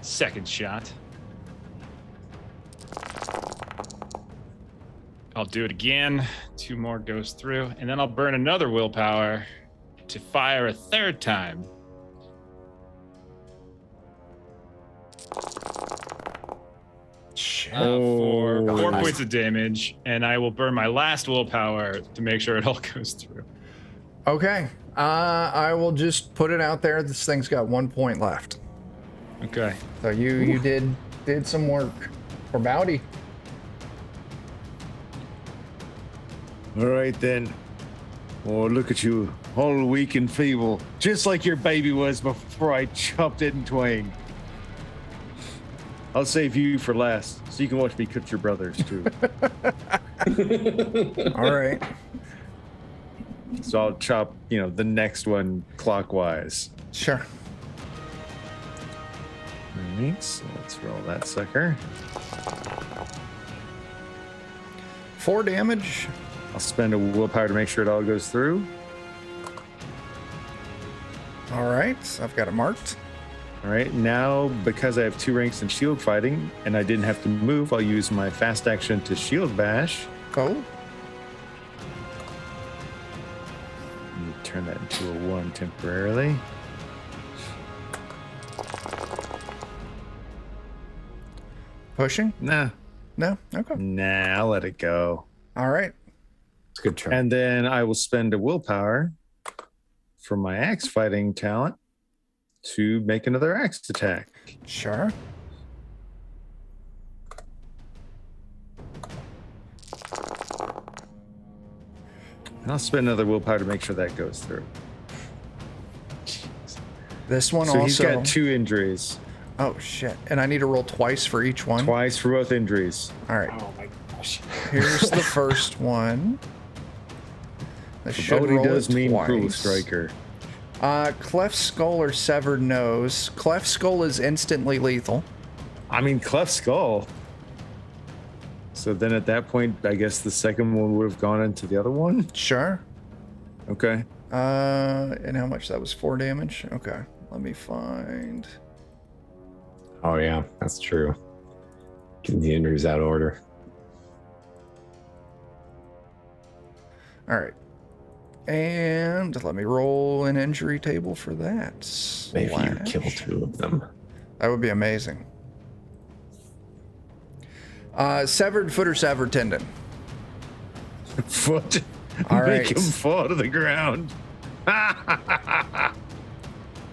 S4: second shot. I'll do it again. 2 more goes through, and then I'll burn another willpower to fire a third time.
S2: Shit.
S4: For 4
S1: nice.
S4: points of damage, and I will burn my last willpower to make sure it all goes through.
S2: Okay. I will just put it out there. This thing's got 1 point left.
S4: Okay.
S2: So you did some work for Bowdy.
S6: All right then. Oh, look at you, all weak and feeble, just like your baby was before I chopped it in twain. I'll save you for last, so you can watch me cut your brothers too.
S2: All right.
S6: So I'll chop, the next one clockwise.
S2: Sure.
S6: All right, so let's roll that sucker.
S2: 4 damage.
S6: I'll spend a willpower to make sure it all goes through.
S2: All right. I've got it marked.
S6: All right, now because I have 2 ranks in shield fighting and I didn't have to move, I'll use my fast action to shield bash.
S2: Oh.
S6: Let me turn that into a 1 temporarily.
S2: Pushing?
S6: Nah,
S2: No? Okay.
S6: I'll let it go.
S2: All right.
S1: It's a good turn.
S6: And then I will spend a willpower for my axe fighting talent to make another axe attack.
S2: Sure.
S6: And I'll spend another willpower to make sure that goes through.
S2: This one
S6: So
S2: also.
S6: he's got 2 injuries.
S2: Oh shit! And I need to roll twice for each one.
S6: Twice for both injuries.
S2: All right.
S1: Oh my gosh.
S2: Here's the first one. I should
S6: Bodhi
S2: roll
S6: does
S2: it
S6: mean cruel
S2: twice.
S6: striker.
S2: Cleft skull or severed nose. Cleft skull is instantly lethal.
S6: I mean, cleft skull. So then at that point, I guess the second one would have gone into the other one.
S2: Sure.
S6: Okay.
S2: And how much that was? 4 damage. Okay. Let me find.
S1: Oh yeah, that's true. Getting the injuries out of order.
S2: All right. And let me roll an injury table for that.
S1: Maybe you
S2: Slash.
S1: kill 2 of them.
S2: That would be amazing. Severed foot or severed tendon.
S6: Foot.
S2: All
S6: Make
S2: right.
S6: him fall to the ground.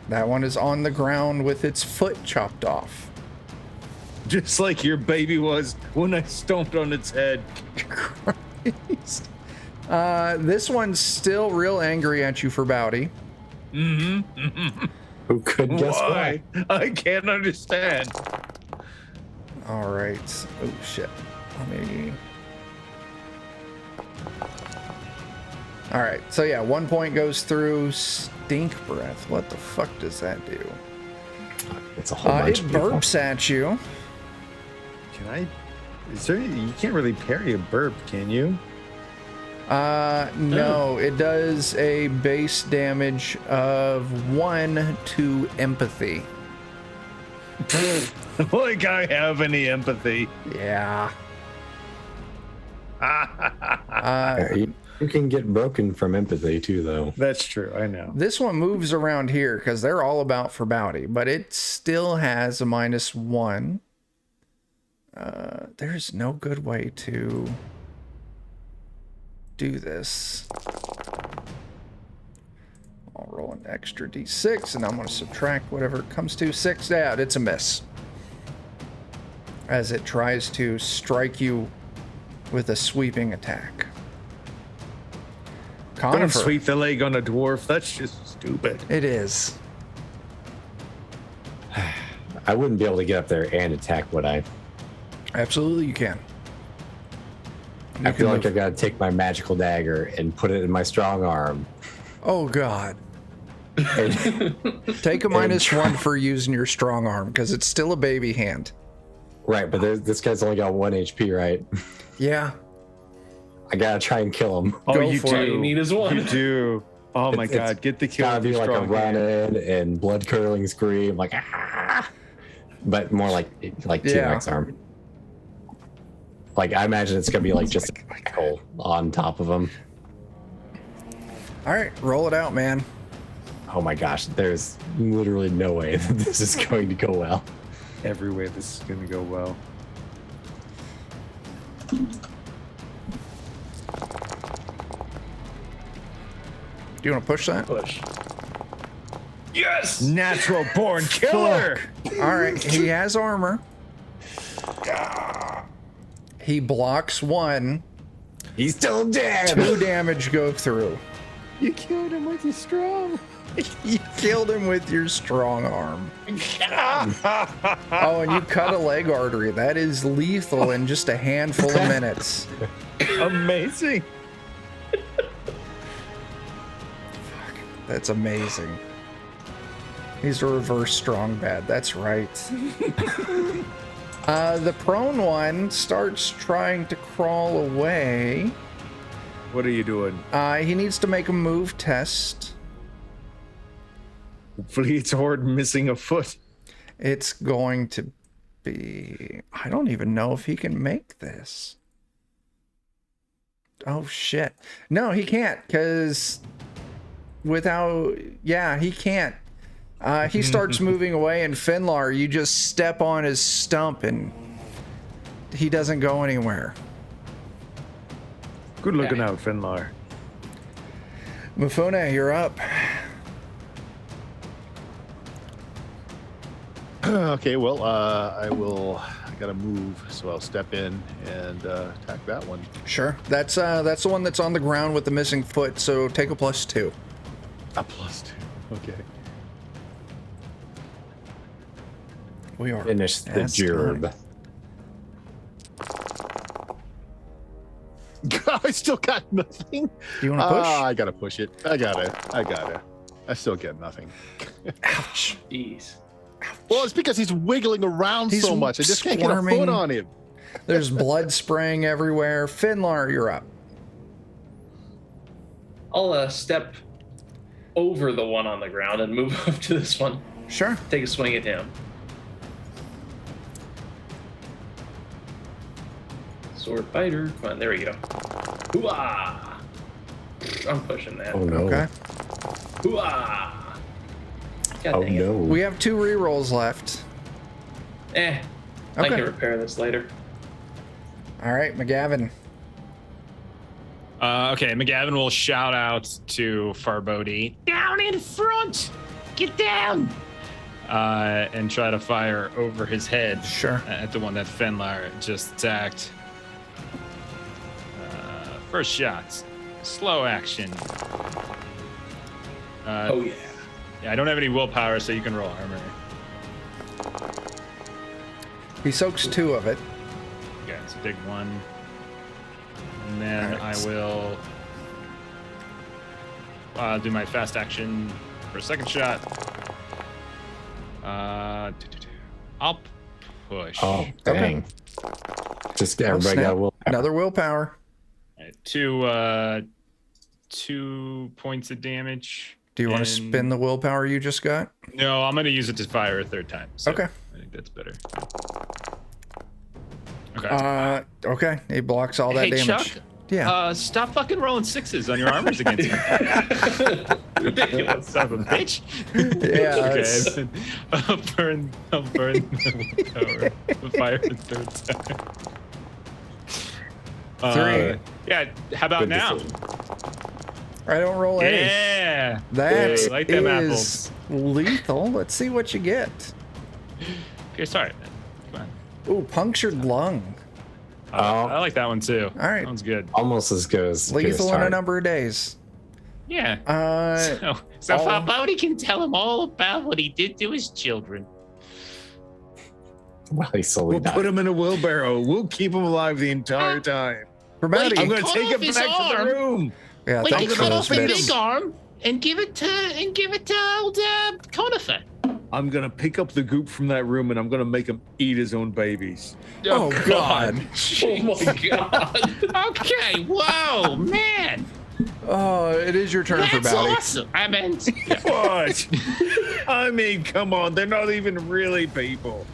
S2: That one is on the ground with its foot chopped off.
S6: Just like your baby was when I stomped on its head.
S2: Christ. This one's still real angry at you for Bowdy.
S1: Who could guess why?
S6: I can't understand.
S2: All right. Oh shit. Let me. All right. So yeah, 1 point goes through. Stink breath. What the fuck does that do?
S1: It's a whole bunch
S2: It
S1: of people.
S2: burps at you.
S6: Can I? Is there? You can't really parry a burp, can you?
S2: No, it does a base damage of 1 to empathy.
S6: Like I have any empathy.
S2: Yeah.
S1: Are you You can get broken from empathy too, though.
S6: That's true. I know.
S2: This one moves around here because they're all about for bounty, but it still has a -1. There's no good way to do this. I'll roll an extra d6, and I'm going to subtract whatever it comes to. 6 out. It's a miss. As it tries to strike you with a sweeping attack.
S6: Don't
S2: Conifer.
S6: sweep the leg on a dwarf. That's just stupid.
S2: It is.
S1: I wouldn't be able to get up there and attack, would I?
S2: Absolutely, you can.
S1: I feel like I've got to take my magical dagger and put it in my strong arm.
S2: Oh, God.
S1: And,
S2: Take a -1 for using your strong arm, because it's still a baby hand.
S1: right, but this guy's only got 1 HP, right?
S2: Yeah.
S1: I gotta try and kill him.
S6: Oh,
S2: Go
S6: you
S2: for
S6: do.
S2: it.
S5: You need is one.
S6: You do. Oh my
S1: It's
S6: God! Get the kill.
S1: Gotta
S6: with
S1: be
S6: your
S1: like a
S6: strong
S1: run
S6: hand.
S1: in and blood curdling scream, like ah, but more like T-Rex arm. Like I imagine it's gonna be like just a hole on top of him.
S2: All right, roll it out, man.
S1: Oh my gosh, there's literally no way that this is going to go well.
S6: Every way this is gonna go well.
S2: Do you want to push that?
S5: Push. Yes.
S6: Natural born killer.
S2: All right, he has armor. He blocks 1.
S1: He's still dead.
S2: 2 damage go through.
S6: You killed him with your strong.
S2: You killed him with your strong arm. Oh, and you cut a leg artery. That is lethal in just a handful of minutes.
S6: Amazing.
S2: That's amazing. He's a reverse strong bad. That's right. The prone one starts trying to crawl away.
S6: What are you doing?
S2: He needs to make a move test.
S6: Hopefully it's horde missing a foot.
S2: It's going to be... I don't even know if he can make this. Oh, shit. No, he can't, because without... Yeah, he can't. He starts moving away, and Finlar, you just step on his stump, and he doesn't go anywhere.
S6: Good looking out, Finlar.
S2: Mufune, you're up.
S3: Okay, well, I gotta move, so I'll step in and attack that one.
S2: Sure. That's the one that's on the ground with the missing foot, so take a +2.
S3: A +2. Okay.
S2: We are
S1: Finish the
S2: past
S1: gerb.
S3: I still got nothing.
S2: Do you want to push?
S3: I gotta push it. I gotta. I still get nothing.
S2: Ouch.
S5: Jeez.
S3: Well, it's because he's wiggling around
S2: He's
S3: so much. I just can't get a
S2: squirming.
S3: foot on him.
S2: There's blood spraying everywhere. Finlar, you're up.
S5: I'll step over the one on the ground and move up to this one.
S2: Sure.
S5: Take a swing at him. Sword fighter. Come on, there we go. Hooah! I'm pushing that.
S1: Oh no.
S2: Okay.
S5: Hooah! God
S1: Oh
S5: dang it.
S1: no.
S2: We have 2 rerolls left.
S5: I
S2: Okay.
S5: can repair this later.
S2: All right, McGavin.
S4: Okay, McGavin will shout out to Farbodi, down in front, get down, and try to fire over his head
S2: Sure.
S4: at the one that Fenlar just attacked. First shot, slow action.
S5: Oh yeah.
S4: Yeah, I don't have any willpower, so you can roll armor.
S2: He soaks 2 of it.
S4: Yeah, it's a big one. And then
S2: Alright.
S4: I will do my fast action for a second shot. I'll push.
S1: Oh dang. Just everybody
S2: snap.
S1: got a will.
S2: Another willpower.
S4: Alright, 2 points of damage.
S2: Do you want to
S4: And-
S2: spin the willpower you just got?
S4: No, I'm going to use it to fire a 3rd time. So
S2: Okay.
S4: I think that's better. Okay.
S2: Okay. He blocks all that
S7: Hey,
S2: damage.
S7: Chuck.
S2: Yeah.
S4: Stop fucking rolling 6s on your armors against me.
S5: Ridiculous.
S4: Son of a bitch.
S2: Yeah.
S4: Okay,
S2: it's-
S4: and then I'll burn the tower. The fire the third time.
S2: 3.
S4: Yeah, how about
S1: Good
S4: now?
S1: decision.
S2: I don't roll any.
S4: Yeah.
S2: That
S4: Hey, like them
S2: is lethal. Let's see what you get.
S4: Pierce heart. Come on.
S2: Ooh, punctured lung.
S4: I like that one too.
S2: All right.
S4: That one's good.
S1: Almost as good as
S2: Lethal in a
S1: Heart.
S2: number of days.
S4: Yeah.
S7: So
S2: all-
S7: Farbody can tell him all about what he did to his children.
S1: Well, he slowly
S6: We'll
S1: died.
S6: put him in a wheelbarrow. We'll keep him alive the entire time.
S2: Ramadi.
S6: I'm going to
S7: cut
S6: take
S7: off
S6: him
S7: his
S6: back to
S7: arm.
S6: the room.
S2: Yeah,
S7: We
S2: thanks
S7: can
S2: for
S7: cut
S2: those
S7: off a
S2: bits.
S7: big arm and give it to old Conifer.
S6: I'm going to pick up the goop from that room and I'm going to make him eat his own babies.
S2: Oh, God.
S5: Oh my god.
S7: Okay, whoa, man.
S2: Oh, it is your turn for
S7: That's
S2: Bowdy.
S7: awesome. I meant,
S6: What? I mean, come on. They're not even really people.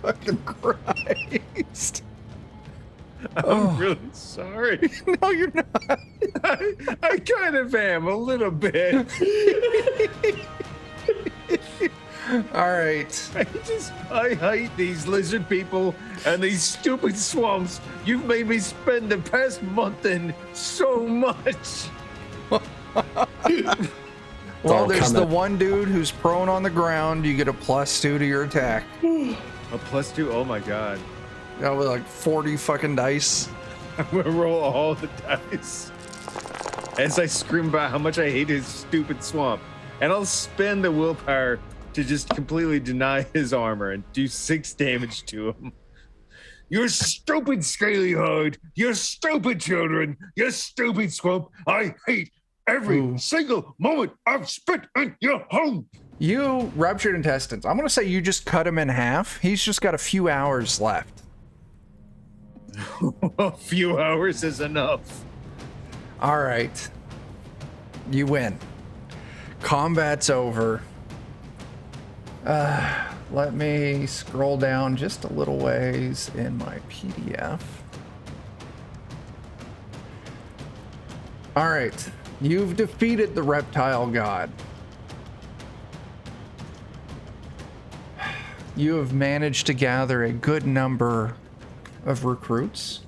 S2: Fucking Christ.
S6: I'm really sorry.
S2: No, you're not.
S6: I kind of am a little bit.
S2: All right.
S6: I hate these lizard people and these stupid swamps. You've made me spend the past month in so much.
S2: Well,
S1: all
S2: there's the
S1: coming.
S2: one dude who's prone on the ground. You get a +2 to your attack.
S6: A +2. Oh my god.
S2: That was like 40 fucking dice.
S6: I'm gonna roll all the dice as I scream about how much I hate his stupid swamp, and I'll spend the willpower to just completely deny his armor and do 6 damage to him. You stupid scaly hide! You stupid children! You stupid swamp! I hate every
S2: Ooh.
S6: single moment I've spent in your home.
S2: You ruptured intestines. I'm going to say you just cut him in half. He's just got a few hours left.
S6: A few hours is enough.
S2: All right. You win. Combat's over. Let me scroll down just a little ways in my PDF. All right. You've defeated the reptile god. You have managed to gather a good number of recruits.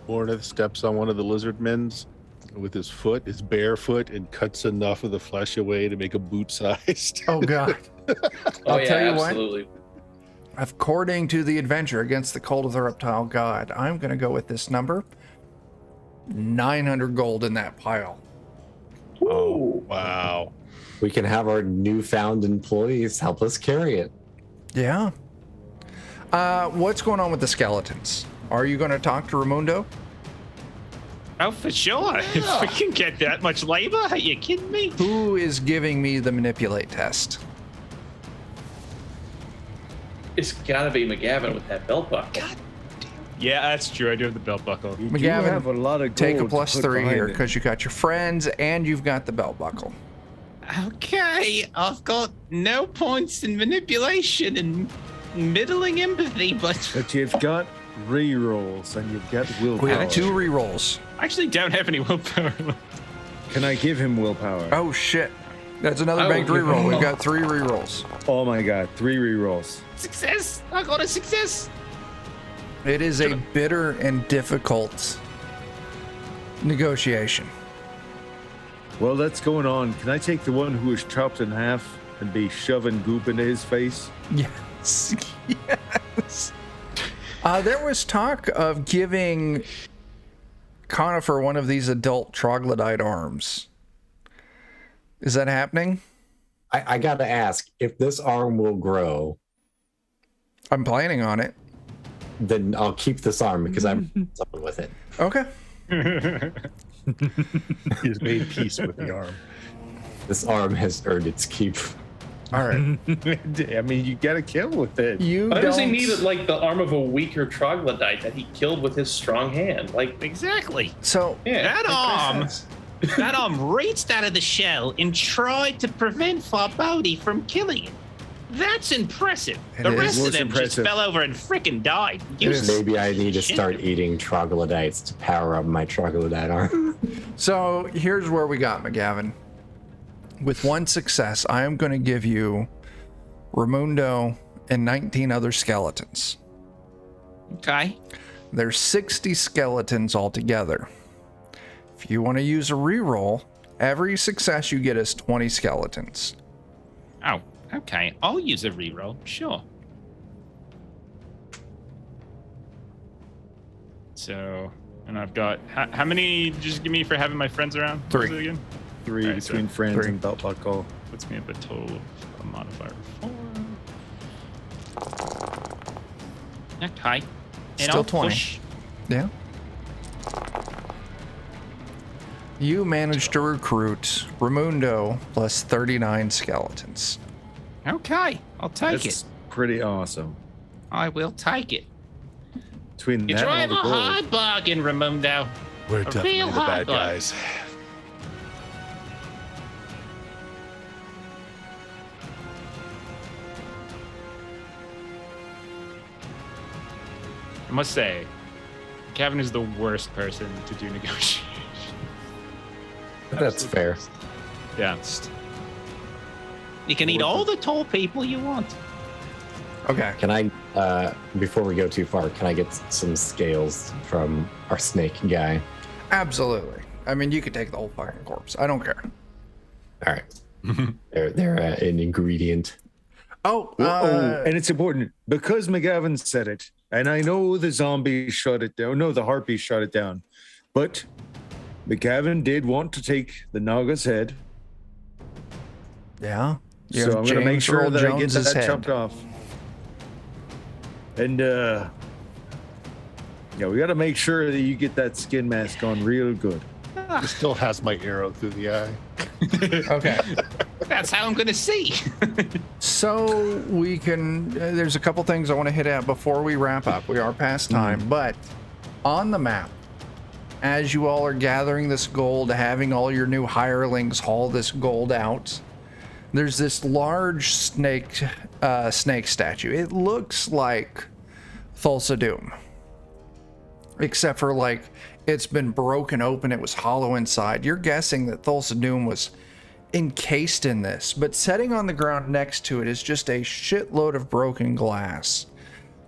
S3: Lorna steps on one of the lizard men's with his foot, his bare foot, and cuts enough of the flesh away to make a boot sized.
S2: Oh, God.
S5: Oh
S2: I'll
S5: yeah,
S2: tell you what.
S5: absolutely.
S2: According to the adventure against the cult of the reptile god, I'm going to go with this number. 900 gold in that pile.
S3: Oh, wow.
S1: We can have our newfound employees help us carry it.
S2: Yeah. What's going on with the skeletons? Are you going to talk to Raimundo?
S7: oh, for sure. If we can get that much labor, are you kidding me?
S2: Who is giving me the manipulate test?
S5: It's gotta be McGavin with that belt buckle.
S4: Yeah, that's true. I do have the belt buckle.
S6: You
S2: McGavin,
S6: do have a lot of
S2: Take a
S6: gold to put
S2: +3
S6: behind
S2: here
S6: it.
S2: because you got your friends and you've got the belt buckle.
S7: Okay, I've got no points in manipulation and middling empathy, but
S6: But you've got re-rolls and you've got willpower.
S2: We have 2 rerolls.
S4: I actually don't have any willpower left.
S6: Can I give him willpower?
S2: Oh, shit. That's another
S5: I
S2: banked
S5: will give
S2: reroll.
S5: him
S2: We've
S5: all.
S2: got 3 rerolls.
S6: Oh my god, 3 re-rolls.
S7: success! I got a success!
S2: It is a bitter and difficult negotiation.
S6: Well, that's going on. Can I take the one who was chopped in half and be shoving goop into his face?
S2: Yes. Yes. There was talk of giving Conifer one of these adult troglodyte arms. Is that happening?
S1: I got to ask, if this arm will grow,
S2: I'm planning on it.
S1: then I'll keep this arm because I'm something with it.
S2: Okay.
S3: He's made peace with the arm.
S1: This arm has earned its keep.
S2: All right.
S6: I mean, you gotta kill with it.
S2: You
S5: Why does he
S2: don't-
S5: need like the arm of a weaker troglodyte that he killed with his strong hand? Like,
S7: Exactly.
S2: So,
S5: yeah,
S7: That
S5: makes
S7: arm.
S5: sense.
S7: That arm reached out of the shell and tried to prevent Farbody from killing it. That's impressive.
S2: It
S7: The
S2: is.
S7: rest of
S6: Was
S7: them
S6: impressive.
S7: just fell over and frickin' died.
S2: It is.
S1: Maybe I need to
S7: Shit.
S1: start eating troglodytes to power up my troglodyte arm.
S2: So here's where we got, McGavin. With one success, I am going to give you Raimundo and 19 other skeletons.
S7: Okay.
S2: There's 60 skeletons altogether. If you want to use a reroll, every success you get is 20 skeletons.
S7: Oh, okay. I'll use a reroll. Sure.
S4: So, and I've got how many? Just give me for having my friends around. What was
S2: 3.
S4: it again?
S6: 3
S4: All right, so
S6: between friends
S2: 3.
S6: and belt buckle.
S4: Puts me up a total of a modifier of 4.
S7: Okay. And
S2: Still
S7: I'll
S2: 20.
S7: push.
S2: Yeah. You managed to recruit Raimundo plus 39 skeletons.
S7: Okay. I'll take
S6: That's
S7: it.
S6: pretty awesome.
S7: I will take it.
S6: Between
S7: You
S6: that
S7: drive
S6: and
S7: a
S6: all the gold.
S7: hard bargain, Raimundo.
S3: We're
S7: A
S3: definitely
S7: real
S3: the
S7: hard
S3: bad
S7: one.
S3: guys.
S4: I must say, Kevin is the worst person to do negotiation.
S1: That's fair.
S4: Yeah.
S7: You can eat all the tall people you want.
S2: Okay.
S1: Can I, before we go too far, can I get some scales from our snake guy?
S2: Absolutely. I mean, you could take the whole fucking corpse. I don't care.
S1: All right. they're an ingredient.
S2: Oh,
S6: And it's important because McGavin said it, and I know the zombie shut it down. No, the harpy shut it down. But McGavin did want to take the Naga's head.
S2: yeah. You
S6: So
S2: have
S6: I'm going to make
S2: James
S6: sure
S2: Earl
S6: that I get
S2: Jones's
S6: that
S2: head.
S6: chopped off. And yeah, we got to make sure that you get that skin mask on real good.
S3: He still has my arrow through the eye.
S2: Okay.
S7: That's how I'm going to see.
S2: So we can, there's a couple things I want to hit at before we wrap up. We are past time, but on the map, as you all are gathering this gold, having all your new hirelings haul this gold out, there's this large snake statue. It looks like Thulsa Doom, except for like it's been broken open. It was hollow inside. You're guessing that Thulsa Doom was encased in this, but sitting on the ground next to it is just a shitload of broken glass.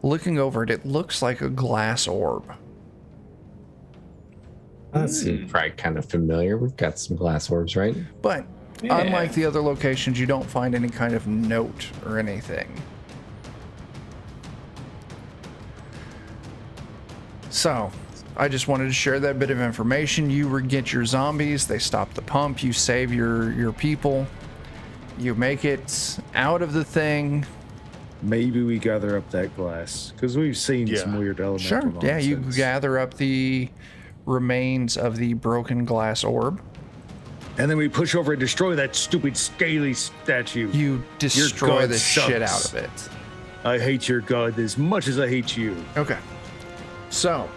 S2: Looking over it, it looks like a glass orb.
S1: That's probably kind of familiar. We've got some glass orbs, right?
S2: But unlike the other locations, you don't find any kind of note or anything. So, I just wanted to share that bit of information. You get your zombies, they stop the pump, you save your people, you make it out of the thing.
S6: Maybe we gather up that glass because we've seen some weird elemental
S2: Sure, yeah, you
S6: nonsense.
S2: gather up the remains of the broken glass orb.
S6: And then we push over and destroy that stupid scaly statue.
S2: You destroy
S6: god
S2: the shit out
S6: sucks.
S2: of it.
S6: I hate your god as much as I hate you.
S2: Okay. So,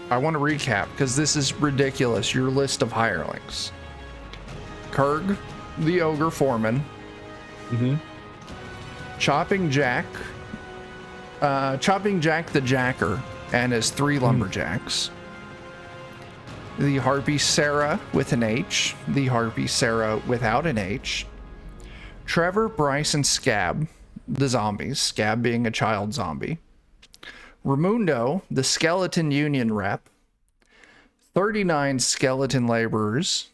S2: I want to recap because this is ridiculous. Your list of hirelings: Kurg, the ogre foreman, Chopping Jack the jacker and his 3 lumberjacks, the harpy Sarah with an H, the harpy Sarah without an H, Trevor, Bryce, and Scab, the zombies, Scab being a child zombie, Raimundo, the skeleton union rep, 39 skeleton laborers,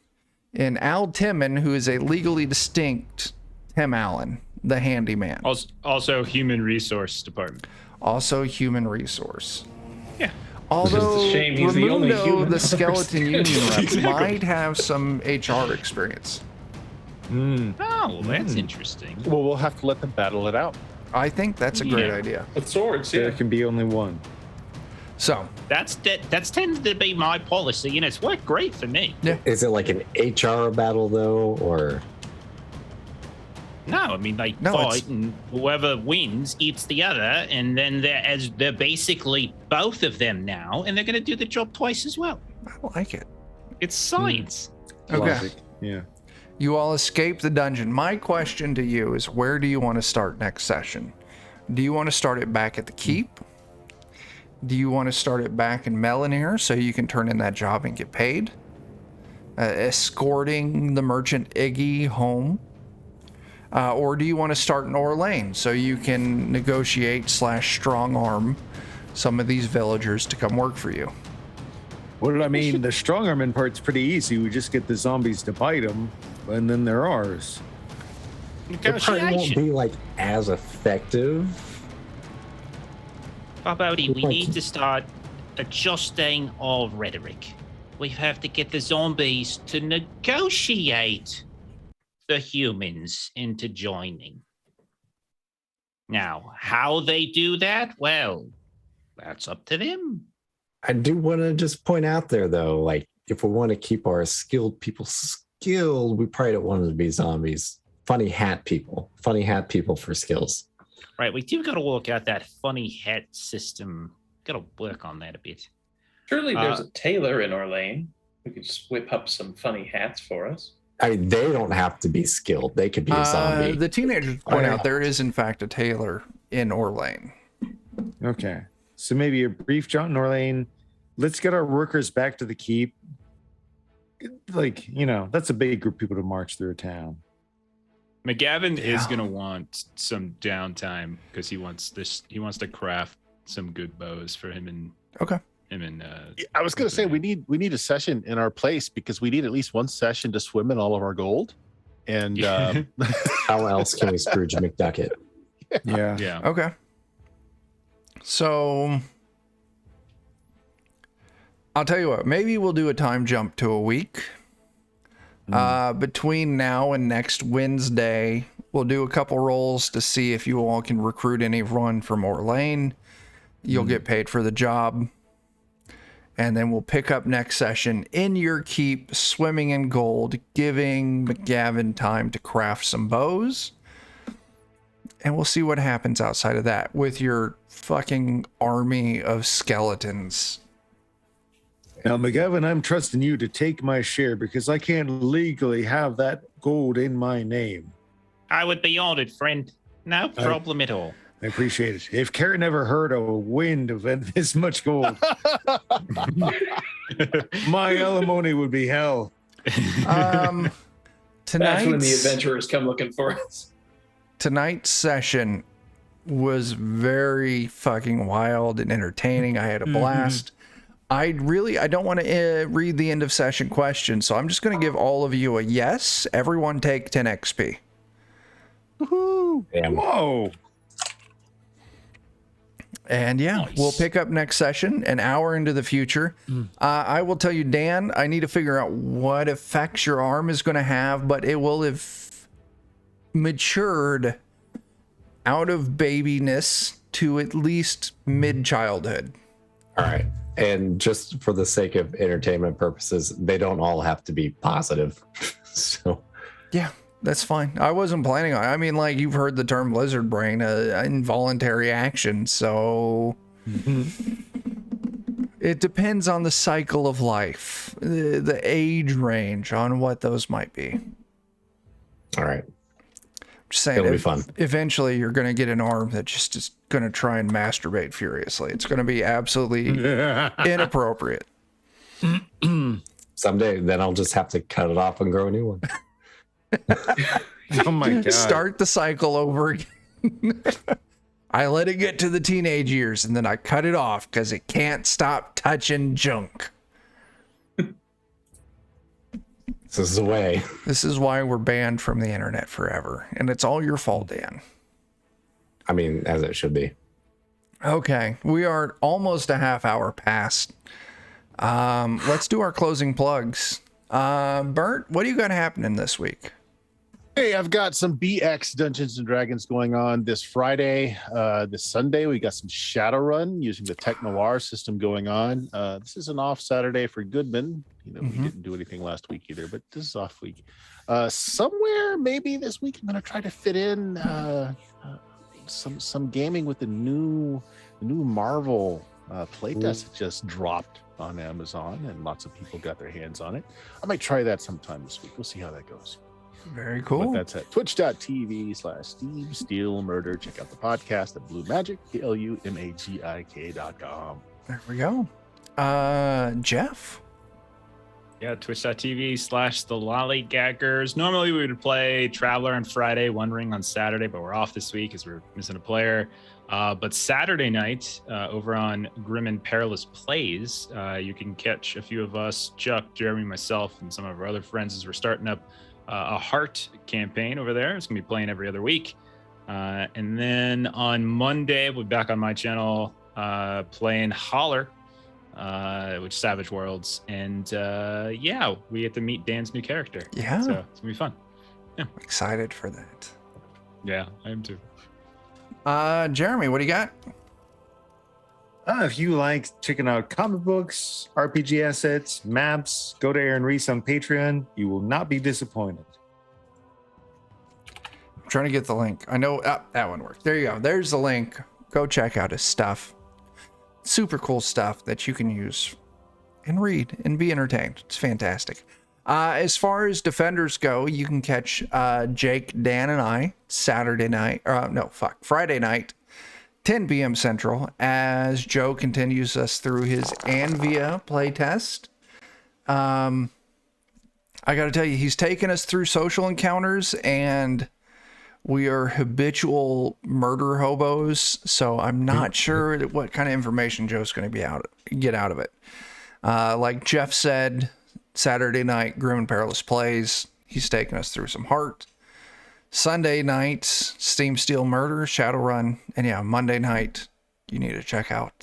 S2: and Al Timmon, who is a legally distinct Tim Allen, the handyman.
S4: Also, human resource department.
S2: Also human resource.
S7: Yeah.
S2: Although
S5: It's a shame he's the only
S2: Raimundo,
S5: human
S2: the
S5: on
S2: skeleton
S5: our
S2: union rep, might have some HR experience.
S7: Oh, well, that's interesting.
S3: Well, we'll have to let them battle it out.
S2: I think that's a great
S7: Yeah.
S2: idea.
S5: With swords,
S6: There can be only one.
S2: So,
S7: That's tended to be my policy, and it's worked great for me.
S1: Is it like an HR battle though, or
S7: No, I mean they
S2: No, it's-
S7: fight, and whoever wins eats the other, and then they're basically both of them now, and they're going to do the job twice as well.
S2: I like it.
S7: It's science.
S2: Okay.
S6: Logic. Yeah.
S2: You all escape the dungeon. My question to you is, where do you want to start next session? Do you want to start it back at the keep? Do you want to start it back in Melanir so you can turn in that job and get paid? Escorting the merchant Iggy home? Or do you want to start in Orlane so you can negotiate / strong arm some of these villagers to come work for you?
S6: Well, I mean, the strong arming part's pretty easy. We just get the zombies to bite them, and then they're ours.
S1: It probably won't be like as effective.
S7: Barbody, we need to start adjusting our rhetoric. We have to get the zombies to negotiate the humans into joining. Now, how they do that, well, that's up to them.
S1: I do want to just point out there, though, like, if we want to keep our skilled people skilled, we probably don't want them to be zombies. Funny hat people for skills.
S7: Right, we do got to work out that funny hat system. Got to work on that a bit.
S5: Surely there's a tailor in Orlane who could just whip up some funny hats for us.
S1: I mean, they don't have to be skilled. They could be a zombie.
S2: The teenagers point out there is, in fact, a tailor in Orlane.
S6: Okay. So maybe a brief jaunt in Orlane. Let's get our workers back to the keep. Like, that's a big group of people to march through a town.
S4: McGavin is going to want some downtime because he wants to craft some good bows for him and
S3: I was going to say we need a session in our place because we need at least one session to swim in all of our gold. And
S1: how else can we Scrooge McDuck it?
S6: Yeah.
S2: Okay. So I'll tell you what, maybe we'll do a time jump to a week. Between now and next Wednesday, we'll do a couple rolls to see if you all can recruit anyone from Orlane. You'll get paid for the job. And then we'll pick up next session in your keep, swimming in gold, giving McGavin time to craft some bows. And we'll see what happens outside of that with your fucking army of skeletons.
S6: Now, McGavin, I'm trusting you to take my share because I can't legally have that gold in my name.
S7: I would be honored, friend. No problem at all.
S6: I appreciate it. If Karen ever heard a wind of this much gold, my alimony would be hell.
S2: Tonight's,
S5: That's when the adventurers come looking for us.
S2: Tonight's session was very fucking wild and entertaining. I had a blast. I don't want to read the end of session question, so I'm just going to give all of you a yes. Everyone take 10 XP.
S6: Woohoo!
S1: Damn.
S6: Whoa!
S2: And
S7: Nice.
S2: We'll pick up next session, an hour into the future. I will tell you, Dan, I need to figure out what effects your arm is going to have, but it will have matured out of babiness to at least mid-childhood.
S1: All right. And just for the sake of entertainment purposes, they don't all have to be positive. So,
S2: yeah, that's fine. I wasn't planning on it. I mean, like, you've heard the term lizard brain, involuntary action. So it depends on the cycle of life, the age range on what those might be.
S1: all right.
S2: Just saying,
S1: It'll be fun.
S2: Eventually, you're going to get an arm that just is going to try and masturbate furiously. It's going to be absolutely inappropriate.
S1: Someday, then I'll just have to cut it off and grow a new one.
S6: Oh my god!
S2: Start the cycle over again. I let it get to the teenage years, and then I cut it off because it can't stop touching junk.
S1: This is the way.
S2: This is why we're banned from the internet forever, and it's all your fault, Dan.
S1: I mean, as it should be.
S2: Okay, we are almost a half hour past. Let's do our closing plugs. Bert, what do you got happening this week?
S3: Hey, I've got some BX Dungeons and Dragons going on this Friday. This Sunday, we got some Shadowrun using the Tech Noir system going on. This is an off Saturday for Goodman. We didn't do anything last week either, but this is off week. Somewhere maybe this week, I'm going to try to fit in some gaming with the new Marvel playtest that just dropped on Amazon, and lots of people got their hands on it. I might try that sometime this week. We'll see how that goes.
S2: Very cool.
S3: But that's at twitch.tv/Steam Steel Murder. Check out the podcast at Blue Magic, PLUMAGIK.com.
S2: There we go. Jeff?
S4: Yeah, twitch.tv/the Lollygaggers. Normally we would play Traveler on Friday, One Ring on Saturday, but we're off this week as we're missing a player. But Saturday night, over on Grim and Perilous Plays, you can catch a few of us, Chuck, Jeremy, myself, and some of our other friends as we're starting up a Heart campaign over there. It's going to be playing every other week. And then on Monday, we'll be back on my channel playing Holler, which Savage Worlds. And yeah, we get to meet Dan's new character.
S2: Yeah.
S4: So it's going to be fun. Yeah.
S2: Excited for that.
S4: Yeah, I am too.
S2: Jeremy, what do you got?
S6: If you like checking out comic books, RPG assets, maps, go to Aaron Reese on Patreon. You will not be disappointed.
S2: I'm trying to get the link. I know that one worked. There you go. There's the link. Go check out his stuff. Super cool stuff that you can use and read and be entertained. It's fantastic. As far as Defenders go, you can catch Jake, Dan, and I Friday night, 10 p.m. Central, as Joe continues us through his Anvia playtest. I got to tell you, he's taken us through social encounters, and we are habitual murder hobos, so I'm not sure what kind of information Joe's going to get out of it. Like Jeff said, Saturday night, Grim and Perilous Plays. He's taking us through some Heart. Sunday night, Steam Steel Murder, Shadowrun. And yeah, Monday night, you need to check out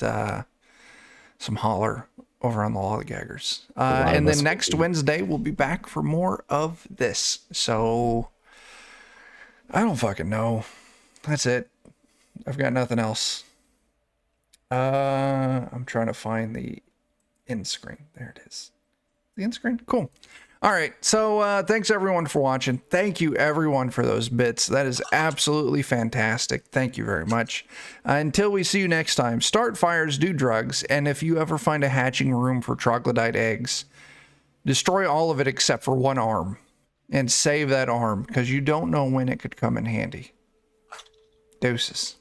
S2: some Holler over on the Lollygaggers. And then next Wednesday, we'll be back for more of this. So, I don't fucking know. That's it. I've got nothing else. I'm trying to find the end screen. There it is. The end screen? Cool. All right. So thanks everyone for watching. Thank you everyone for those bits. That is absolutely fantastic. Thank you very much. Until we see you next time, start fires, do drugs, and if you ever find a hatching room for troglodyte eggs, destroy all of it except for one arm and save that arm because you don't know when it could come in handy. Deuces.